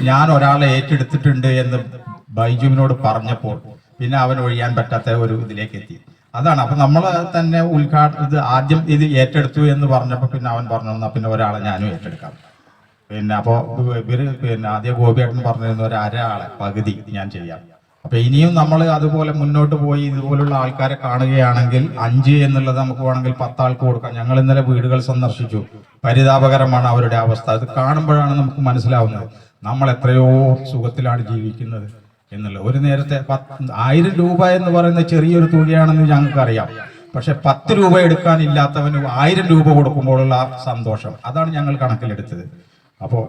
ഞാൻ ഒരാളെ ഏറ്റെടുത്തിട്ടുണ്ട് എന്ന് ബൈജുവിനോട് പറഞ്ഞപ്പോൾ പിന്നെ അവൻ ഒഴിയാൻ പറ്റാത്ത ഒരു ഇതിലേക്ക് എത്തി. അതാണ്. അപ്പൊ നമ്മൾ തന്നെ ആദ്യം ഇത് ഏറ്റെടുത്തു എന്ന് പറഞ്ഞപ്പോൾ പിന്നെ അവൻ പറഞ്ഞു, എന്നാ പിന്നെ ഒരാളെ ഞാനും ഏറ്റെടുക്കാം. പിന്നെ അപ്പോൾ ഇവര് പിന്നെ ആദ്യം ഗോപിയേട്ടൻ പറഞ്ഞിരുന്ന ഒരു ആളെ പകുതി ഞാൻ ചെയ്യാം. അപ്പൊ ഇനിയും നമ്മൾ അതുപോലെ മുന്നോട്ട് പോയി ഇതുപോലുള്ള ആൾക്കാരെ കാണുകയാണെങ്കിൽ 5 എന്നുള്ളത് നമുക്ക് വേണമെങ്കിൽ 10 ആൾക്ക് കൊടുക്കാം. ഞങ്ങൾ ഇന്നലെ വീടുകൾ സന്ദർശിച്ചു. പരിതാപകരമാണ് അവരുടെ അവസ്ഥ. അത് കാണുമ്പോഴാണ് നമുക്ക് മനസ്സിലാവുന്നത് നമ്മൾ എത്രയോ സുഖത്തിലാണ് ജീവിക്കുന്നത് എന്നുള്ളത്. ഒരു നേരത്തെ 1000 രൂപ എന്ന് പറയുന്ന ചെറിയൊരു തുകയാണെന്ന് ഞങ്ങൾക്കറിയാം. പക്ഷെ 10 രൂപ എടുക്കാനില്ലാത്തവന് 1000 രൂപ കൊടുക്കുമ്പോഴുള്ള സന്തോഷം, അതാണ് ഞങ്ങൾ കണക്കിലെടുത്തത്. അപ്പോൾ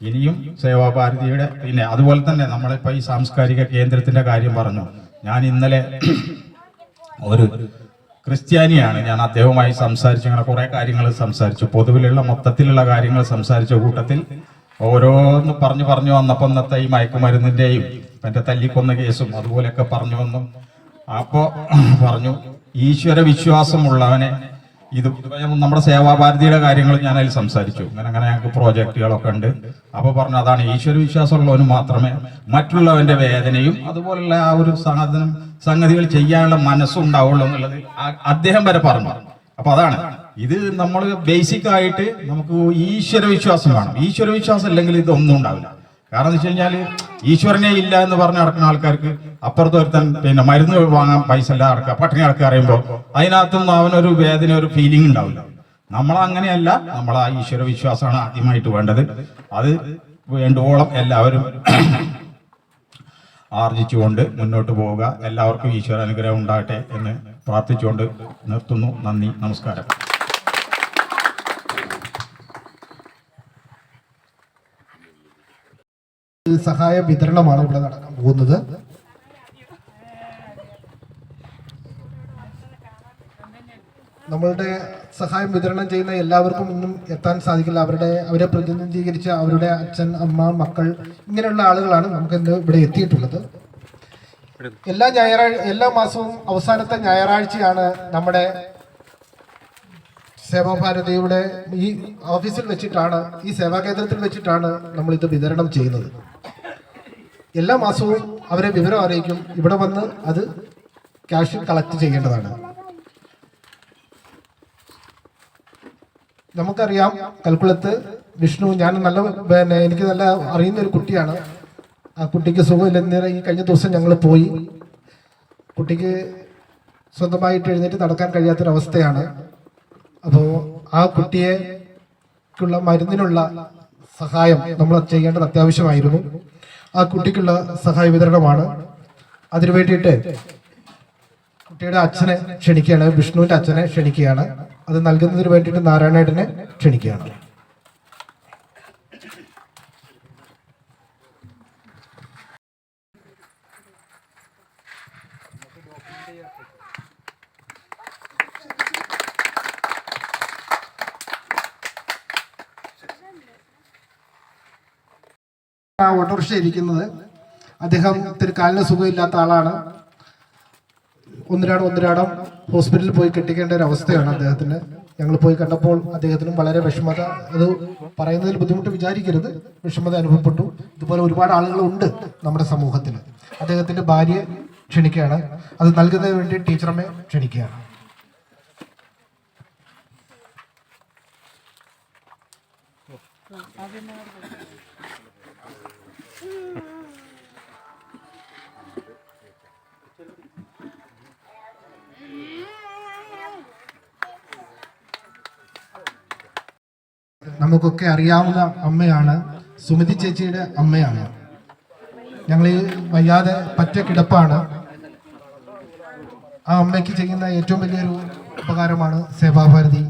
ഇനിയും സേവാഭാരതിയുടെ പിന്നെ അതുപോലെ തന്നെ നമ്മളിപ്പോൾ ഈ സാംസ്കാരിക കേന്ദ്രത്തിന്റെ കാര്യം പറഞ്ഞു. ഞാൻ ഇന്നലെ ഒരു ക്രിസ്ത്യാനിയാണ്, ഞാൻ അദ്ദേഹവുമായി സംസാരിച്ചു. അങ്ങനെ കുറെ കാര്യങ്ങൾ സംസാരിച്ചു. പൊതുവിലുള്ള മൊത്തത്തിലുള്ള കാര്യങ്ങൾ സംസാരിച്ച കൂട്ടത്തിൽ ഓരോന്ന് പറഞ്ഞു വന്നപ്പോൾ ഇന്നത്തെ ഈ മയക്കുമരുന്നിന്റെയും എൻ്റെ തല്ലിക്കൊന്ന കേസും അതുപോലെയൊക്കെ പറഞ്ഞു വന്നു. അപ്പോൾ പറഞ്ഞു ഈശ്വര വിശ്വാസമുള്ളവനെ ഇത് നമ്മുടെ സേവാഭാരതിയുടെ കാര്യങ്ങൾ ഞാൻ അതിൽ സംസാരിച്ചു. അങ്ങനെ ഞങ്ങൾക്ക് പ്രോജക്റ്റുകളൊക്കെ ഉണ്ട്. അപ്പോൾ പറഞ്ഞു അതാണ് ഈശ്വര വിശ്വാസമുള്ളവന് മാത്രമേ മറ്റുള്ളവന്റെ വേദനയും അതുപോലുള്ള ആ ഒരു സംഗതികൾ ചെയ്യാനുള്ള മനസ്സും ഉണ്ടാവുള്ളൂ എന്നുള്ളത് അദ്ദേഹം വരെ പറഞ്ഞു. അപ്പൊ അതാണ് ഇത് നമ്മൾ ബേസിക് ആയിട്ട് നമുക്ക് ഈശ്വര വിശ്വാസം വേണം. ഈശ്വര വിശ്വാസം ഇല്ലെങ്കിൽ ഇതൊന്നും ഉണ്ടാവില്ല. കാരണം എന്ന് വെച്ച് കഴിഞ്ഞാൽ ഈശ്വരനെ ഇല്ല എന്ന് പറഞ്ഞ് നടക്കുന്ന ആൾക്കാർക്ക് അപ്പുറത്ത് ഒരുത്തൻ പിന്നെ മരുന്ന് വാങ്ങാൻ പൈസ ഇല്ല നടക്കുക, പട്ടിണി നടക്കുക അറിയുമ്പോൾ അതിനകത്തൊന്നും അവനൊരു വേദന ഒരു ഫീലിംഗ് ഉണ്ടാവില്ല. നമ്മളങ്ങനെയല്ല, നമ്മൾ ആ ഈശ്വര വിശ്വാസമാണ് ആദ്യമായിട്ട് വേണ്ടത്. അത് വേണ്ടുവോളം എല്ലാവരും ആർജിച്ചുകൊണ്ട് മുന്നോട്ട് പോവുക. എല്ലാവർക്കും ഈശ്വര അനുഗ്രഹം ഉണ്ടാകട്ടെ എന്ന് പ്രാർത്ഥിച്ചുകൊണ്ട് നിർത്തുന്നു. നന്ദി, നമസ്കാരം. സഹായ വിതരണമാണ് ഇവിടെ നടക്കാൻ പോകുന്നത്. നമ്മളുടെ സഹായം വിതരണം ചെയ്യുന്ന എല്ലാവർക്കും ഇന്നും എത്താൻ സാധിക്കില്ല. അവരെ പ്രതിനിധീകരിച്ച അവരുടെ അച്ഛൻ, അമ്മ, മക്കൾ ഇങ്ങനെയുള്ള ആളുകളാണ് നമുക്ക് ഇന്ന് ഇവിടെ എത്തിയിട്ടുള്ളത്. എല്ലാ മാസവും അവസാനത്തെ ഞായറാഴ്ചയാണ് നമ്മുടെ സേവാഭാരതിയുടെ ഈ ഓഫീസിൽ വെച്ചിട്ടാണ്, ഈ സേവാ കേന്ദ്രത്തിൽ വെച്ചിട്ടാണ് നമ്മൾ ഇത് വിതരണം ചെയ്യുന്നത്. എല്ലാ മാസവും അവരെ വിവരം അറിയിക്കും. ഇവിടെ വന്ന് അത് ക്യാഷ് കളക്ട് ചെയ്യേണ്ടതാണ്. നമുക്കറിയാം കൽക്കുളത്ത് വിഷ്ണു, ഞാൻ എനിക്ക് നല്ല അറിയുന്ന ഒരു കുട്ടിയാണ്. ആ കുട്ടിക്ക് സുഖമില്ലെന്ന് ഈ കഴിഞ്ഞ ദിവസം ഞങ്ങൾ പോയി. കുട്ടിക്ക് സ്വന്തമായിട്ട് എഴുന്നേറ്റ് നടക്കാൻ കഴിയാത്തൊരവസ്ഥയാണ്. അപ്പോൾ ആ കുട്ടിക്കുള്ള മരുന്നിനുള്ള സഹായം നമ്മൾ ചെയ്യേണ്ടത് അത്യാവശ്യമായിരുന്നു. ആ കുട്ടിക്കുള്ള സഹായ വിതരണമാണ്. അതിനു വേണ്ടിയിട്ട് കുട്ടിയുടെ അച്ഛനെ ക്ഷണിക്കുകയാണ്, വിഷ്ണുവിന്റെ അച്ഛനെ ക്ഷണിക്കുകയാണ്. അത് നൽകുന്നതിന് വേണ്ടിയിട്ട് നാരായണേട്ടനെ ക്ഷണിക്കുകയാണ്. ഓട്ടോറിക്ഷ ഇരിക്കുന്നത്, അദ്ദേഹത്തിന് കാലിന് സുഖമില്ലാത്ത ആളാണ്. ഒന്നിരാടം ഹോസ്പിറ്റലിൽ പോയി കെട്ടിക്കേണ്ട ഒരു അവസ്ഥയാണ് അദ്ദേഹത്തിന്. ഞങ്ങൾ പോയി കണ്ടപ്പോൾ അദ്ദേഹത്തിനും വളരെ വിഷമത, അത് പറയുന്നതിൽ ബുദ്ധിമുട്ട് വിചാരിക്കരുത്, വിഷമത അനുഭവപ്പെട്ടു. ഇതുപോലെ ഒരുപാട് ആളുകളുണ്ട് നമ്മുടെ സമൂഹത്തിൽ. അദ്ദേഹത്തിന്റെ ഭാര്യയെ ക്ഷണിക്കുകയാണ്. അത് നൽകുന്നതിന് വേണ്ടി ടീച്ചറമ്മയെ ക്ഷണിക്കുകയാണ്. നമുക്കൊക്കെ അറിയാവുന്ന അമ്മയാണ്, സുമതി ചേച്ചിയുടെ അമ്മയാണ്. ഞങ്ങൾ വയ്യാതെ പറ്റ കിടപ്പാണ്. ആ അമ്മയ്ക്ക് ചെയ്യുന്ന ഏറ്റവും വലിയൊരു ഉപകാരമാണ് സേവാഭാരതി.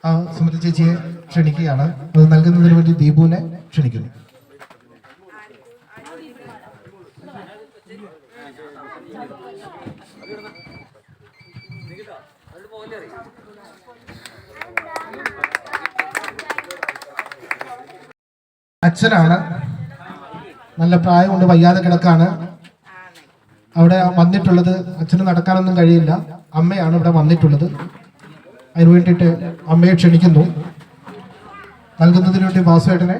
ആ സുമതി ചേച്ചിയെ ക്ഷണിക്കുകയാണ്. അത് നൽകുന്നതിന് വേണ്ടി ദീപുവിനെ ക്ഷണിക്കുന്നു. അച്ഛനാണ്, നല്ല പ്രായമുണ്ട്, വയ്യാതെ കിടക്കാണ്. അവിടെ വന്നിട്ടുള്ളത്, അച്ഛന് നടക്കാനൊന്നും കഴിയില്ല, അമ്മയാണ് ഇവിടെ വന്നിട്ടുള്ളത്. അതിനു വേണ്ടിയിട്ട് അമ്മയെ ക്ഷണിക്കുന്നു. നൽകുന്നതിന് വേണ്ടി വാസുവേട്ടനെ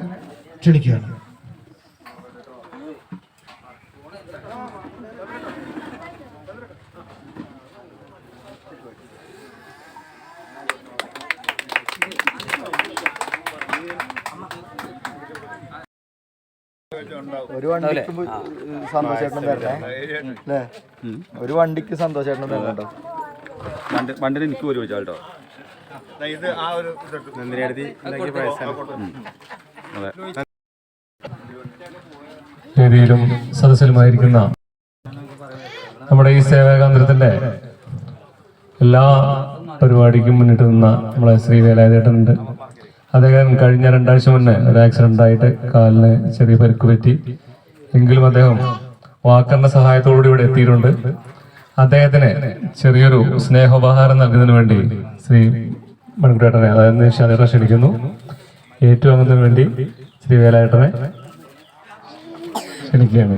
ക്ഷണിക്കുകയാണ്. ഒരു വണ്ടിക്ക് സന്തോഷേട്ടൻ തരണേ അല്ലേ? ഒരു വണ്ടിക്ക് സന്തോഷേട്ടൻ തരണോ? വണ്ടിന് എനിക്ക് ഒരു ചോദിച്ചാൽ കേട്ടോ. വേദിയിലും സദസ്സിലുമായിരിക്കുന്ന നമ്മുടെ ഈ സേവാകേന്ദ്രത്തിന്റെ എല്ലാ പരിപാടിക്കും മുന്നിട്ട് നിന്ന നമ്മളെ ശ്രീ വേലായുധേട്ടനുണ്ട്. അദ്ദേഹം കഴിഞ്ഞ 2 ആഴ്ച മുന്നേ ഒരു ആക്സിഡന്റ് ആയിട്ട് കാലിന് ചെറിയ പരിക്ക് പറ്റി. എങ്കിലും അദ്ദേഹം വാക്കറിന്റെ സഹായത്തോടുകൂടി ഇവിടെ എത്തിയിട്ടുണ്ട്. അദ്ദേഹത്തിന് ചെറിയൊരു സ്നേഹോപഹാരം നൽകുന്നതിന് വേണ്ടി ശ്രീ മണിക്കുട്ടേട്ടനെ, അതായത് ഷാദേട്ടനെ ക്ഷണിക്കുന്നു. ഏറ്റുവാങ്ങുന്നതിന് വേണ്ടി ശ്രീ വേലായുധേട്ടനെ ക്ഷണിക്കുകയാണ്.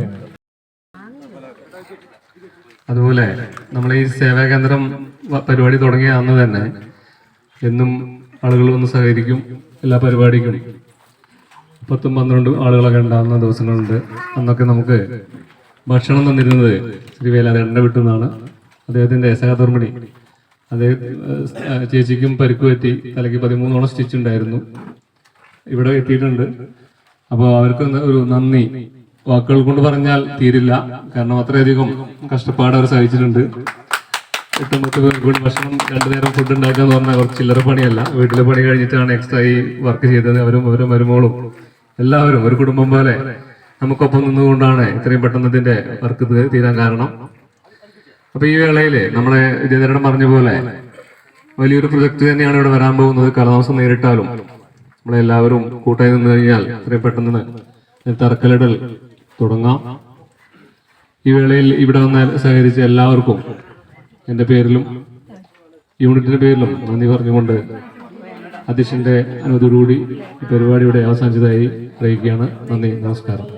അതുപോലെ നമ്മളെ ഈ സേവാകേന്ദ്രം പരിപാടി തുടങ്ങിയ അന്ന് തന്നെ എന്നും ആളുകൾ വന്ന് സഹകരിക്കും. എല്ലാ പരിപാടിക്കും 10-12 ആളുകളൊക്കെ ഉണ്ടാകുന്ന ദിവസങ്ങളുണ്ട്. അന്നൊക്കെ നമുക്ക് ഭക്ഷണം തന്നിരുന്നത് ശ്രീ വേലായുധേട്ടൻ്റെ വീട്ടിൽ നിന്നാണ്. അദ്ദേഹത്തിൻ്റെ സഹധർമ്മിണി, അദ്ദേഹം ചേച്ചിക്കും പരിക്ക് പറ്റി, തലയ്ക്ക് 13ഓളം സ്റ്റിച്ച് ഉണ്ടായിരുന്നു. ഇവിടെ എത്തിയിട്ടുണ്ട്. അപ്പോൾ അവർക്ക് ഒരു നന്ദി വാക്കുകൾ കൊണ്ട് പറഞ്ഞാൽ തീരില്ല. കാരണം അത്രയധികം കഷ്ടപ്പാട് അവർ സഹിച്ചിട്ടുണ്ട്. 8-10 പേർക്ക് കൂടി ഭക്ഷണം 2 നേരം ഫുഡ് ഉണ്ടാക്കുക എന്ന് പറഞ്ഞാൽ കുറച്ച് ചില്ലറ പണിയല്ല. വീട്ടിലെ പണി കഴിഞ്ഞിട്ടാണ് എക്സ്ട്രാ ഈ വർക്ക് ചെയ്തത്. അവരും മരുമോളും എല്ലാവരും ഒരു കുടുംബം പോലെ നമുക്കൊപ്പം നിന്നുകൊണ്ടാണ് ഇത്രയും പെട്ടെന്ന് ഇതിന്റെ വർക്ക് തീരാൻ കാരണം. അപ്പൊ ഈ വേളയില് നമ്മളെ വിദ്യാധരൻ പറഞ്ഞ പോലെ വലിയൊരു പ്രൊജക്ട് തന്നെയാണ് ഇവിടെ വരാൻ പോകുന്നത്. കാലതാമസം നേരിട്ടാലും നമ്മളെല്ലാവരും കൂട്ടായി നിന്ന് കഴിഞ്ഞാൽ ഇത്രയും പെട്ടെന്ന് തറക്കല്ലിടൽ തുടങ്ങാം. ഈ വേളയിൽ ഇവിടെ വന്ന് സഹകരിച്ച എല്ലാവർക്കും എൻ്റെ പേരിലും യൂണിറ്റിന്റെ പേരിലും നന്ദി പറഞ്ഞുകൊണ്ട് അധ്യക്ഷന്റെ അനുമതിയോടുകൂടി ഈ പരിപാടി ഇവിടെ അവസാനിച്ചതായി അറിയിക്കുകയാണ്. നന്ദി, നമസ്കാരം.